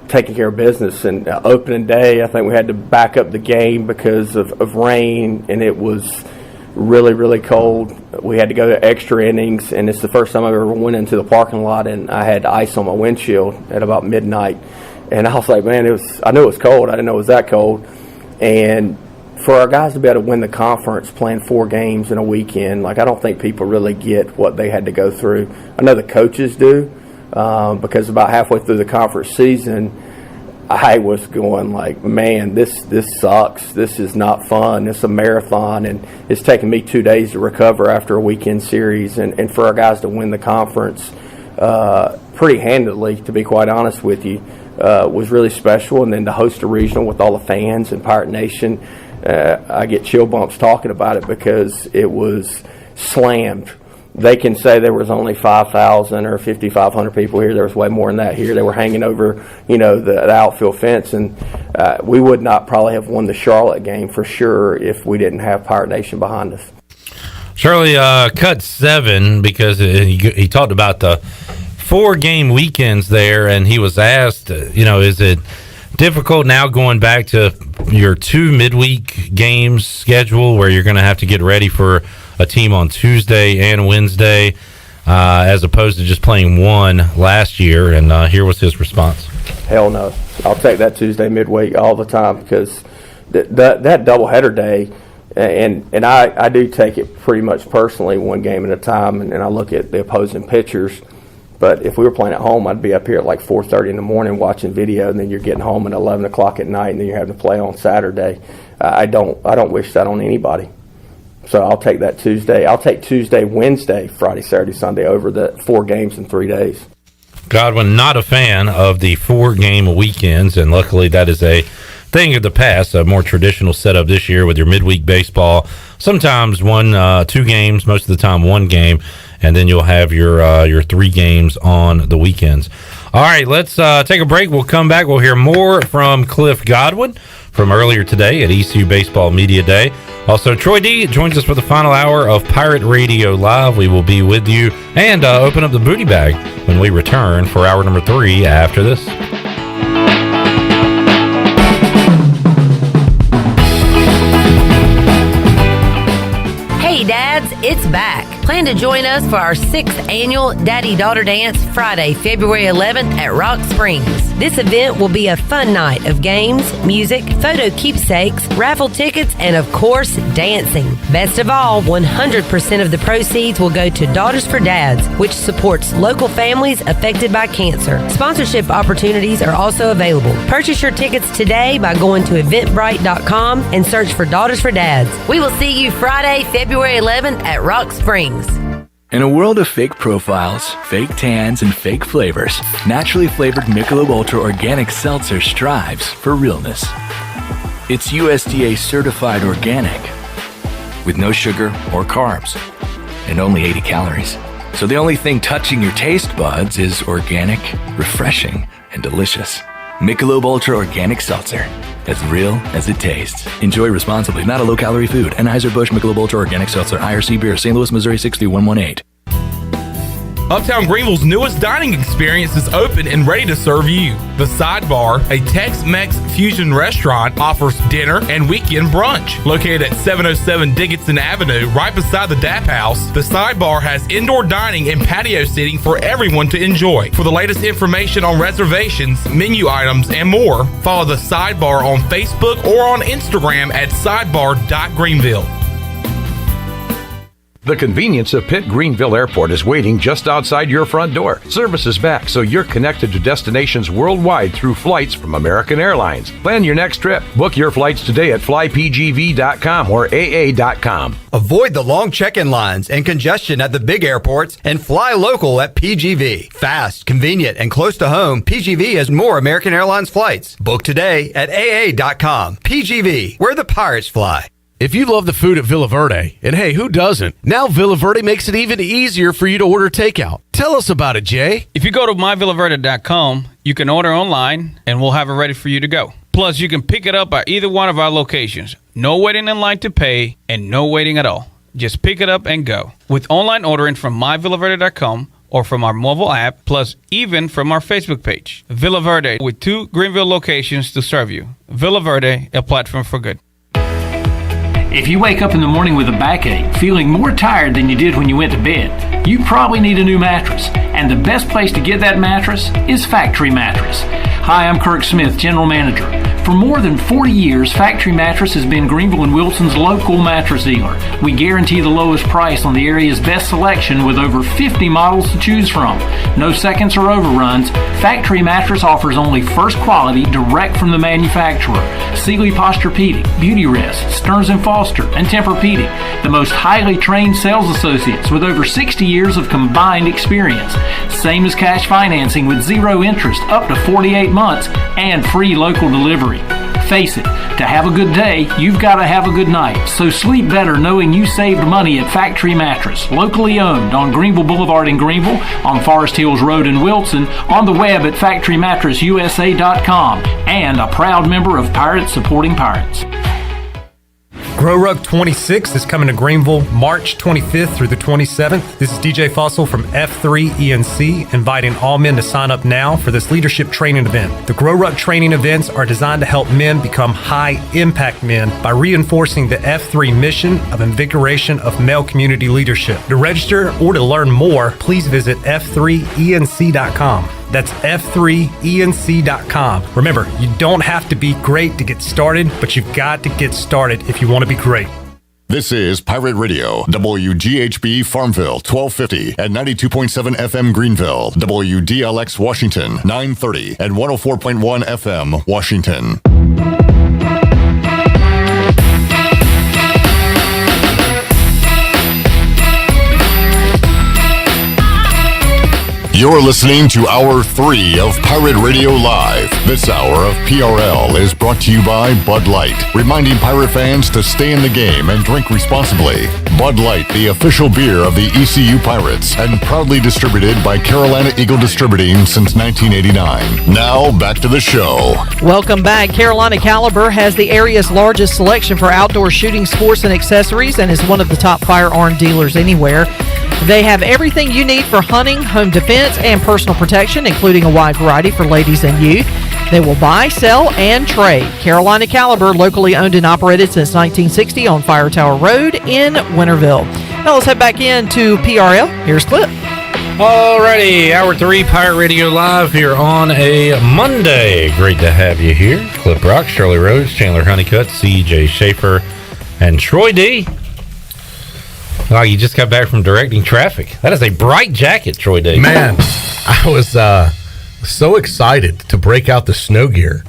taking care of business. And opening day, I think we had to back up the game because of rain, and it was really, really cold. We had to go to extra innings, and it's the first time I ever went into the parking lot, and I had ice on my windshield at about midnight. And I was like, man, I knew it was cold. I didn't know it was that cold. And for our guys to be able to win the conference playing 4 games in a weekend, I don't think people really get what they had to go through. I know the coaches do, because about halfway through the conference season, I was going man, this sucks. This is not fun. It's a marathon, and it's taken me 2 days to recover after a weekend series. And for our guys to win the conference pretty handily, to be quite honest with you, was really special. And then to host a regional with all the fans and Pirate Nation, I get chill bumps talking about it because it was slammed. They can say there was only 5,000 or 5,500 people here. There was way more than that here. They were hanging over, the outfield fence, and we would not probably have won the Charlotte game for sure if we didn't have Pirate Nation behind us. Shirley cut 7 because he talked about the 4-game weekends there, and he was asked, is it difficult now going back to your 2 midweek games schedule where you're going to have to get ready for a team on Tuesday and Wednesday as opposed to just playing one last year? And here was his response. Hell no. I'll take that Tuesday midweek all the time because that doubleheader day, and I do take it pretty much personally, one game at a time, and I look at the opposing pitchers. But if we were playing at home, I'd be up here at like 4:30 in the morning watching video, and then you're getting home at 11 o'clock at night, and then you're having to play on Saturday. I don't wish that on anybody. So I'll take that Tuesday. I'll take Tuesday, Wednesday, Friday, Saturday, Sunday over the 4 games in 3 days. Godwin, not a fan of the 4-game weekends, and luckily that is a thing of the past, a more traditional setup this year with your midweek baseball. Sometimes 2 games, most of the time 1 game, and then you'll have your 3 games on the weekends. All right, let's take a break. We'll come back. We'll hear more from Cliff Godwin from earlier today at ECU Baseball Media Day. Also, Troy D joins us for the final hour of Pirate Radio Live. We will be with you and open up the booty bag when we return for hour number 3 after this. Hey dads, it's back. Plan to join us for our 6th annual Daddy-Daughter Dance Friday, February 11th at Rock Springs. This event will be a fun night of games, music, photo keepsakes, raffle tickets, and of course, dancing. Best of all, 100% of the proceeds will go to Daughters for Dads, which supports local families affected by cancer. Sponsorship opportunities are also available. Purchase your tickets today by going to eventbrite.com and search for Daughters for Dads. We will see you Friday, February 11th at Rock Springs. In a world of fake profiles, fake tans, and fake flavors, naturally flavored Michelob Ultra Organic Seltzer strives for realness. It's USDA certified organic, with no sugar or carbs, and only 80 calories. So the only thing touching your taste buds is organic, refreshing, and delicious. Michelob Ultra Organic Seltzer. As real as it tastes. Enjoy responsibly. Not a low-calorie food. Anheuser-Busch Michelob Ultra Organic Seltzer. IRC Beer. St. Louis, Missouri 63118. Uptown Greenville's newest dining experience is open and ready to serve you. The Sidebar, a Tex-Mex fusion restaurant, offers dinner and weekend brunch. Located at 707 Dickinson Avenue, right beside the DAP House, the Sidebar has indoor dining and patio seating for everyone to enjoy. For the latest information on reservations, menu items, and more, follow the Sidebar on Facebook or on Instagram at sidebar.greenville. The convenience of Pitt Greenville Airport is waiting just outside your front door. Service is back, so you're connected to destinations worldwide through flights from American Airlines. Plan your next trip. Book your flights today at flypgv.com or aa.com. Avoid the long check-in lines and congestion at the big airports and fly local at PGV. Fast, convenient, and close to home, PGV has more American Airlines flights. Book today at aa.com. PGV, where the pirates fly. If you love the food at Villa Verde, and hey, who doesn't? Now Villa Verde makes it even easier for you to order takeout. Tell us about it, Jay. If you go to myvillaverde.com, you can order online, and we'll have it ready for you to go. Plus, you can pick it up at either one of our locations. No waiting in line to pay, and no waiting at all. Just pick it up and go. With online ordering from myvillaverde.com or from our mobile app, plus even from our Facebook page. Villa Verde, with 2 Greenville locations to serve you. Villa Verde, a platform for good. If you wake up in the morning with a backache, feeling more tired than you did when you went to bed, you probably need a new mattress. And the best place to get that mattress is Factory Mattress. Hi, I'm Kirk Smith, General Manager. For more than 40 years, Factory Mattress has been Greenville and Wilson's local mattress dealer. We guarantee the lowest price on the area's best selection with over 50 models to choose from. No seconds or overruns. Factory Mattress offers only first quality direct from the manufacturer. Sealy Posturepedic, Beautyrest, Stearns & Foster, and Tempur-Pedic. The most highly trained sales associates with over 60 years of combined experience. Same as cash financing with 0 interest up to 48 months and free local delivery. Face it, to have a good day, you've got to have a good night. So sleep better knowing you saved money at Factory Mattress, locally owned on Greenville Boulevard in Greenville, on Forest Hills Road in Wilson, on the web at factorymattressusa.com, and a proud member of Pirates Supporting Pirates. Grow Rug 26 is coming to Greenville March 25th through the 27th. This is DJ Fussell from F3 ENC, inviting all men to sign up now for this leadership training event. The Grow Rug training events are designed to help men become high-impact men by reinforcing the F3 mission of invigoration of male community leadership. To register or to learn more, please visit f3enc.com. That's f3enc.com. Remember, you don't have to be great to get started, but you've got to get started if you want to be great. This is Pirate Radio, WGHB Farmville, 1250 at 92.7 FM Greenville, WDLX Washington, 930 at 104.1 FM Washington. You're listening to Hour 3 of Pirate Radio Live. This hour of PRL is brought to you by Bud Light, reminding pirate fans to stay in the game and drink responsibly. Bud Light, the official beer of the ECU Pirates, and proudly distributed by Carolina Eagle Distributing since 1989. Now, back to the show. Welcome back. Carolina Caliber has the area's largest selection for outdoor shooting sports and accessories and is one of the top firearm dealers anywhere. They have everything you need for hunting, home defense, and personal protection, including a wide variety for ladies and youth. They will buy, sell, and trade. Carolina Caliber, locally owned and operated since 1960 on Fire Tower Road in Winterville. Now let's head back into PRL. Here's Clip. Alrighty, Hour 3, Pirate Radio Live here on a Monday. Great to have you here. Clip Rock, Shirley Rose, Chandler Honeycutt, CJ Schaefer, and Troy D. Oh, you just got back from directing traffic. That is a bright jacket, Troy D. Man, I was so excited to break out the snow gear.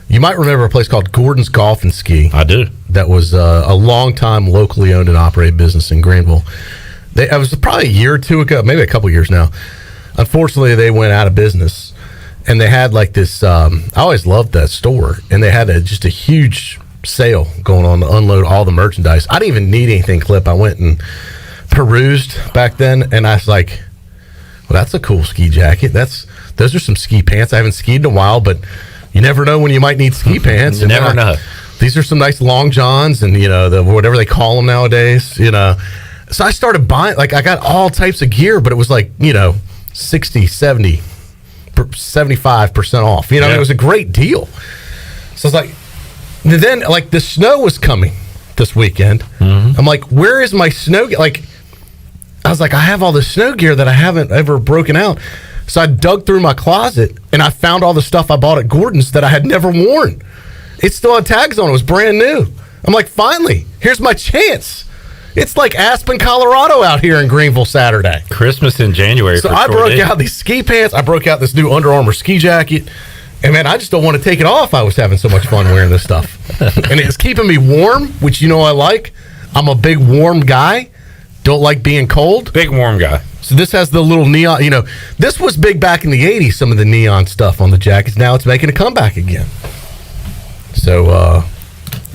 You might remember a place called Gordon's Golf and Ski. I do. That was a long-time locally owned and operated business in Greenville. It was probably a year or two ago, maybe a couple years now. Unfortunately, they went out of business. And they had like this, I always loved that store. And they had just a huge sale going on to unload all the merchandise. I didn't even need anything, Clip. I went and perused back then, and I was like, well, that's a cool ski jacket. Those are some ski pants. I haven't skied in a while, but you never know when you might need ski pants. You never know. These are some nice long johns and, whatever they call them nowadays, So I started buying, I got all types of gear, but it was 60, 70, 75% off. It was a great deal. So I was like, and then, the snow was coming this weekend. Mm-hmm. I'm like, where is my snow gear? I was like, I have all the snow gear that I haven't ever broken out. So I dug through my closet, and I found all the stuff I bought at Gordon's that I had never worn. It still had tags on it. It was brand new. I'm like, finally, here's my chance. It's like Aspen, Colorado out here in Greenville Saturday. Christmas in January. So I broke out these ski pants. I broke out this new Under Armour ski jacket. And, man, I just don't want to take it off. I was having so much fun wearing this stuff. And it's keeping me warm, which I like. I'm a big warm guy. Don't like being cold. Big warm guy. So this has the little neon, this was big back in the 80s, some of the neon stuff on the jackets. Now it's making a comeback again. So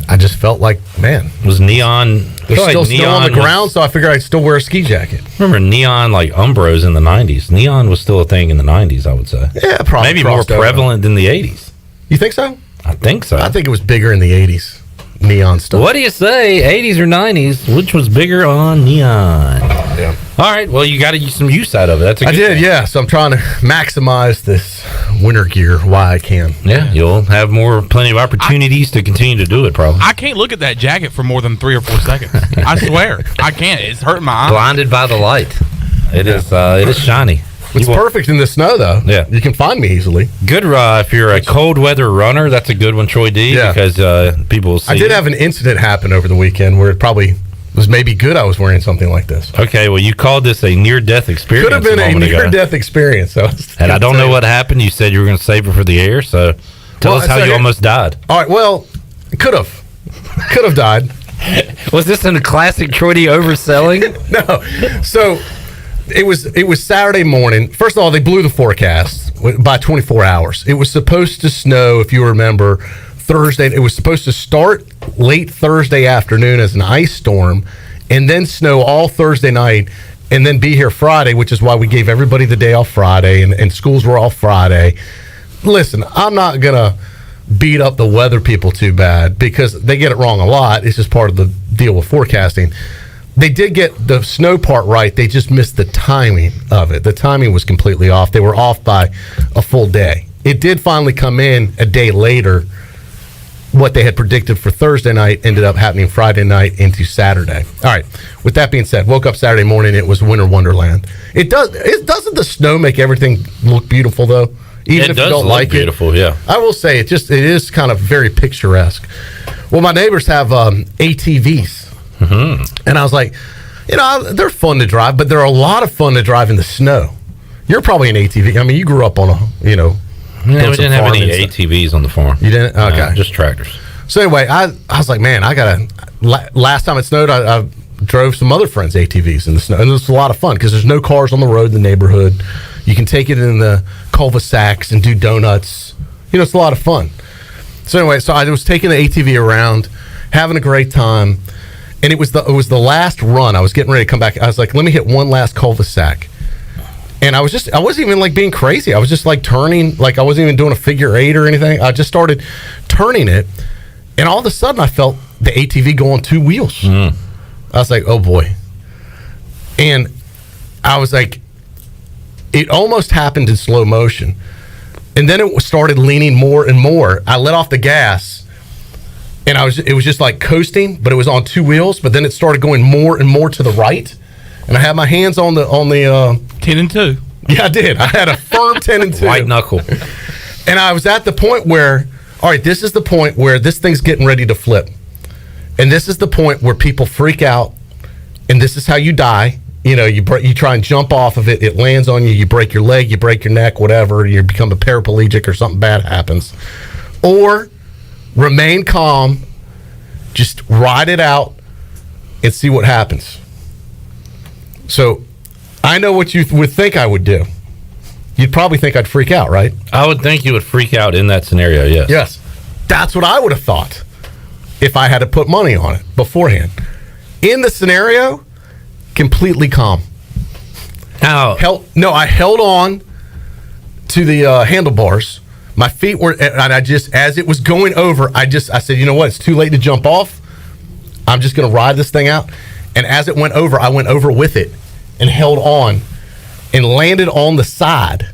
I just felt like, man. It was neon. There's still snow on the ground, so I figured I'd still wear a ski jacket. Remember neon Umbros in the 90s. Neon was still a thing in the 90s, I would say. Yeah, probably. Maybe more prevalent than the 80s. You think so? I think so. I think it was bigger in the 80s. Neon stuff. What do you say, 80s or 90s? Which was bigger on neon? Yeah. All right, well, you got to use some use out of it. That's a good thing. Yeah. So I'm trying to maximize this winter gear while I can. Yeah, you'll have plenty of opportunities to continue to do it, probably. I can't look at that jacket for more than 3 or 4 seconds. I swear. I can't. It's hurting my eyes. Blinded by the light. It is shiny. It's perfect in the snow, though. Yeah. You can find me easily. Good if you're a cold weather runner, that's a good one, Troy D, because people will see. I did have an incident happen over the weekend where it probably was maybe good I was wearing something like this. Okay, well, you called this a near-death experience. Could have been a near-death experience. And I don't know what happened. You said you were going to save it for the air, so tell us how you almost died. All right, well, could have died. Was this in a classic Troy D overselling? No. So it was Saturday morning. First of all, they blew the forecast by 24 hours. It was supposed to snow, if you remember, Thursday. It was supposed to start late Thursday afternoon as an ice storm and then snow all Thursday night and then be here Friday, which is why we gave everybody the day off Friday and schools were off Friday. Listen, I'm not going to beat up the weather people too bad because they get it wrong a lot. It's just part of the deal with forecasting. They did get the snow part right. They just missed the timing of it. The timing was completely off. They were off by a full day. It did finally come in a day later. What they had predicted for Thursday night ended up happening Friday night into Saturday. All right. With that being said, woke up Saturday morning. It was winter wonderland. Doesn't the snow make everything look beautiful though? Even if you don't like it. Beautiful, yeah. I will say it is kind of very picturesque. Well, my neighbors have ATVs. Mm-hmm. And I was like, they're fun to drive, but they're a lot of fun to drive in the snow. You're probably an ATV. I mean, you grew up on we didn't have any ATVs on the farm. You didn't? Okay. Just tractors. So anyway, I was like, man, last time it snowed, I drove some other friends' ATVs in the snow. And it was a lot of fun because there's no cars on the road in the neighborhood. You can take it in the cul-de-sacs and do donuts. It's a lot of fun. So anyway, I was taking the ATV around, having a great time. And it was the last run. I was getting ready to come back. I was like, let me hit one last cul-de-sac. And I wasn't even like being crazy. I was just like turning, like I wasn't even doing a figure eight or anything. I just started turning it. And all of a sudden I felt the ATV go on two wheels. Mm. I was like, oh boy. And I was like, it almost happened in slow motion. And then it started leaning more and more. I let off the gas. And it was just like coasting, but it was on two wheels. But then it started going more and more to the right, and I had my hands on the 10 and 2. Yeah, I did. I had a firm 10 and 2, white knuckle. And I was at the point where, all right, this is the point where this thing's getting ready to flip, and this is the point where people freak out, and this is how you die. You try and jump off of it. It lands on you. You break your leg. You break your neck. Whatever. You become a paraplegic or something bad happens, or remain calm, just ride it out, and see what happens. So, I know what you would think I would do. You'd probably think I'd freak out, right? I would think you would freak out in that scenario, yes. Yes. That's what I would have thought if I had to put money on it beforehand. In the scenario, completely calm. How? I held on to the handlebars. My feet were, and I just, as it was going over, I said, you know what? It's too late to jump off. I'm just going to ride this thing out. And as it went over, I went over with it and held on and landed on the side.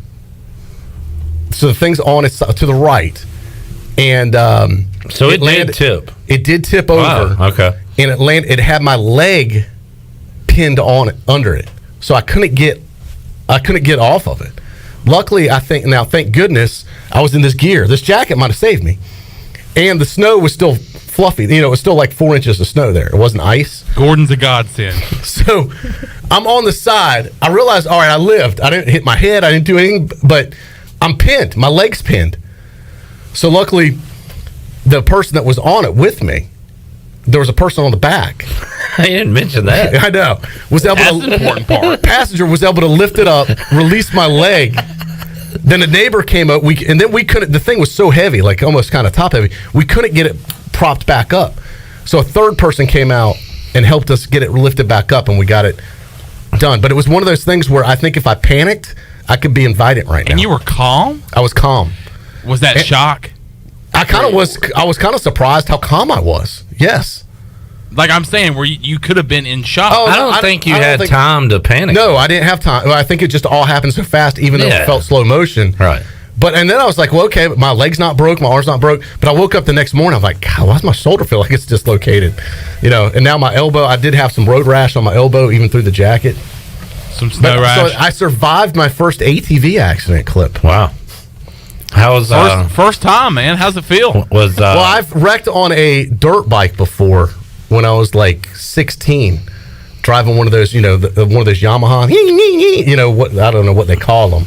So the thing's on its to the right. And so it did tip. It did tip over. Wow, okay. And it had my leg pinned on it, under it. So I couldn't get off of it. Luckily, thank goodness, I was in this gear. This jacket might have saved me. And the snow was still fluffy. It was still like 4 inches of snow there. It wasn't ice. Gordon's a godsend. So I'm on the side. I realized, all right, I lived. I didn't hit my head. I didn't do anything, but I'm pinned. My leg's pinned. So luckily, the person that was on it with me, there was a person on the back. I didn't mention that. I know. That's an important part. Passenger was able to lift it up, release my leg. Then a neighbor came up, and then we couldn't. The thing was so heavy, like almost kind of top heavy. We couldn't get it propped back up. So a third person came out and helped us get it lifted back up, and we got it done. But it was one of those things where I think if I panicked, I could be invited right now. And you were calm? I was calm. Was that shock? I kind of was. I was kind of surprised how calm I was. Yes. Like I'm saying, where you could have been in shock. Oh, I don't think you had time to panic. No, I didn't have time. I think it just all happened so fast, even though it felt slow motion. Right. And then I was like, well, okay, my leg's not broke, my arm's not broke. But I woke up the next morning, I was like, God, why does my shoulder feel like it's dislocated? And now my elbow, I did have some road rash on my elbow, even through the jacket. Some snow rash. So I survived my first ATV accident, Clip. Wow. How was first time, man? How's it feel? Well, I've wrecked on a dirt bike before when I was like 16, driving one of those, one of those Yamaha, what I don't know what they call them.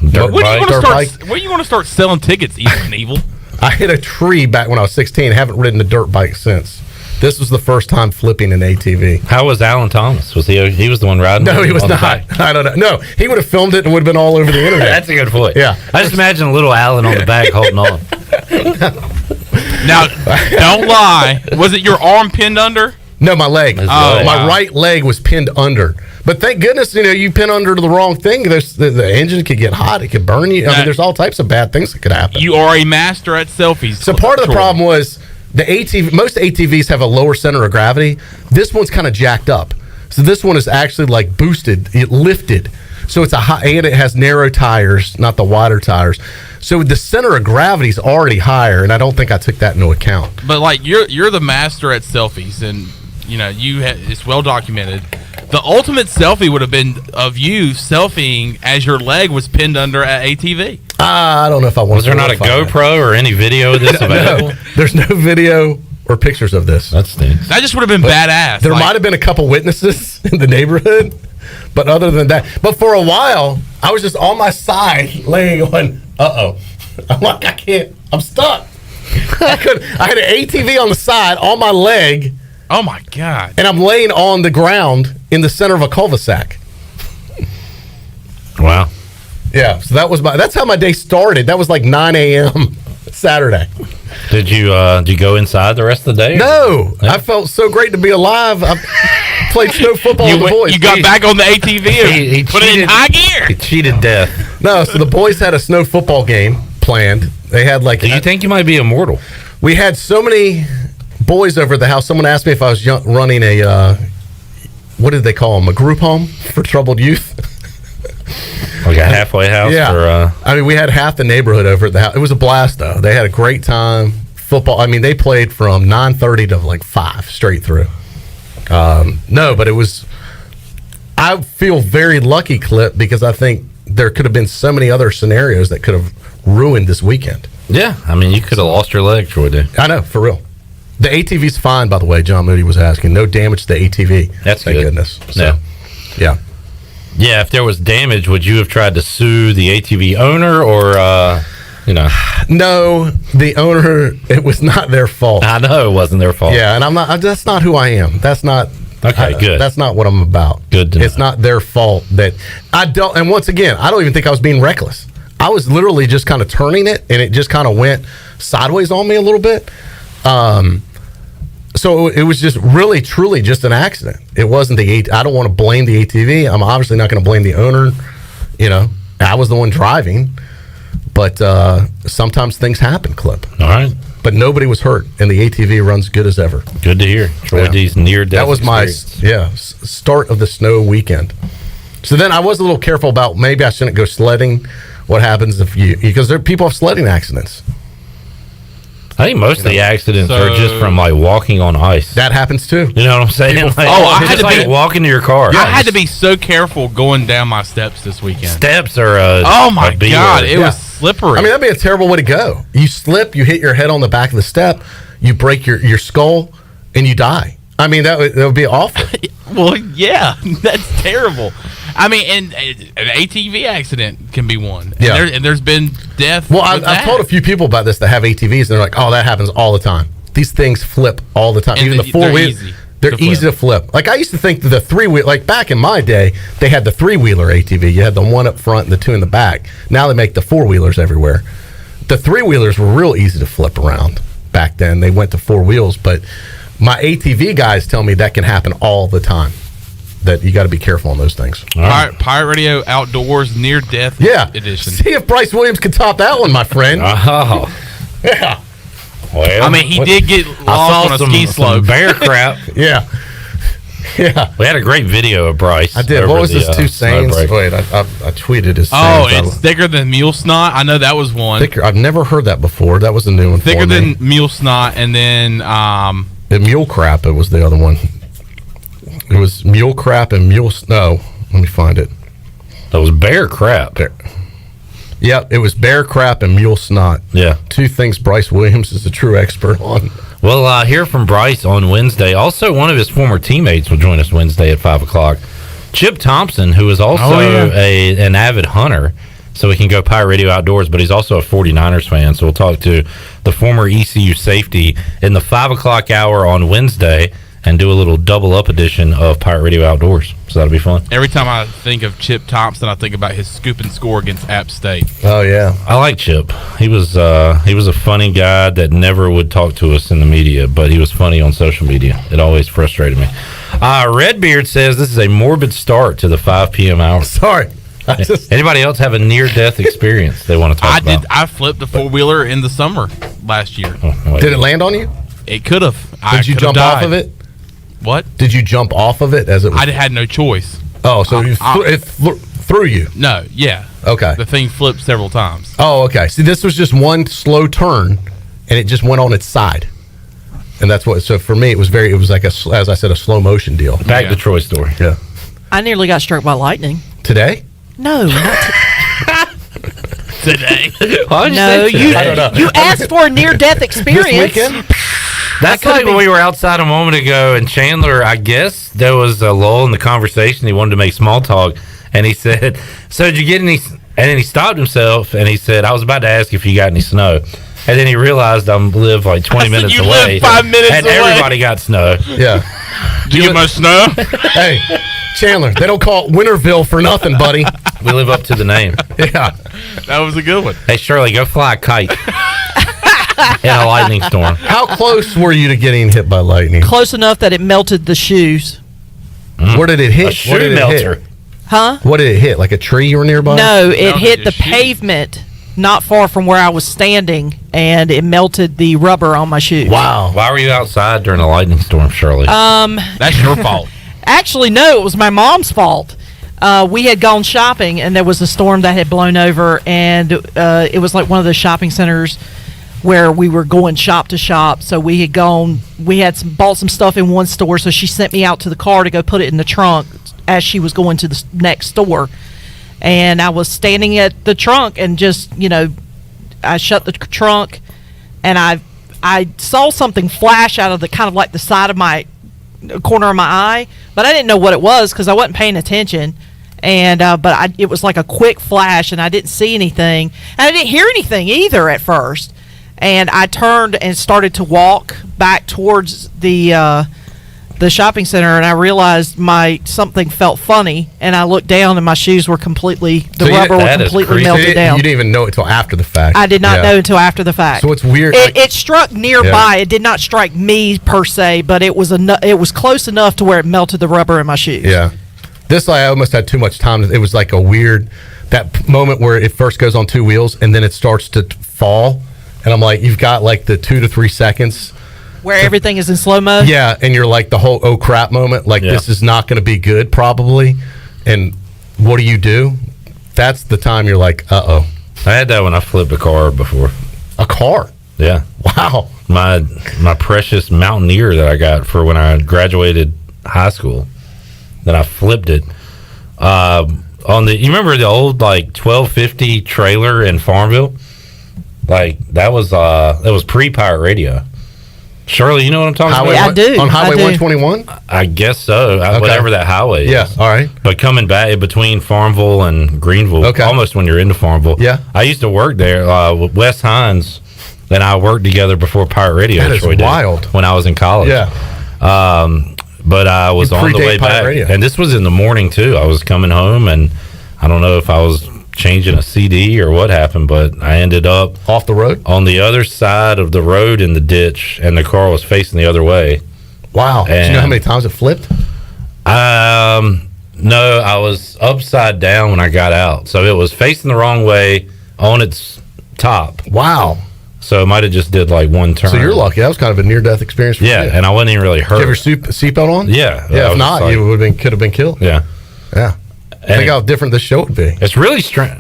When are you going to start selling tickets, Evil and Evil? I hit a tree back when I was 16. Haven't ridden a dirt bike since. This was the first time flipping an ATV. How was Alan Thomas? Was he was the one riding? No, he was not. I don't know. No, he would have filmed it and would have been all over the internet. That's a good point. Yeah. I just imagine little Alan on the back holding on. Now, don't lie. Was it your arm pinned under? No, my leg. My right leg was pinned under. But thank goodness, you pin under the wrong thing. The engine could get hot. It could burn you. I mean, there's all types of bad things that could happen. You are a master at selfies. So part of the problem was the ATV. Most ATVs have a lower center of gravity. This one's kind of jacked up. So this one is actually like boosted. It lifted. So it's and it has narrow tires, not the wider tires. So the center of gravity is already higher, and I don't think I took that into account. But like you're the master at selfies, and it's well documented. The ultimate selfie would have been of you selfieing as your leg was pinned under an ATV. I don't know if I want. Was there not a GoPro or any video of this available? No, there's no video or pictures of this. That stinks. That just would have been badass. There might have been a couple witnesses in the neighborhood, but other than that, but for a while I was just on my side laying on. I'm like, I can't. I'm stuck. I had an ATV on the side on my leg. Oh my God. And I'm laying on the ground in the center of a cul-de-sac. Wow. Yeah, so that's how my day started. That was like 9 a.m. Saturday. Did you go inside the rest of the day? No. I felt so great to be alive. I played snow football with the boys. You got back on the ATV and put it in high gear. He cheated death. No, so the boys had a snow football game planned. They had like... Do you think you might be immortal? We had so many boys over at the house. Someone asked me if I was running a... what did they call them? A group home for troubled youth? Like a halfway house? Yeah. I mean, we had half the neighborhood over at the house. It was a blast, though. They had a great time. Football. I mean, they played from 9:30 to like 5 straight through. No, but it was... I feel very lucky, Clip, because I think there could have been so many other scenarios that could have ruined this weekend. Yeah. I mean, you could have lost your leg, Troy did. I know, for real. The ATV's fine, by the way. John Moody was asking. No damage to the ATV. That's Thank good. goodness. So, yeah. Yeah, if there was damage, would you have tried to sue the ATV owner or, No, the owner, it was not their fault. I know it wasn't their fault. Yeah, and that's not who I am. That's not... Okay, good. That's not what I'm about. Good to know. It's not their fault that I don't... And once again, I don't even think I was being reckless. I was literally just kind of turning it, and it just kind of went sideways on me a little bit. So it was just really, truly just an accident. It wasn't I don't want to blame the ATV. I'm obviously not going to blame the owner. I was the one driving. But sometimes things happen, Clip. All right. But nobody was hurt, and the ATV runs good as ever. Good to hear. Troy D's near-death That was my experience. start of the snow weekend. So then I was a little careful about maybe I shouldn't go sledding. What happens because people have sledding accidents. I think most of the accidents are just from like walking on ice. That happens too. You know what I'm saying? I had to walking to your car. I had to be so careful going down my steps this weekend. Steps are oh my God, it was slippery. I mean, that'd be a terrible way to go. You slip, you hit your head on the back of the step, you break your skull, and you die. I mean, that would be awful. Well, yeah, that's terrible. I mean, and an ATV accident can be one. Yeah. And there's been death. Well, I've told a few people about this that have ATVs, and they're like, oh, that happens all the time. These things flip all the time. And even the four-wheel, they're easy to flip. Like, I used to think that the three-wheel, like back in my day, they had the three-wheeler ATV. You had the one up front and the two in the back. Now they make the four-wheelers everywhere. The three-wheelers were real easy to flip around back then. They went to four wheels, but my ATV guys tell me that can happen all the time. That you got to be careful on those things. Pirate Radio Outdoors Near Death Edition. See if Bryce Williams can top that one, my friend. Oh. Yeah. Well, I mean, he did get lost on a ski slope. Bear crap. Yeah. We had a great video of Bryce. I did. What was this two sayings? Wait, I tweeted his sayings. sayings. It's thicker than mule snot. I know that was one. Thicker. I've never heard that before. That was a new one. Thicker than mule snot, and then the mule crap. It was the other one. It was mule crap and mule snow. Let me find it. That was bear crap. Yep, it was bear crap and mule snot. Yeah. Two things Bryce Williams is a true expert on. Well, hear from Bryce on Wednesday. Also, one of his former teammates will join us Wednesday at 5 o'clock. Chip Thompson, who is also an avid hunter, so he can go Pirate Radio Outdoors, but he's also a 49ers fan. So we'll talk to the former ECU safety in the 5 o'clock hour on Wednesday and do a little double up edition of Pirate Radio Outdoors. So that'll be fun. Every time I think of Chip Thompson, I think about his scoop and score against App State. Oh yeah, I like Chip. He was a funny guy that never would talk to us in the media, but he was funny on social media. It always frustrated me. Redbeard says this is a morbid start to the 5 p.m. hour. Sorry. Anybody else have a near-death experience they want to talk about? I flipped a 4-wheeler in the summer last year. Did it land on you? It could have. Did you jump off of it? What? Did you jump off of it as it was? I had no choice. Oh, so it threw you? No, yeah. Okay. The thing flipped several times. Oh, okay. See, this was just one slow turn, and it just went on its side. And that's what. So for me, it was like as I said, a slow motion deal. Back to Troy's story. Yeah. I nearly got struck by lightning. Today? No, not today. No, you asked for a near-death experience. That's like when we were outside a moment ago, and Chandler, I guess there was a lull in the conversation. He wanted to make small talk, and he said, "So did you get any?" And then he stopped himself, and he said, "I was about to ask if you got any snow." And then he realized I live like 20 minutes you away. live 5 minutes and away. everybody got snow. Yeah. Did you get my snow? Hey, Chandler, they don't call it Winterville for nothing, buddy. We live up to the name. Yeah. That was a good one. Hey, Shirley, go fly a kite in a lightning storm. How close were you to getting hit by lightning? Close enough that it melted the shoes. Where did it hit? A shoe melter. Huh? What did it hit? Like a tree you were nearby? No, it hit the pavement not far from where I was standing, and it melted the rubber on my shoes. Wow. Why were you outside during a lightning storm, Shirley? That's your fault. Actually, no, it was my mom's fault. We had gone shopping, and there was a storm that had blown over, and it was like one of the shopping centers where we were going shop to shop. So we had bought some stuff in one store, so she sent me out to the car to go put it in the trunk as she was going to the next store. And I was standing at the trunk, and just, I shut the trunk, and I saw something flash out of the kind of like the side of my corner of my eye, but I didn't know what it was because I wasn't paying attention. And it was like a quick flash, and I didn't see anything, and I didn't hear anything either at first. And I turned and started to walk back towards the shopping center, and I realized something felt funny, and I looked down, and my shoes were completely rubber was completely melted down. You didn't even know it until after the fact. I did not know until after the fact. So it's weird. It struck nearby. It did not strike me per se, but it was close enough to where it melted the rubber in my shoes. Yeah. This I almost had too much time. It was like a weird that moment where it first goes on two wheels and then it starts to fall, and I'm like, you've got like the 2 to 3 seconds. Where everything is in slow-mo? Yeah, and you're like the whole oh crap moment, like this is not going to be good probably, and what do? That's the time you're like, uh-oh. I had that when I flipped a car before. A car? Yeah. Wow. My precious Mountaineer that I got for when I graduated high school, then I flipped it. You remember the old like 1250 trailer in Farmville? Like that was pre-pirate radio. Shirley, you know what I'm talking about? I do. On Highway 121? I guess so. Whatever that highway is. Yeah, all right. But coming back between Farmville and Greenville, almost when you're into Farmville. Yeah. I used to work there with Wes Hines, and I worked together before Pirate Radio. That is wild. When I was in college. Yeah. But I was on the way back. Radio. And this was in the morning, too. I was coming home, and I don't know if I was changing a CD or what happened, but I ended up off the road on the other side of the road in the ditch, and the car was facing the other way. Wow. Do you know how many times it flipped? No, I was upside down when I got out, so it was facing the wrong way on its top. Wow. So it might have just did like one turn. So you're lucky. That was kind of a near-death experience for you. Yeah, and I wasn't even really hurt. Did you have your seatbelt on? Yeah. If not, you could have been killed. Yeah. Yeah. Think how different this show would be. It's really strange.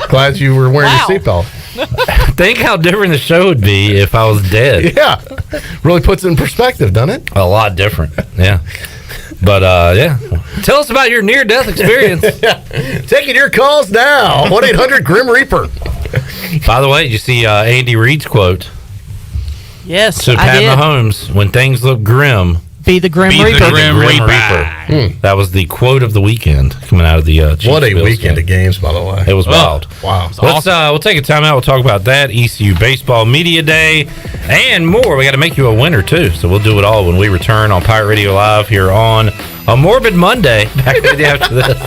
Glad you were wearing your seatbelt. Think how different the show would be if I was dead. Yeah. Really puts it in perspective, doesn't it? A lot different. Yeah. But, yeah. Tell us about your near-death experience. Taking your calls now. 1-800-GRIM Reaper. By the way, did you see Andy Reid's quote? Yes, to I Pat did. Mahomes, when things look grim, be the Grim Reaper. The Grim Reaper. That was the quote of the weekend coming out of the Chiefs. What a Bills weekend game. of games, by the way. It was wild. Wow. We'll take a time out. We'll talk about that, ECU Baseball Media Day, and more. We got to make you a winner, too. So we'll do it all when we return on Pirate Radio Live here on a Morbid Monday. Back with you after this.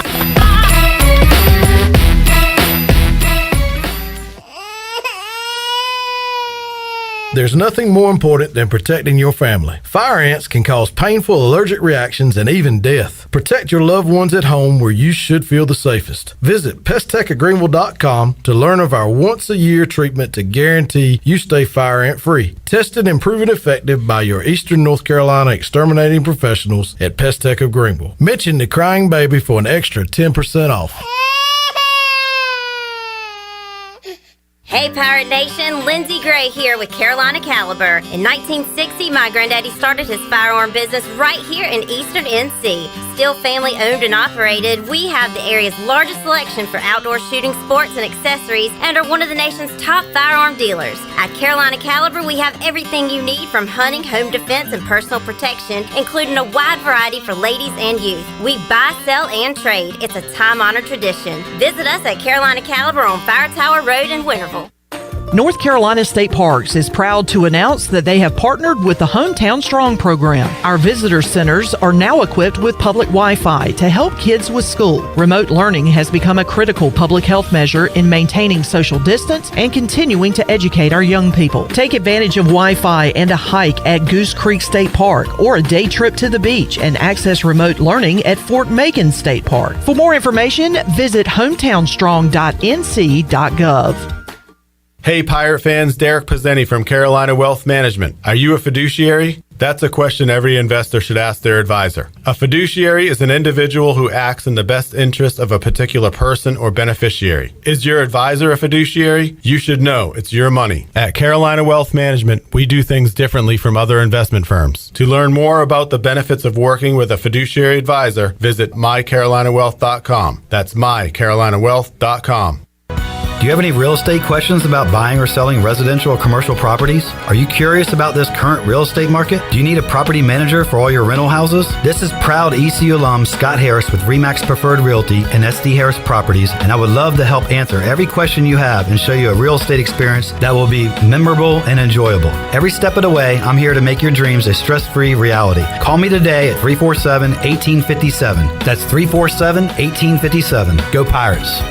There's nothing more important than protecting your family. Fire ants can cause painful allergic reactions and even death. Protect your loved ones at home where you should feel the safest. Visit pesttechofgreenville.com to learn of our once-a-year treatment to guarantee you stay fire ant free. Tested and proven effective by your Eastern North Carolina exterminating professionals at Pest Tech of Greenville. Mention the crying baby for an extra 10% off. Hey Pirate Nation, Lindsay Gray here with Carolina Caliber. In 1960, my granddaddy started his firearm business right here in Eastern NC. Still family owned and operated, we have the area's largest selection for outdoor shooting sports and accessories and are one of the nation's top firearm dealers. At Carolina Caliber, we have everything you need from hunting, home defense, and personal protection, including a wide variety for ladies and youth. We buy, sell, and trade. It's a time-honored tradition. Visit us at Carolina Caliber on Fire Tower Road in Winterville. North Carolina State Parks is proud to announce that they have partnered with the Hometown Strong program. Our visitor centers are now equipped with public Wi-Fi to help kids with school. Remote learning has become a critical public health measure in maintaining social distance and continuing to educate our young people. Take advantage of Wi-Fi and a hike at Goose Creek State Park or a day trip to the beach and access remote learning at Fort Macon State Park. For more information, visit hometownstrong.nc.gov. Hey Pirate fans, Derek Pizzeni from Carolina Wealth Management. Are you a fiduciary? That's a question every investor should ask their advisor. A fiduciary is an individual who acts in the best interest of a particular person or beneficiary. Is your advisor a fiduciary? You should know it's your money. At Carolina Wealth Management, we do things differently from other investment firms. To learn more about the benefits of working with a fiduciary advisor, visit mycarolinawealth.com. That's mycarolinawealth.com. Do you have any real estate questions about buying or selling residential or commercial properties? Are you curious about this current real estate market? Do you need a property manager for all your rental houses? This is proud ECU alum Scott Harris with RE/MAX Preferred Realty and SD Harris Properties, and I would love to help answer every question you have and show you a real estate experience that will be memorable and enjoyable. Every step of the way, I'm here to make your dreams a stress-free reality. Call me today at 347-1857. That's 347-1857. Go Pirates.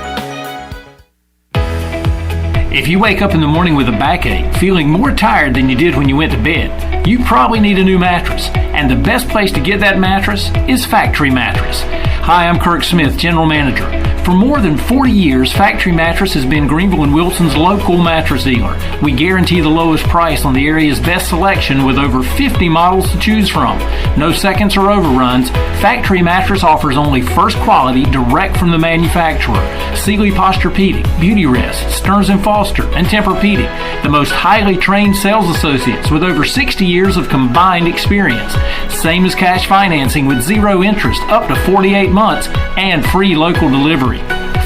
If you wake up in the morning with a backache, feeling more tired than you did when you went to bed, you probably need a new mattress. And the best place to get that mattress is Factory Mattress. Hi, I'm Kirk Smith, General Manager. For more than 40 years, Factory Mattress has been Greenville and Wilson's local mattress dealer. We guarantee the lowest price on the area's best selection with over 50 models to choose from. No seconds or overruns. Factory Mattress offers only first quality direct from the manufacturer. Sealy Posturepedic, Beauty Rest, Stearns & Foster, and Tempur-Pedic. The most highly trained sales associates with over 60 years of combined experience. Same as cash financing with zero interest up to 48 months and free local delivery.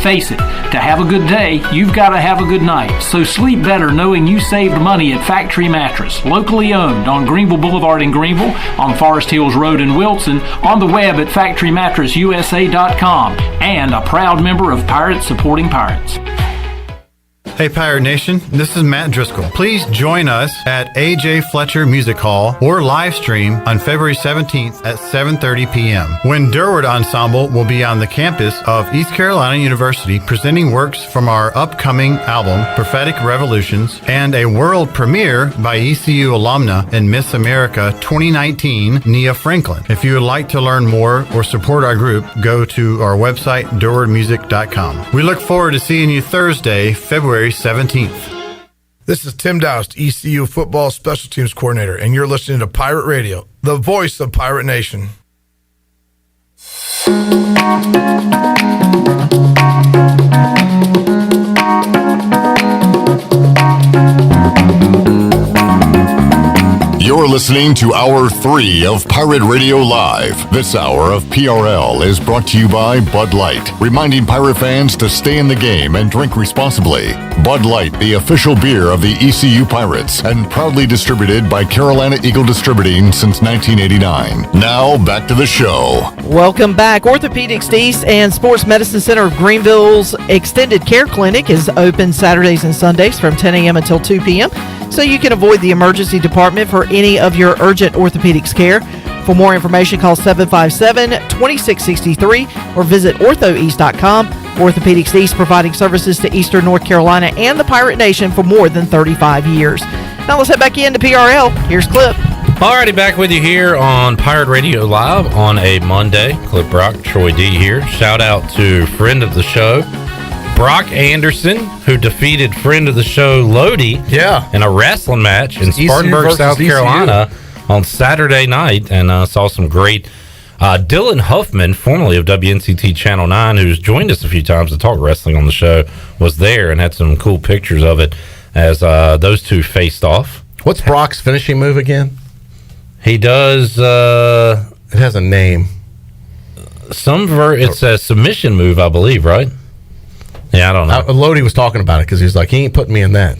Face it, to have a good day, you've got to have a good night. So sleep better knowing you saved money at Factory Mattress, locally owned on Greenville Boulevard in Greenville, on Forest Hills Road in Wilson, on the web at factorymattressusa.com, and a proud member of Pirates Supporting Pirates. Hey Pirate Nation, this is Matt Driscoll. Please join us at A.J. Fletcher Music Hall or live stream on February 17th at 7:30 p.m. when Durward Ensemble will be on the campus of East Carolina University presenting works from our upcoming album, Prophetic Revolutions, and a world premiere by ECU alumna and Miss America 2019, Nia Franklin. If you would like to learn more or support our group, go to our website, durwardmusic.com. We look forward to seeing you Thursday, February 17th. This is Tim Doust, ECU Football Special Teams Coordinator, and you're listening to Pirate Radio, the voice of Pirate Nation. You're listening to Hour 3 of Pirate Radio Live. This hour of PRL is brought to you by Bud Light, reminding pirate fans to stay in the game and drink responsibly. Bud Light, the official beer of the ECU Pirates, and proudly distributed by Carolina Eagle Distributing since 1989. Now, back to the show. Welcome back. Orthopedics East and Sports Medicine Center of Greenville's Extended Care Clinic is open Saturdays and Sundays from 10 a.m. until 2 p.m., so you can avoid the emergency department for any of your urgent orthopedics care. For more information, call 757-2663 or visit orthoeast.com. Orthopedics East, providing services to Eastern North Carolina and the Pirate Nation for more than 35 years. Now let's head back into PRL. Here's Clip. Alrighty, back with you here on Pirate Radio Live on a Monday. Clip Brock, Troy D here. Shout out to friend of the show, Brock Anderson, who defeated friend of the show, Lodi, in a wrestling match in Spartanburg, South Carolina on Saturday night, and saw some great Dylan Huffman, formerly of WNCT Channel 9, who's joined us a few times to talk wrestling on the show, was there and had some cool pictures of it as those two faced off. What's Brock's finishing move again? He does... it has a name. It's a submission move, I believe, right? Yeah, I don't know. Lodi was talking about it because he was like, he ain't putting me in that.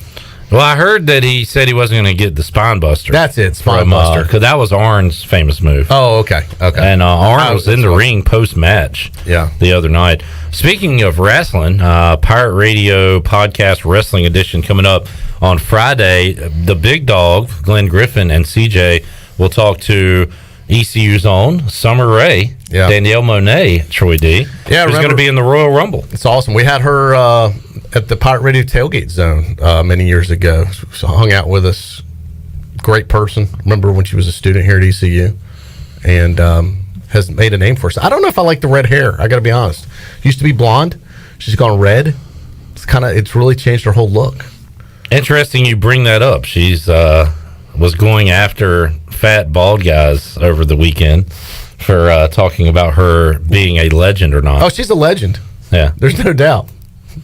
Well, I heard that he said he wasn't going to get the spine buster. That's it, spine buster. Because that was Arn's famous move. Oh, okay. And Arn was in the ring post-match the other night. Speaking of wrestling, Pirate Radio Podcast Wrestling Edition coming up on Friday. The big dog, Glenn Griffin, and CJ will talk to ECU's own Summer Rae, Danielle Monet, Troy D. Yeah, who's going to be in the Royal Rumble. It's awesome. We had her at the Pirate Radio Tailgate Zone many years ago. She hung out with us. Great person. Remember when she was a student here at ECU, and has made a name for herself. I don't know if I like the red hair. I got to be honest. Used to be blonde. She's gone red. It's really changed her whole look. Interesting you bring that up. She's was going after fat bald guys over the weekend for talking about her being a legend or not. Oh, she's a legend. Yeah, there's no doubt.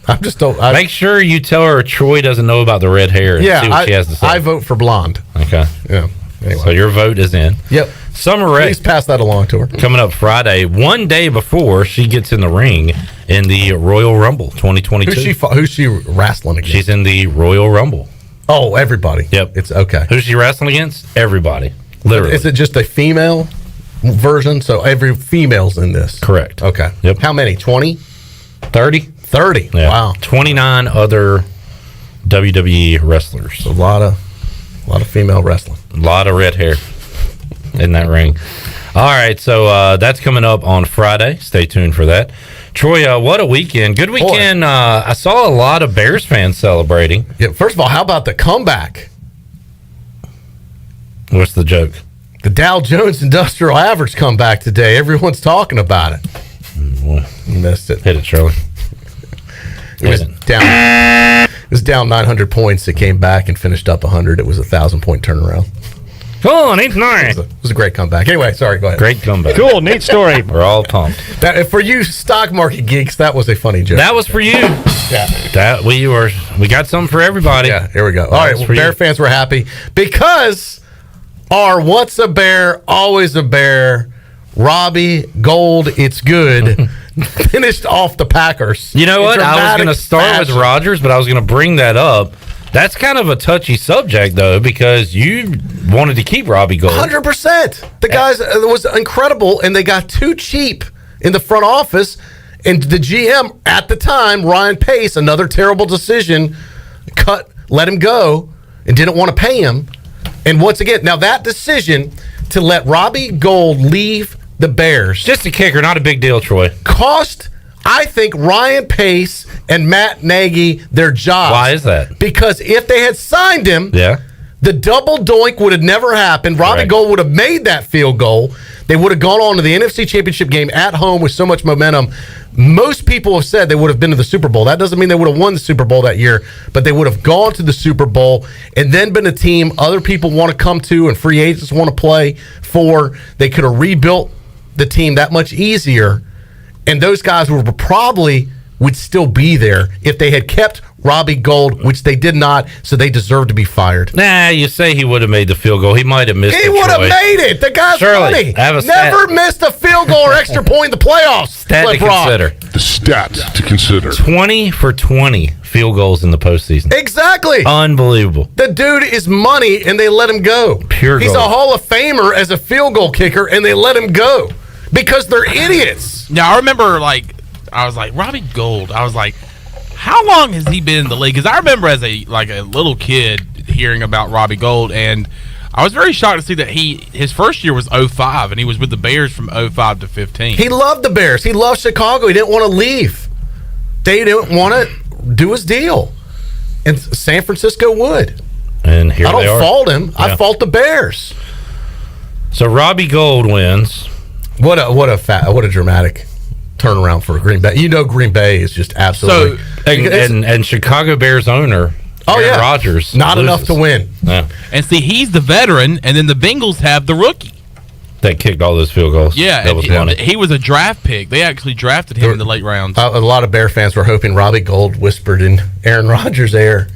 I'm just don't. Make sure you tell her Troy doesn't know about the red hair. And see what she has to say. I vote for blonde. Okay. Yeah. Anyway. So your vote is in. Yep. Summer Rae. Please pass that along to her. Coming up Friday, one day before she gets in the ring in the Royal Rumble 2022. Who's she wrestling against? She's in the Royal Rumble. Oh, everybody. Yep. It's okay. Who's she wrestling against? Everybody. Literally. Is it just a female version? So every female's in this? Correct. Okay. Yep. How many? 20? 30. 30. Yeah. Wow. 29 other WWE wrestlers. A lot of female wrestling. A lot of red hair in that ring. All right, so that's coming up on Friday. Stay tuned for that. Troy, what a weekend. Good weekend. I saw a lot of Bears fans celebrating. Yeah, first of all, how about the comeback? What's the joke? The Dow Jones Industrial Average comeback today. Everyone's talking about it. You missed it. Hit it, Shirley. It was down. It was down 900 points. It came back and finished up 100. It was a 1,000-point turnaround. Cool, neat story. It was a great comeback. Anyway, sorry, go ahead. Great comeback. Cool, neat story. We're all pumped. For you stock market geeks, that was a funny joke. That was for you. Yeah. We got something for everybody. Yeah, here we go. All right, well, Bear fans were happy because our once a Bear, always a Bear, Robbie Gold, it's good, finished off the Packers. You know what? I was going to start with Rodgers, but I was going to bring that up. That's kind of a touchy subject, though, because you wanted to keep Robbie Gold. 100%. The guys was incredible, and they got too cheap in the front office. And the GM at the time, Ryan Pace, another terrible decision, let him go, and didn't want to pay him. And once again, now that decision to let Robbie Gold leave the Bears, just a kicker, not a big deal, Troy, cost, I think, Ryan Pace and Matt Nagy their jobs. Why is that? Because if they had signed him, the double doink would have never happened. Robbie Gold would have made that field goal. They would have gone on to the NFC Championship game at home with so much momentum. Most people have said they would have been to the Super Bowl. That doesn't mean they would have won the Super Bowl that year, but they would have gone to the Super Bowl and then been a team other people want to come to and free agents want to play for. They could have rebuilt the team that much easier, and those guys would still be there if they had kept Robbie Gold, which they did not, so they deserve to be fired. Nah, you say he would have made the field goal. He might have missed it, He would have Troy. made it. The guy's Shirley, funny. I have a Never missed a field goal or extra point in the playoffs. Stat to consider. The stats to consider. 20 for 20 field goals in the postseason. Exactly. Unbelievable. The dude is money, and they let him go. Pure He's gold. a Hall of Famer as a field goal kicker, and they let him go because they're idiots. Now, I remember, I was like, Robbie Gold. I was like, how long has he been in the league? Because I remember as a little kid hearing about Robbie Gold, and I was very shocked to see that his first year was 05, and he was with the Bears from 05 to 15. He loved the Bears. He loved Chicago. He didn't want to leave. They didn't want to do his deal. And San Francisco would. And here I they don't are. fault him. Yeah. I fault the Bears. So Robbie Gould wins. What a dramatic turnaround for Green Bay. You know, Green Bay is just absolutely. And Chicago Bears owner. Aaron Rodgers not loses. enough to win. Yeah. And see, he's the veteran, and then the Bengals have the rookie. That kicked all those field goals. Yeah, that was money. he was a draft pick. They actually drafted him in the late rounds. A lot of Bear fans were hoping Robbie Gould whispered in Aaron Rodgers' ear,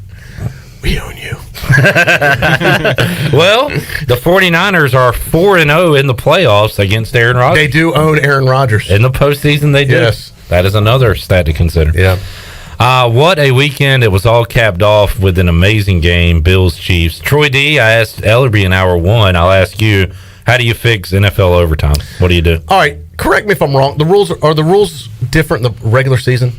"We own you." Well, the 49ers are 4-0 in the playoffs against Aaron Rodgers. They do own Aaron Rodgers. In the postseason, they do. Yes. That is another stat to consider. Yeah. What a weekend. It was all capped off with an amazing game, Bills-Chiefs. Troy D., I asked Ellerbe in hour one. I'll ask you, how do you fix NFL overtime? What do you do? All right, correct me if I'm wrong. The rules are the rules different in the regular season?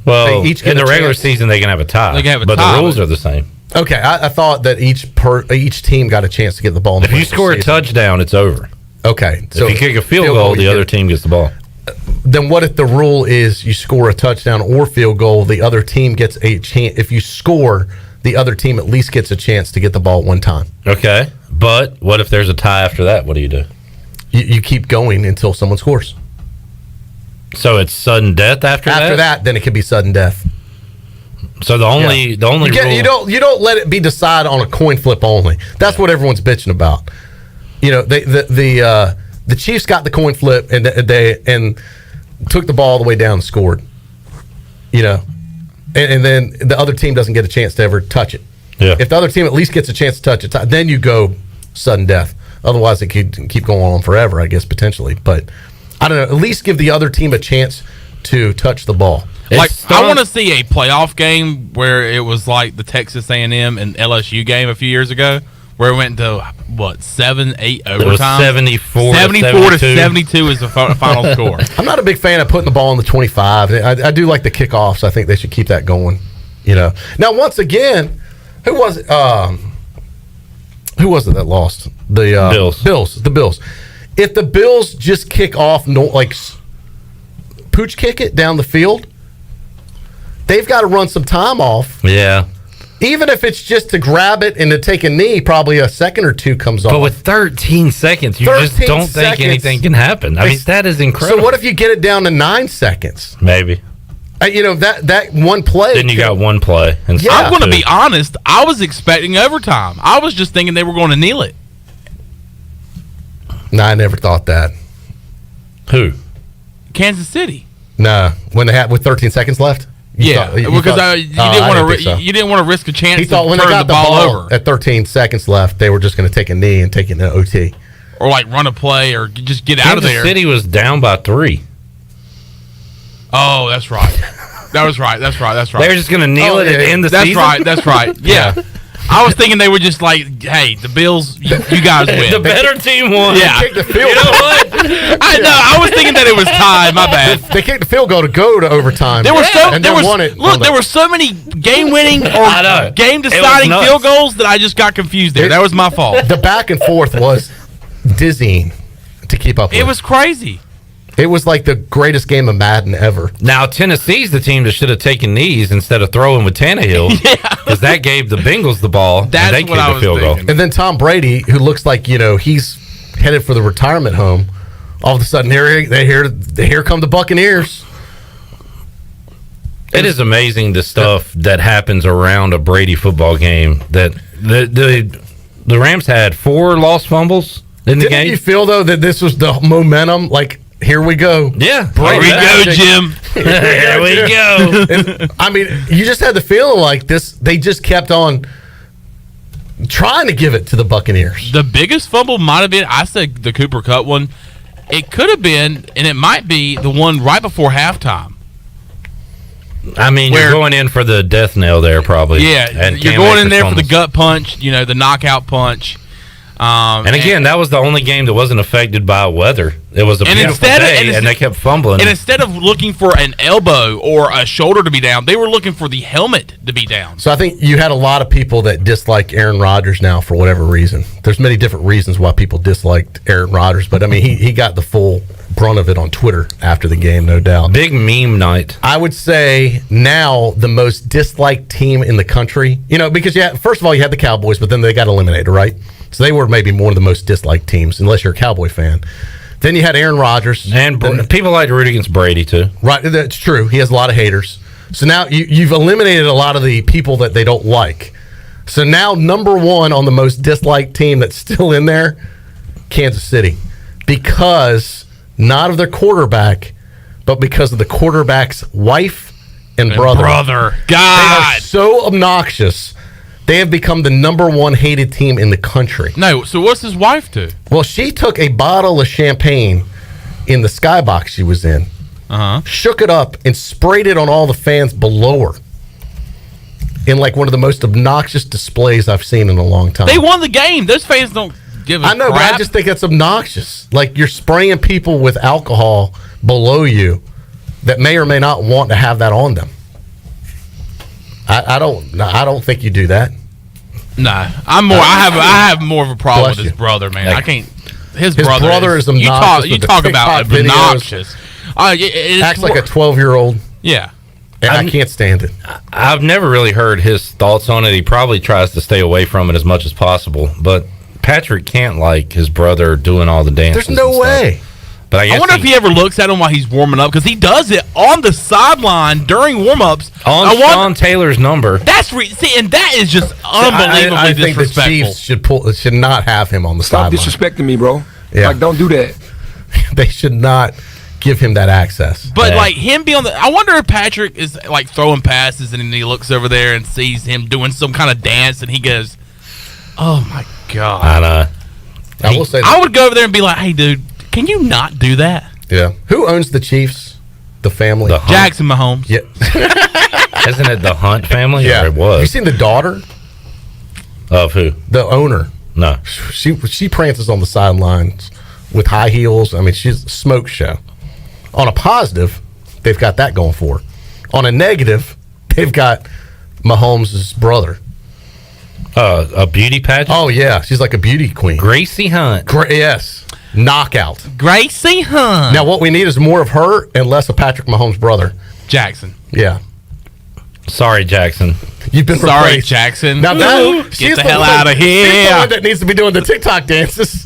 Well, They each get in the a regular chance? season, they can have a tie. They can have a but tie, the rules but- are the same. Okay, I thought that each team got a chance to get the ball in the If you regular score a season. touchdown, it's over. Okay. If you kick a field goal, the other team gets the ball. Then what if the rule is you score a touchdown or field goal, the other team gets a chance. If you score, the other team at least gets a chance to get the ball one time. Okay, but what if there's a tie after that? What do you do? You keep going until someone scores. So it's sudden death after that? After that, then it could be sudden death. So the only rule, you don't let it be decided on a coin flip only. That's what everyone's bitching about. You know, the Chiefs got the coin flip and they took the ball all the way down and scored. You know, and then the other team doesn't get a chance to ever touch it. Yeah. If the other team at least gets a chance to touch it, then you go sudden death. Otherwise, it could keep going on forever, I guess, potentially. But I don't know. At least give the other team a chance to touch the ball. I want to see a playoff game where it was like the Texas A&M and LSU game a few years ago, where it went to 7-8 overtime. It was 74 to 72 is the final score. I'm not a big fan of putting the ball in the 25. I do like the kickoffs. I think they should keep that going. You know. Now, once again, who was it? Who was it that lost? The Bills. The Bills. If the Bills just kick off, pooch kick it down the field, they've got to run some time off. Yeah. Even if it's just to grab it and to take a knee, probably a second or two comes off. But with 13 seconds, you just don't think anything can happen. I mean, that is incredible. So what if you get it down to 9 seconds? Maybe. That one play. Then you got one play. I'm going to be honest. I was expecting overtime. I was just thinking they were going to kneel it. No, I never thought that. Who? Kansas City. No, when they had with 13 seconds left. You didn't want to risk a chance He thought to when turn they got the ball over, at 13 seconds left, they were just going to take a knee and take it into OT, or like run a play, or just get out of there. Kansas City was down by 3. Oh, that's right. That's right. They were just going to kneel it and end the season. That's right. Yeah. I was thinking they were just like, hey, the Bills, you guys win. The better team won. Yeah. They kicked the field You know what? I know. I was thinking that it was tied. My bad. They kicked the field goal to go to overtime. There were there were so many game-winning or game-deciding nuts. field goals that I just got confused there. That was my fault. The back and forth was dizzying to keep up with. It was crazy. It was like the greatest game of Madden ever. Now, Tennessee's the team that should have taken knees instead of throwing with Tannehill. Because that gave the Bengals the ball. That's and they what kicked I the was field goal. thinking. And then Tom Brady, who looks like, he's headed for the retirement home, all of a sudden, here come the Buccaneers. It is amazing the stuff that happens around a Brady football game. That the Rams had 4 lost fumbles in the Didn't game. you feel, though, that this was the momentum? Like, here we go. Yeah. Here we go, Jim. Here we go. And, I mean, you just had the feeling like this. They just kept on trying to give it to the Buccaneers. The biggest fumble might have been, I said the Cooper Kupp one. It could have been, and it might be, the one right before halftime. I mean, you're going in for the death nail there, probably. Yeah, And you're Cam going in Akers there for the fumbles. gut punch, the knockout punch. And again, that was the only game that wasn't affected by weather. It was a beautiful day, and they kept fumbling. And instead of looking for an elbow or a shoulder to be down, they were looking for the helmet to be down. So I think you had a lot of people that dislike Aaron Rodgers now for whatever reason. There's many different reasons why people disliked Aaron Rodgers, but I mean, he got the full brunt of it on Twitter after the game, no doubt. Big meme night. I would say now the most disliked team in the country, because first of all, you had the Cowboys, but then they got eliminated, right? So they were maybe one of the most disliked teams, unless you're a Cowboy fan. Then you had Aaron Rodgers. And people like to root against Brady, too. Right, that's true. He has a lot of haters. So now you've eliminated a lot of the people that they don't like. So now number one on the most disliked team that's still in there, Kansas City. Because not of their quarterback, but because of the quarterback's wife and brother. God! They are so obnoxious. They have become the number one hated team in the country. No, so what's his wife do? Well, she took a bottle of champagne in the skybox she was in, shook it up, and sprayed it on all the fans below her in like one of the most obnoxious displays I've seen in a long time. They won the game. Those fans don't give a I know, crap. but I just think that's obnoxious. Like, you're spraying people with alcohol below you that may or may not want to have that on them. I don't think you do that. No, I have more of a problem with his brother, man. I can't. His brother is obnoxious. You talk about obnoxious. Acts like a 12-year-old. Yeah. And I can't stand it. I've never really heard his thoughts on it. He probably tries to stay away from it as much as possible. But Patrick can't like his brother doing all the dances. There's no way. But I wonder if he ever looks at him while he's warming up, because he does it on the sideline during warm-ups. On Sean Taylor's number. And that is just unbelievably I think disrespectful. the Chiefs should not have him on the sideline. Stop disrespecting me, bro. Yeah. Like, don't do that. They should not give him that access. But like him being I wonder if Patrick is like throwing passes and then he looks over there and sees him doing some kind of dance and he goes, "Oh my God." I know. I will say I would go over there and be like, "Hey, dude, can you not do that?" Yeah. Who owns the Chiefs? The family? Jackson Mahomes. Yeah. Isn't it the Hunt family? Yeah. Or it was. Have you seen the daughter? Of who? The owner. No. She prances on the sidelines with high heels. I mean, she's a smoke show. On a positive, they've got that going for her. On a negative, they've got Mahomes' brother. A beauty pageant? Oh, yeah. She's like a beauty queen. Gracie Hunt. Yes. Knockout. Gracie Hunt. Now, what we need is more of her and less of Patrick Mahomes' brother. Jackson. Yeah. Sorry, Jackson. You've been Sorry, replaced. Jackson. Now Get the hell out of here. She's the one that needs to be doing the TikTok dances.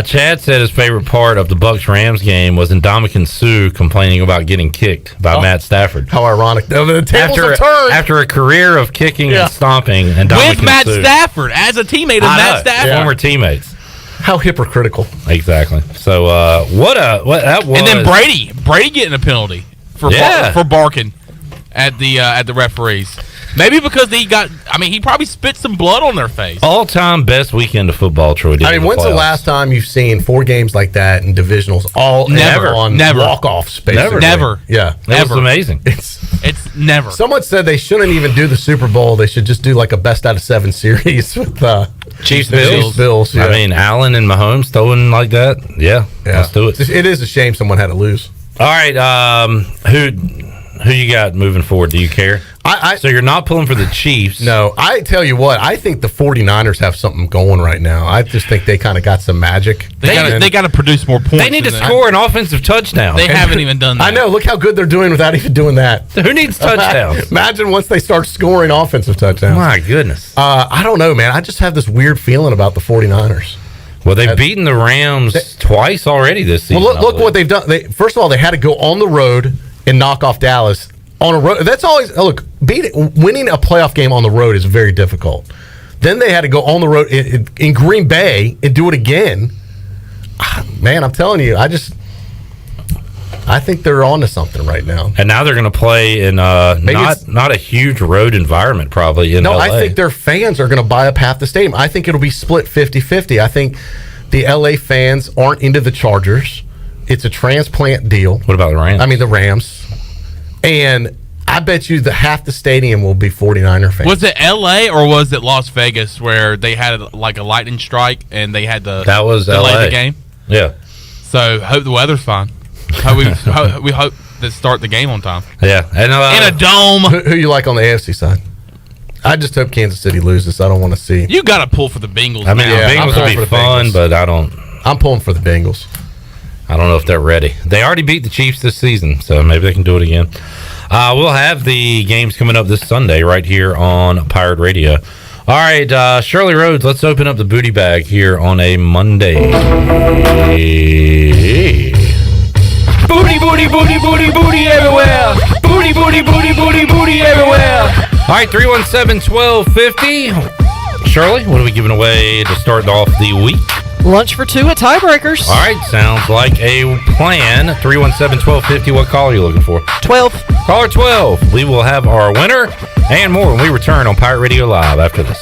Chad said his favorite part of the Bucs-Rams game was Ndamukong Suh complaining about getting kicked by Matt Stafford. How ironic. The tables have turned. After a career of kicking and stomping, and with Matt Stafford as a teammate of Matt Stafford. Former teammates. How hypocritical. Exactly. So what that was. And then Brady getting a penalty for barking at the referees. Maybe because he probably spit some blood on their face. All-time best weekend of football, Troy. When's the last time you've seen 4 games like that in divisionals all on walk-offs? Basically. Never. Yeah. That was amazing. It's never. Someone said they shouldn't even do the Super Bowl. They should just do like a best out of 7 series with Chiefs-Bills. Yeah. I mean, Allen and Mahomes throwing like that. Yeah. Let's do it. It is a shame someone had to lose. All right. Who you got moving forward? Do you care? So you're not pulling for the Chiefs? No. I tell you what, I think the 49ers have something going right now. I just think they kind of got some magic. They got to produce more points. They need to score an offensive touchdown. They haven't even done that. I know. Look how good they're doing without even doing that. Who needs touchdowns? Imagine once they start scoring offensive touchdowns. My goodness. I don't know, man. I just have this weird feeling about the 49ers. Well, they've beaten the Rams twice already this season. Well, look what they've done. First of all, they had to go on the road and knock off Dallas. On a road, that's always winning a playoff game on the road is very difficult. Then they had to go on the road in Green Bay and do it again. Man, I'm telling you, I think they're on to something right now. And now they're going to play in not a huge road environment probably in LA. I think their fans are going to buy up half the stadium. I think it'll be split 50-50. I think the LA fans aren't into the Chargers. It's a transplant deal. What about the Rams? I mean, the Rams. And I bet you half the stadium will be 49er fans. Was it L.A. or was it Las Vegas where they had like a lightning strike and they had to That was delay LA. the game? Yeah. So hope the weather's fine. We hope to start the game on time. Yeah. And, in a dome. Who you like on the AFC side? I just hope Kansas City loses. I don't want to see. You got to pull for the Bengals. I mean, now. the Bengals would be fun, but I don't. I'm pulling for the Bengals. I don't know if they're ready. They already beat the Chiefs this season, so maybe they can do it again. We'll have the games coming up this Sunday right here on Pirate Radio. All right, Shirley Rhodes, let's open up the booty bag here on a Monday. Booty, booty, booty, booty, booty everywhere. Booty, booty, booty, booty, booty everywhere. All right, 317-1250. Shirley, what are we giving away to start off the week? Lunch for two at Tiebreakers. All right, sounds like a plan. 317-1250. What call are you looking for? 12. Caller 12. We will have our winner and more when we return on Pirate Radio Live after this.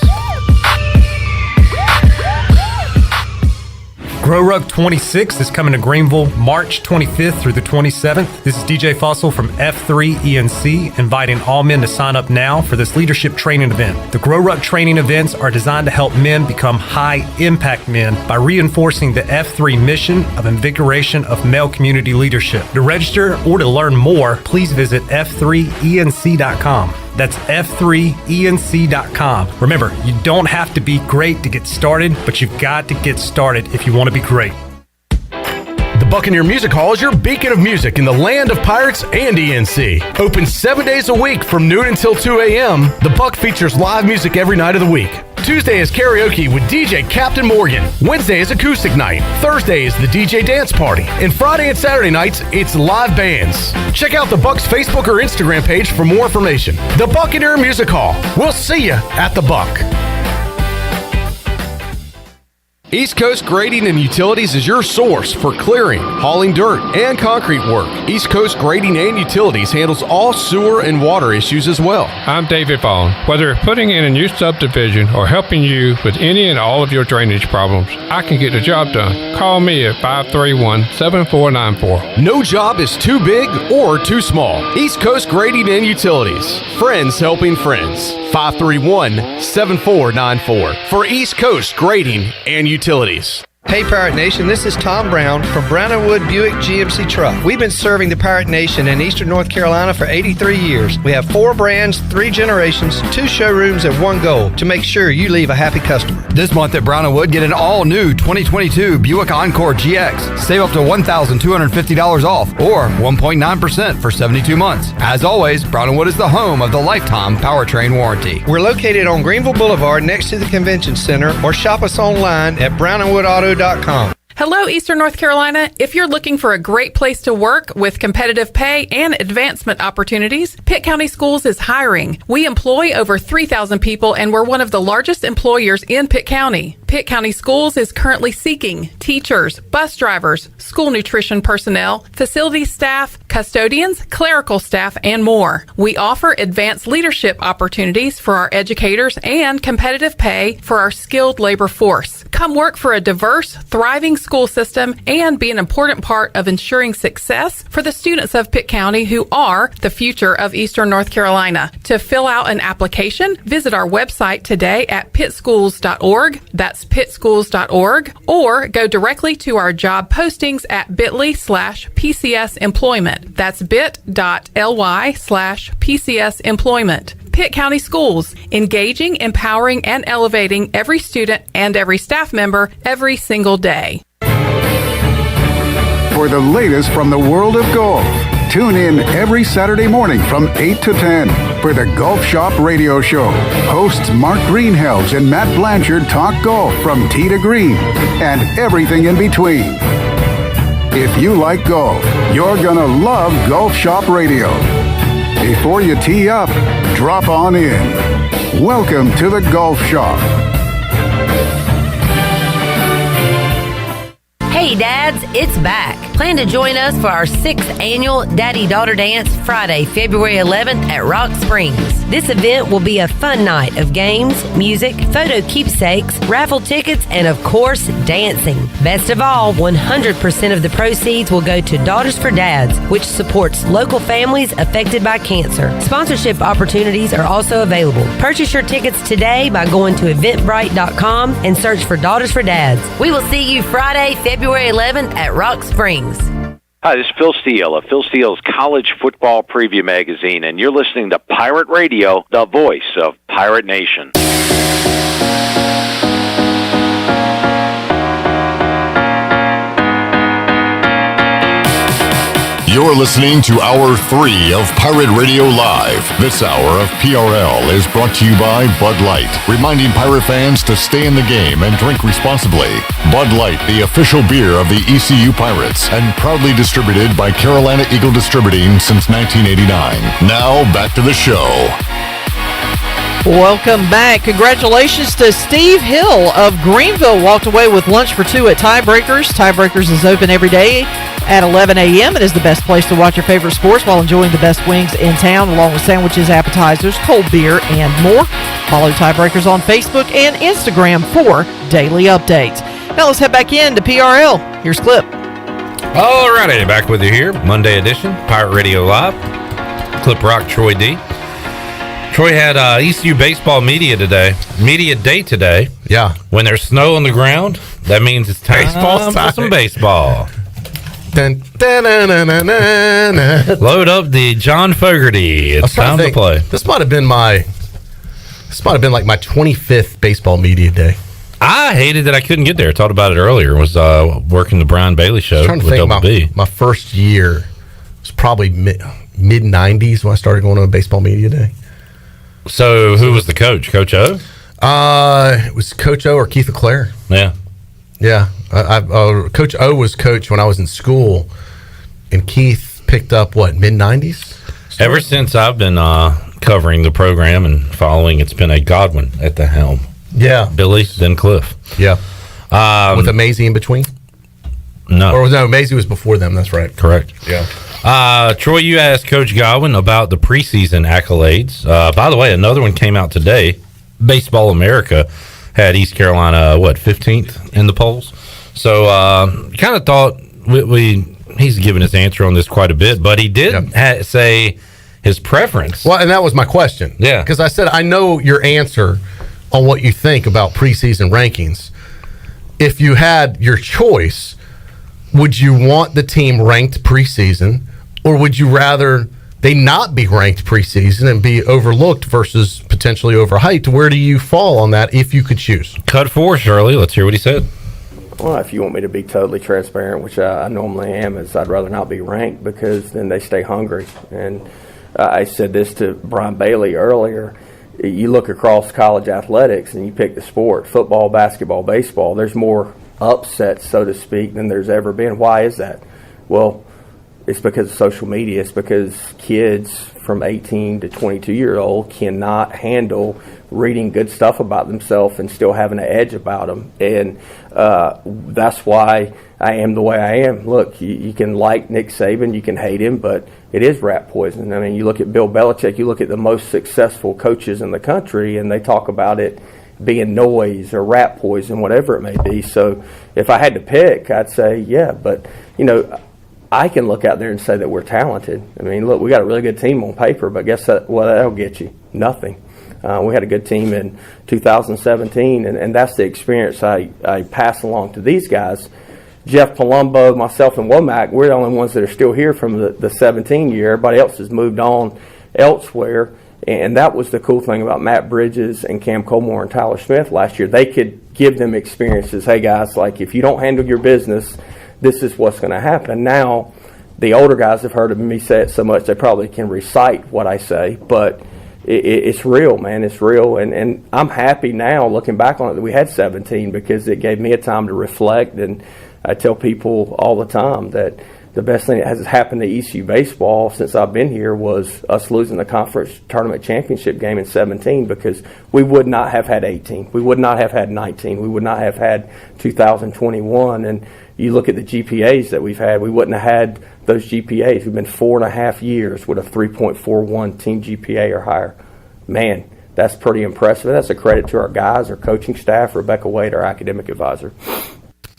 Grow Rug 26 is coming to Greenville March 25th through the 27th. This is DJ Fossil from F3 ENC, inviting all men to sign up now for this leadership training event. The Grow Rug training events are designed to help men become high-impact men by reinforcing the F3 mission of invigoration of male community leadership. To register or to learn more, please visit f3enc.com. That's f3enc.com. Remember, you don't have to be great to get started, but you've got to get started if you want to be great. The Buccaneer Music Hall is your beacon of music in the land of pirates and ENC. Open 7 days a week from noon until 2 a.m., the Buck features live music every night of the week. Tuesday is karaoke with DJ Captain Morgan. Wednesday is acoustic night. Thursday is the DJ dance party. And Friday and Saturday nights, it's live bands. Check out the Buck's Facebook or Instagram page for more information. The Buccaneer Music Hall. We'll see you at the Buck. East Coast Grading and Utilities is your source for clearing, hauling dirt, and concrete work. East Coast Grading and Utilities handles all sewer and water issues as well. I'm David Vaughn. Whether putting in a new subdivision or helping you with any and all of your drainage problems, I can get the job done. Call me at 531-7494. No job is too big or too small. East Coast Grading and Utilities. Friends helping friends. 531-7494 for East Coast Grading and Utilities. Hey Pirate Nation, this is Tom Brown from Brown & Wood Buick GMC Truck. We've been serving the Pirate Nation in Eastern North Carolina for 83 years. We have 4 brands, 3 generations, 2 showrooms, and 1 goal to make sure you leave a happy customer. This month at Brown & Wood, get an all-new 2022 Buick Encore GX. Save up to $1,250 off or 1.9% for 72 months. As always, Brown & Wood is the home of the lifetime powertrain warranty. We're located on Greenville Boulevard next to the Convention Center, or shop us online at brownandwoodauto.com. Hello, Eastern North Carolina. If you're looking for a great place to work with competitive pay and advancement opportunities, Pitt County Schools is hiring. We employ over 3,000 people, and we're one of the largest employers in Pitt County. Pitt County Schools is currently seeking teachers, bus drivers, school nutrition personnel, facility staff, custodians, clerical staff, and more. We offer advanced leadership opportunities for our educators and competitive pay for our skilled labor force. Come work for a diverse, thriving school system and be an important part of ensuring success for the students of Pitt County who are the future of Eastern North Carolina. To fill out an application, visit our website today at pittschools.org. That's pittschools.org, or go directly to our job postings at bit.ly/PCS employment. That's bit.ly/PCS employment. Pitt County Schools, engaging, empowering, and elevating every student and every staff member every single day. For the latest from the world of golf, tune in every Saturday morning from 8 to 10 for the Golf Shop Radio Show. Hosts Mark Greenhelves and Matt Blanchard talk golf from tee to green and everything in between. If you like golf, you're gonna love Golf Shop Radio. Before you tee up, drop on in. Welcome to the Golf Shop. Hey dads, it's back. Plan to join us for our 6th annual Daddy-Daughter Dance Friday, February 11th at Rock Springs. This event will be a fun night of games, music, photo keepsakes, raffle tickets, and of course, dancing. Best of all, 100% of the proceeds will go to Daughters for Dads, which supports local families affected by cancer. Sponsorship opportunities are also available. Purchase your tickets today by going to eventbrite.com and search for Daughters for Dads. We will see you Friday, February 11th at Rock Springs. Hi, this is Phil Steele of Phil Steele's College Football Preview Magazine, and you're listening to Pirate Radio, the voice of Pirate Nation. You're listening to Hour 3 of Pirate Radio Live. This hour of PRL is brought to you by Bud Light, reminding Pirate fans to stay in the game and drink responsibly. Bud Light, the official beer of the ECU Pirates, and proudly distributed by Carolina Eagle Distributing since 1989. Now, back to the show. Welcome back. Congratulations to Steve Hill of Greenville. Walked away with lunch for two at Tiebreakers. Tiebreakers is open every day at 11 a.m. It is the best place to watch your favorite sports while enjoying the best wings in town, along with sandwiches, appetizers, cold beer, and more. Follow Tiebreakers on Facebook and Instagram for daily updates. Now let's head back in to PRL. Here's Clip. All righty, back with you here. Monday edition, Pirate Radio Live. Clip Rock, Troy D. Troy had ECU baseball media day today. Yeah. When there's snow on the ground, that means it's time for some baseball. Dun, dun, dun, dun, dun, dun, dun. Load up the John Fogerty. It's time to play. This might have been like my 25th baseball media day. I hated that I couldn't get there. I talked about it earlier. Was working the Brian Bailey show Trying to with think Double B. my first year was probably mid 90s when I started going to a baseball media day. So who was the coach? Coach O? It was Coach O or Keith LeClaire. Yeah. Yeah. Coach O was coach when I was in school, and Keith picked up, mid-90s? Ever since I've been covering the program and following, it's been a Godwin at the helm. Yeah. Billy, then Cliff. Yeah. With a Maisie in between? No. Or no, Maisie was before them. That's right. Correct. Yeah. Troy, you asked Coach Godwin about the preseason accolades. By the way, another one came out today. Baseball America had East Carolina, 15th in the polls. So kind of thought he's given his answer on this quite a bit, but he did say his preference. Well, and that was my question. Yeah. Because I said, I know your answer on what you think about preseason rankings. If you had your choice, would you want the team ranked preseason, or would you rather they not be ranked preseason and be overlooked versus potentially overhyped? Where do you fall on that if you could choose? Cut 4, Shirley. Let's hear what he said. Well, if you want me to be totally transparent, which I normally am, is I'd rather not be ranked because then they stay hungry. And I said this to Brian Bailey earlier. You look across college athletics and you pick the sport, football, basketball, baseball, there's more upsets, so to speak, than there's ever been. Why is that? Well, it's because of social media. It's because kids from 18 to 22-year-old cannot handle reading good stuff about themselves and still having an edge about them. And that's why I am the way I am. Look, you can like Nick Saban, you can hate him, but it is rat poison. I mean, you look at Bill Belichick, you look at the most successful coaches in the country, and they talk about it being noise or rat poison, whatever it may be. So if I had to pick, I'd say, yeah, but, I can look out there and say that we're talented. I mean, look, we got a really good team on paper, but guess what that'll get you? Nothing. We had a good team in 2017, and that's the experience I pass along to these guys. Jeff Palumbo, myself, and Womack, we're the only ones that are still here from the 17 year. Everybody else has moved on elsewhere, and that was the cool thing about Matt Bridges and Cam Colmore and Tyler Smith last year. They could give them experiences. Hey, guys, like if you don't handle your business, this is what's going to happen. Now, the older guys have heard of me say it so much they probably can recite what I say, but it's real, man. It's real, and I'm happy now looking back on it that we had 17 because it gave me a time to reflect. And I tell people all the time that the best thing that has happened to ECU baseball since I've been here was us losing the conference tournament championship game in 17, because we would not have had 18. We would not have had 19. We would not have had 2021. And you look at the GPAs that we've had, we wouldn't have had those GPAs. We've been 4.5 years with a 3.41 team GPA or higher. Man, that's pretty impressive. That's a credit to our guys, our coaching staff, Rebecca Wade, our academic advisor.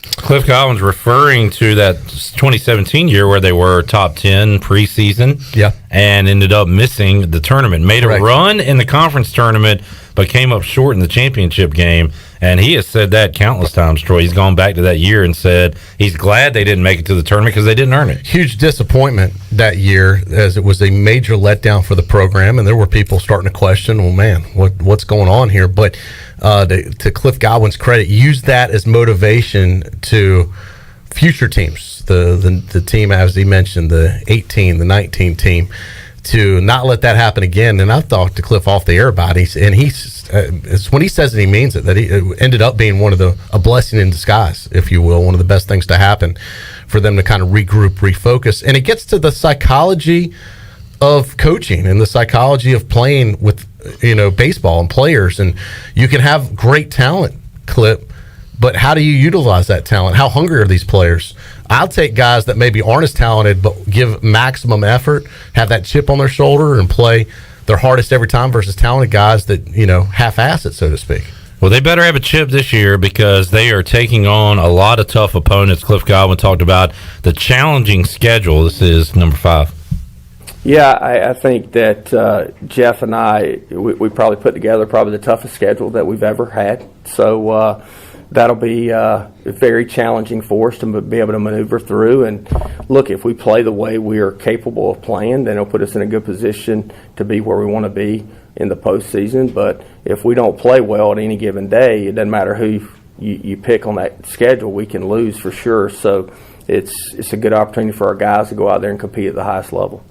Cliff Godwin's referring to that 2017 year where they were top 10 preseason, and ended up missing the tournament. Made a run in the conference tournament, but came up short in the championship game. And he has said that countless times, Troy. He's gone back to that year and said he's glad they didn't make it to the tournament because they didn't earn it. Huge disappointment that year, as it was a major letdown for the program, and there were people starting to question, well, man, what's going on here? But to Cliff Godwin's credit, use that as motivation to future teams, the team, as he mentioned, the 18, the 19 team, to not let that happen again. And I've talked to Cliff off the air about it, and it's when he says it, he means it, that it ended up being a blessing in disguise, if you will, one of the best things to happen for them to kind of regroup, refocus. And it gets to the psychology of coaching and the psychology of playing with, baseball and players. And you can have great talent, Clip, but how do you utilize that talent? How hungry are these players? I'll take guys that maybe aren't as talented but give maximum effort, have that chip on their shoulder, and play their hardest every time versus talented guys that, half-ass it, so to speak. Well, they better have a chip this year because they are taking on a lot of tough opponents. Cliff Godwin talked about the challenging schedule. This is number 5. Yeah, I think that Jeff and I, we probably put together the toughest schedule that we've ever had. So that'll be very challenging for us to be able to maneuver through. And look, if we play the way we are capable of playing, then it'll put us in a good position to be where we want to be in the postseason. But if we don't play well at any given day, it doesn't matter who you pick on that schedule, we can lose for sure. So it's a good opportunity for our guys to go out there and compete at the highest level.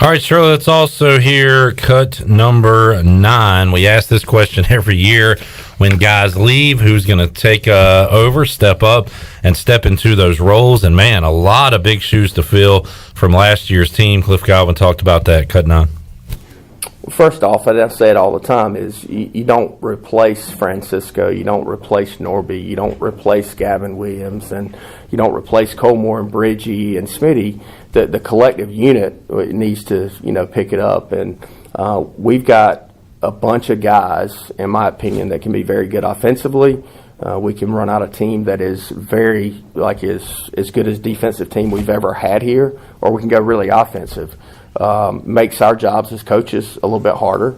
All right, Shirley, let's also hear cut number 9. We ask this question every year. When guys leave, who's going to take over, step up, and step into those roles? And, man, a lot of big shoes to fill from last year's team. Cliff Godwin talked about that, cut 9. First off, as I say it all the time, is you don't replace Francisco, you don't replace Norby, you don't replace Gavin Williams, and you don't replace Colmore and Bridgie and Smitty. The collective unit needs to pick it up, and we've got a bunch of guys, in my opinion, that can be very good offensively. We can run out a team that is very as good as defensive team we've ever had here, or we can go really offensive. Makes our jobs as coaches a little bit harder.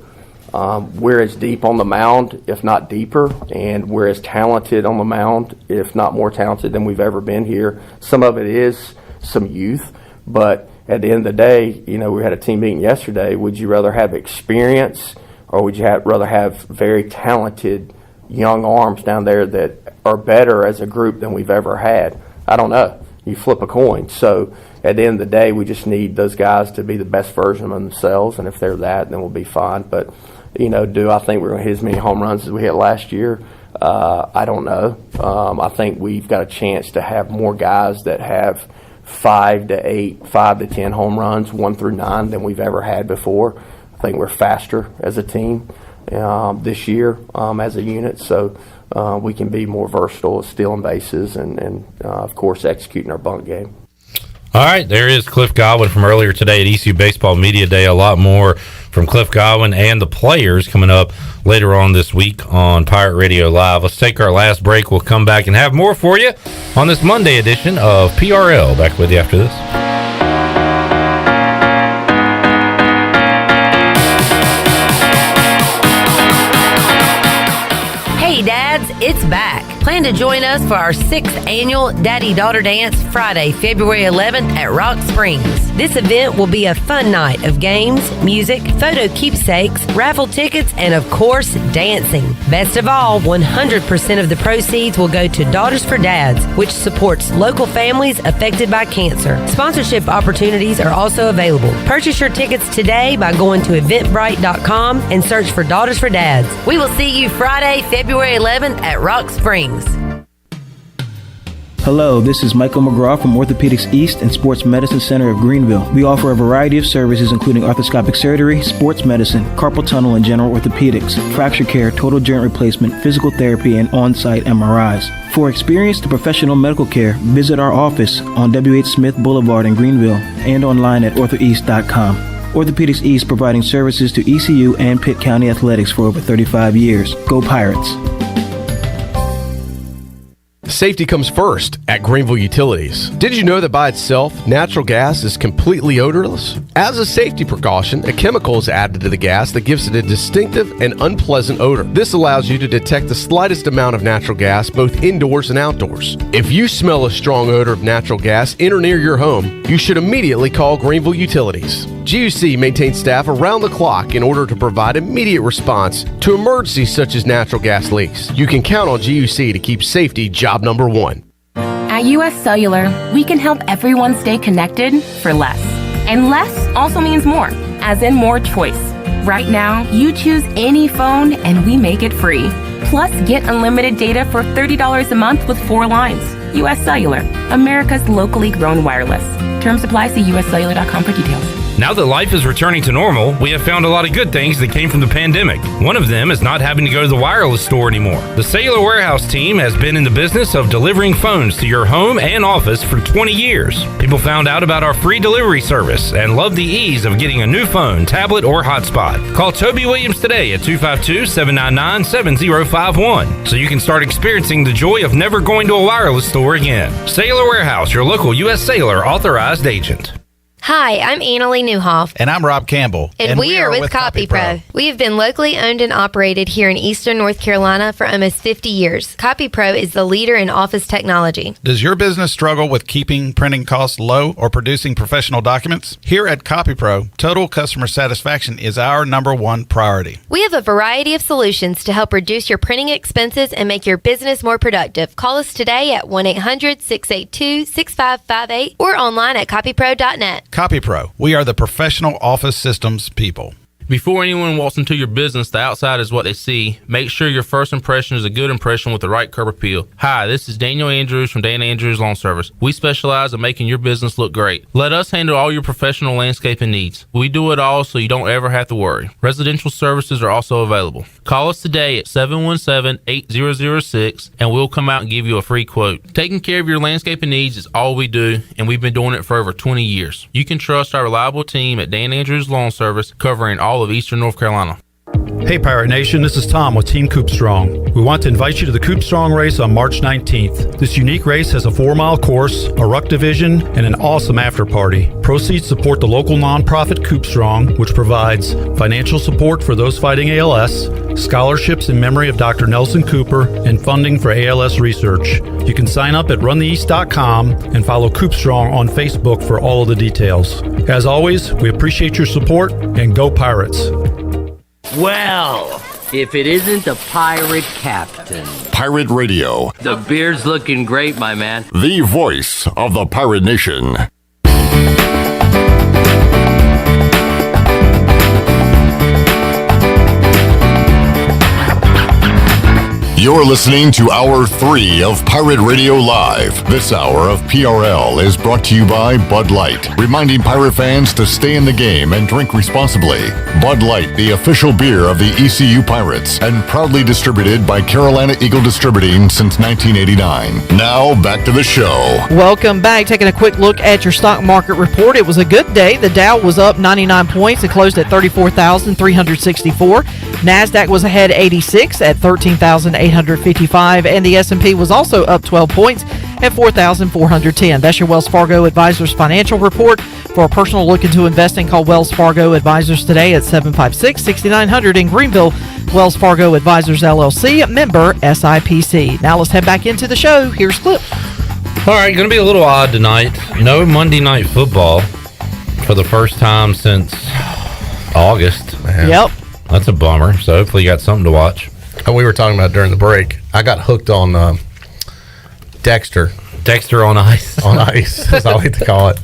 We're as deep on the mound, if not deeper, and we're as talented on the mound, if not more talented than we've ever been here. Some of it is some youth, but at the end of the day, we had a team meeting yesterday. Would you rather have experience, or would you rather have very talented young arms down there that are better as a group than we've ever had? I don't know. You flip a coin. So at the end of the day, we just need those guys to be the best version of themselves, and if they're that, then we'll be fine. But, do I think we're going to hit as many home runs as we hit last year? I don't know. I think we've got a chance to have more guys that have 5 to 8, 5 to 10 home runs, 1 through 9, than we've ever had before. I think we're faster as a team this year as a unit, so we can be more versatile at stealing bases and of course, executing our bunt game. All right, there is Cliff Godwin from earlier today at ECU Baseball Media Day. A lot more from Cliff Godwin and the players coming up later on this week on Pirate Radio Live. Let's take our last break. We'll come back and have more for you on this Monday edition of PRL. Back with you after this. Hey dads, it's back. Plan to join us for our 6th annual Daddy-Daughter Dance Friday, February 11th at Rock Springs. This event will be a fun night of games, music, photo keepsakes, raffle tickets, and of course, dancing. Best of all, 100% of the proceeds will go to Daughters for Dads, which supports local families affected by cancer. Sponsorship opportunities are also available. Purchase your tickets today by going to eventbrite.com and search for Daughters for Dads. We will see you Friday, February 11th at Rock Springs. Hello, this is Michael McGraw from Orthopedics East and Sports Medicine Center of Greenville. We offer a variety of services including arthroscopic surgery, sports medicine, carpal tunnel and general orthopedics, fracture care, total joint replacement, physical therapy, and on-site MRIs. For experienced professional medical care, visit our office on W.H. Smith Boulevard in Greenville and online at orthoeast.com. Orthopedics East providing services to ECU and Pitt County athletics for over 35 years. Go Pirates! Safety comes first at Greenville Utilities. Did you know that by itself, natural gas is completely odorless? As a safety precaution, a chemical is added to the gas that gives it a distinctive and unpleasant odor. This allows you to detect the slightest amount of natural gas both indoors and outdoors. If you smell a strong odor of natural gas in or near your home, you should immediately call Greenville Utilities. GUC maintains staff around the clock in order to provide immediate response to emergencies such as natural gas leaks. You can count on GUC to keep safety job number one. At US Cellular, we can help everyone stay connected for less. And less also means more, as in more choice. Right now, you choose any phone and we make it free. Plus, get unlimited data for $30 a month with 4 lines. US Cellular, America's locally grown wireless. Terms apply. See uscellular.com for details. Now that life is returning to normal, we have found a lot of good things that came from the pandemic. One of them is not having to go to the wireless store anymore. The Cellular Warehouse team has been in the business of delivering phones to your home and office for 20 years. People found out about our free delivery service and love the ease of getting a new phone, tablet, or hotspot. Call Toby Williams today at 252-799-7051 so you can start experiencing the joy of never going to a wireless store again. Cellular Warehouse, your local U.S. Cellular authorized agent. Hi, I'm Annalie Newhoff. And I'm Rob Campbell. And we are with CopyPro. We have been locally owned and operated here in Eastern North Carolina for almost 50 years. CopyPro is the leader in office technology. Does your business struggle with keeping printing costs low or producing professional documents? Here at CopyPro, total customer satisfaction is our #1 priority. We have a variety of solutions to help reduce your printing expenses and make your business more productive. Call us today at 1-800-682-6558 or online at copypro.net. CopyPro, we are the professional office systems people. Before anyone walks into your business, the outside is what they see. Make sure your first impression is a good impression with the right curb appeal. Hi, this is Daniel Andrews from Dan Andrews Lawn Service. We specialize in making your business look great. Let us handle all your professional landscaping needs. We do it all so you don't ever have to worry. Residential services are also available. Call us today at 717-8006 and we'll come out and give you a free quote. Taking care of your landscaping needs is all we do, and we've been doing it for over 20 years. You can trust our reliable team at Dan Andrews Lawn Service, covering all of Eastern North Carolina. Hey Pirate Nation, this is Tom with Team Coop Strong. We want to invite you to the Coop Strong race on March 19th. This unique race has a 4-mile course, a ruck division, and an awesome after party. Proceeds support the local nonprofit Coop Strong, which provides financial support for those fighting ALS, scholarships in memory of Dr. Nelson Cooper, and funding for ALS research. You can sign up at runtheeast.com and follow Coop Strong on Facebook for all of the details. As always, we appreciate your support, and go Pirates! Well, if it isn't the Pirate Captain. Pirate Radio. The beer's looking great, my man. The voice of the Pirate Nation. You're listening to Hour 3 of Pirate Radio Live. This hour of PRL is brought to you by Bud Light, reminding pirate fans to stay in the game and drink responsibly. Bud Light, the official beer of the ECU Pirates, and proudly distributed by Carolina Eagle Distributing since 1989. Now, back to the show. Welcome back. Taking a quick look at your stock market report. It was a good day. The Dow was up 99 points. It closed at 34,364. NASDAQ was ahead 86 at 13,855, and the S&P was also up 12 points at 4,410. That's your Wells Fargo Advisors financial report. For a personal look into investing, call Wells Fargo Advisors today at 756-6900 in Greenville. Wells Fargo Advisors, LLC, member SIPC. Now let's head back into the show. Here's Clip. All right, going to be a little odd tonight. No Monday Night Football for the first time since August. Man. Yep. That's a bummer. So hopefully you got something to watch. And we were talking about during the break. I got hooked on Dexter. Dexter on ice. On ice, as I like to call it.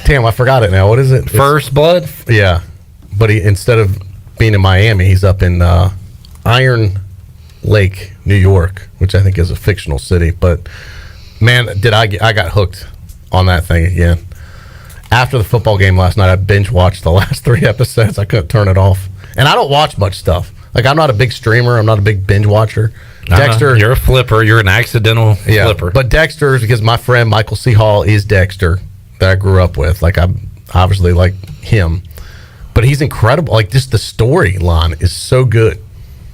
Damn, I forgot it now. What is it? First Blood? Yeah. But he, instead of being in Miami, he's up in Iron Lake, New York, which I think is a fictional city. But Man, I got hooked on that thing again. After the football game last night, I binge watched the last 3 episodes. I couldn't turn it off. And I don't watch much stuff. Like, I'm not a big streamer. I'm not a big binge watcher. Dexter. You're a flipper. You're an accidental flipper. But Dexter, because my friend Michael C. Hall is Dexter that I grew up with. Like, I'm obviously like him. But he's incredible. Like, just the storyline is so good.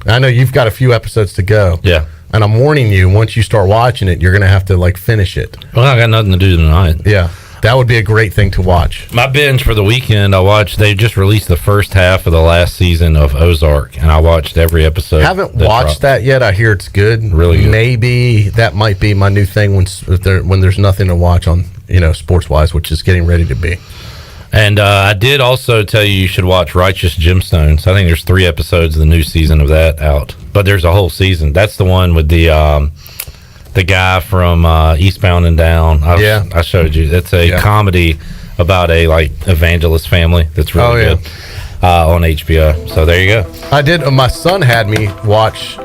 I know you've got a few episodes to go. Yeah. And I'm warning you, once you start watching it, you're going to have to, like, finish it. Well, I got nothing to do tonight. Yeah. That would be a great thing to watch. My binge for the weekend, they just released the first half of the last season of Ozark, and I watched every episode. Haven't watched that yet. I hear it's good. Really good. Maybe that might be my new thing when there's nothing to watch on, sports-wise, which is getting ready to be. And I did also tell you should watch Righteous Gemstones. I think there's 3 episodes of the new season of that out. But there's a whole season. That's the one with the guy from Eastbound and Down. I showed you. It's a comedy about a evangelist family that's really good on HBO. So there you go. I did. My son had me watch.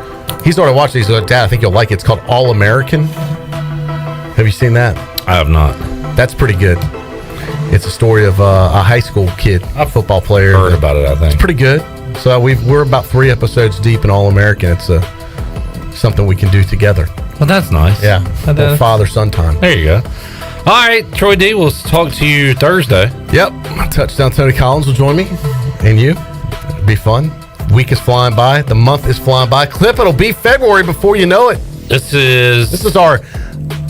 He started watching these. He said, Dad, I think you'll like it. It's called All American. Have you seen that? I have not. That's pretty good. It's a story of a high school kid, a football player. Heard about it, I think. It's pretty good. So we're about 3 episodes deep in All American. It's something we can do together. Well, that's nice. Yeah. Father-son time. There you go. All right, Troy D, we'll talk to you Thursday. Yep. Touchdown Tony Collins will join me. And you. It'll be fun. Week is flying by. The month is flying by. Clip, it'll be February before you know it. This is our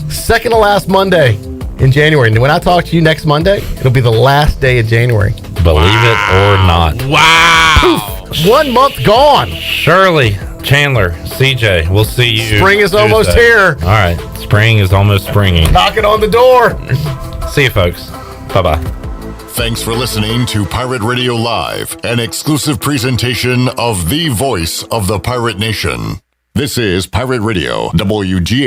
second to last Monday in January. And when I talk to you next Monday, it'll be the last day of January. Believe it or not. Wow. Poof, 1 month gone. Shirley, Chandler, CJ, we'll see you. Spring is Tuesday. almost here. All right. Spring is almost springing. Knocking on the door. See you, folks. Bye-bye. Thanks for listening to Pirate Radio Live, an exclusive presentation of the voice of the Pirate Nation. This is Pirate Radio, WGHB.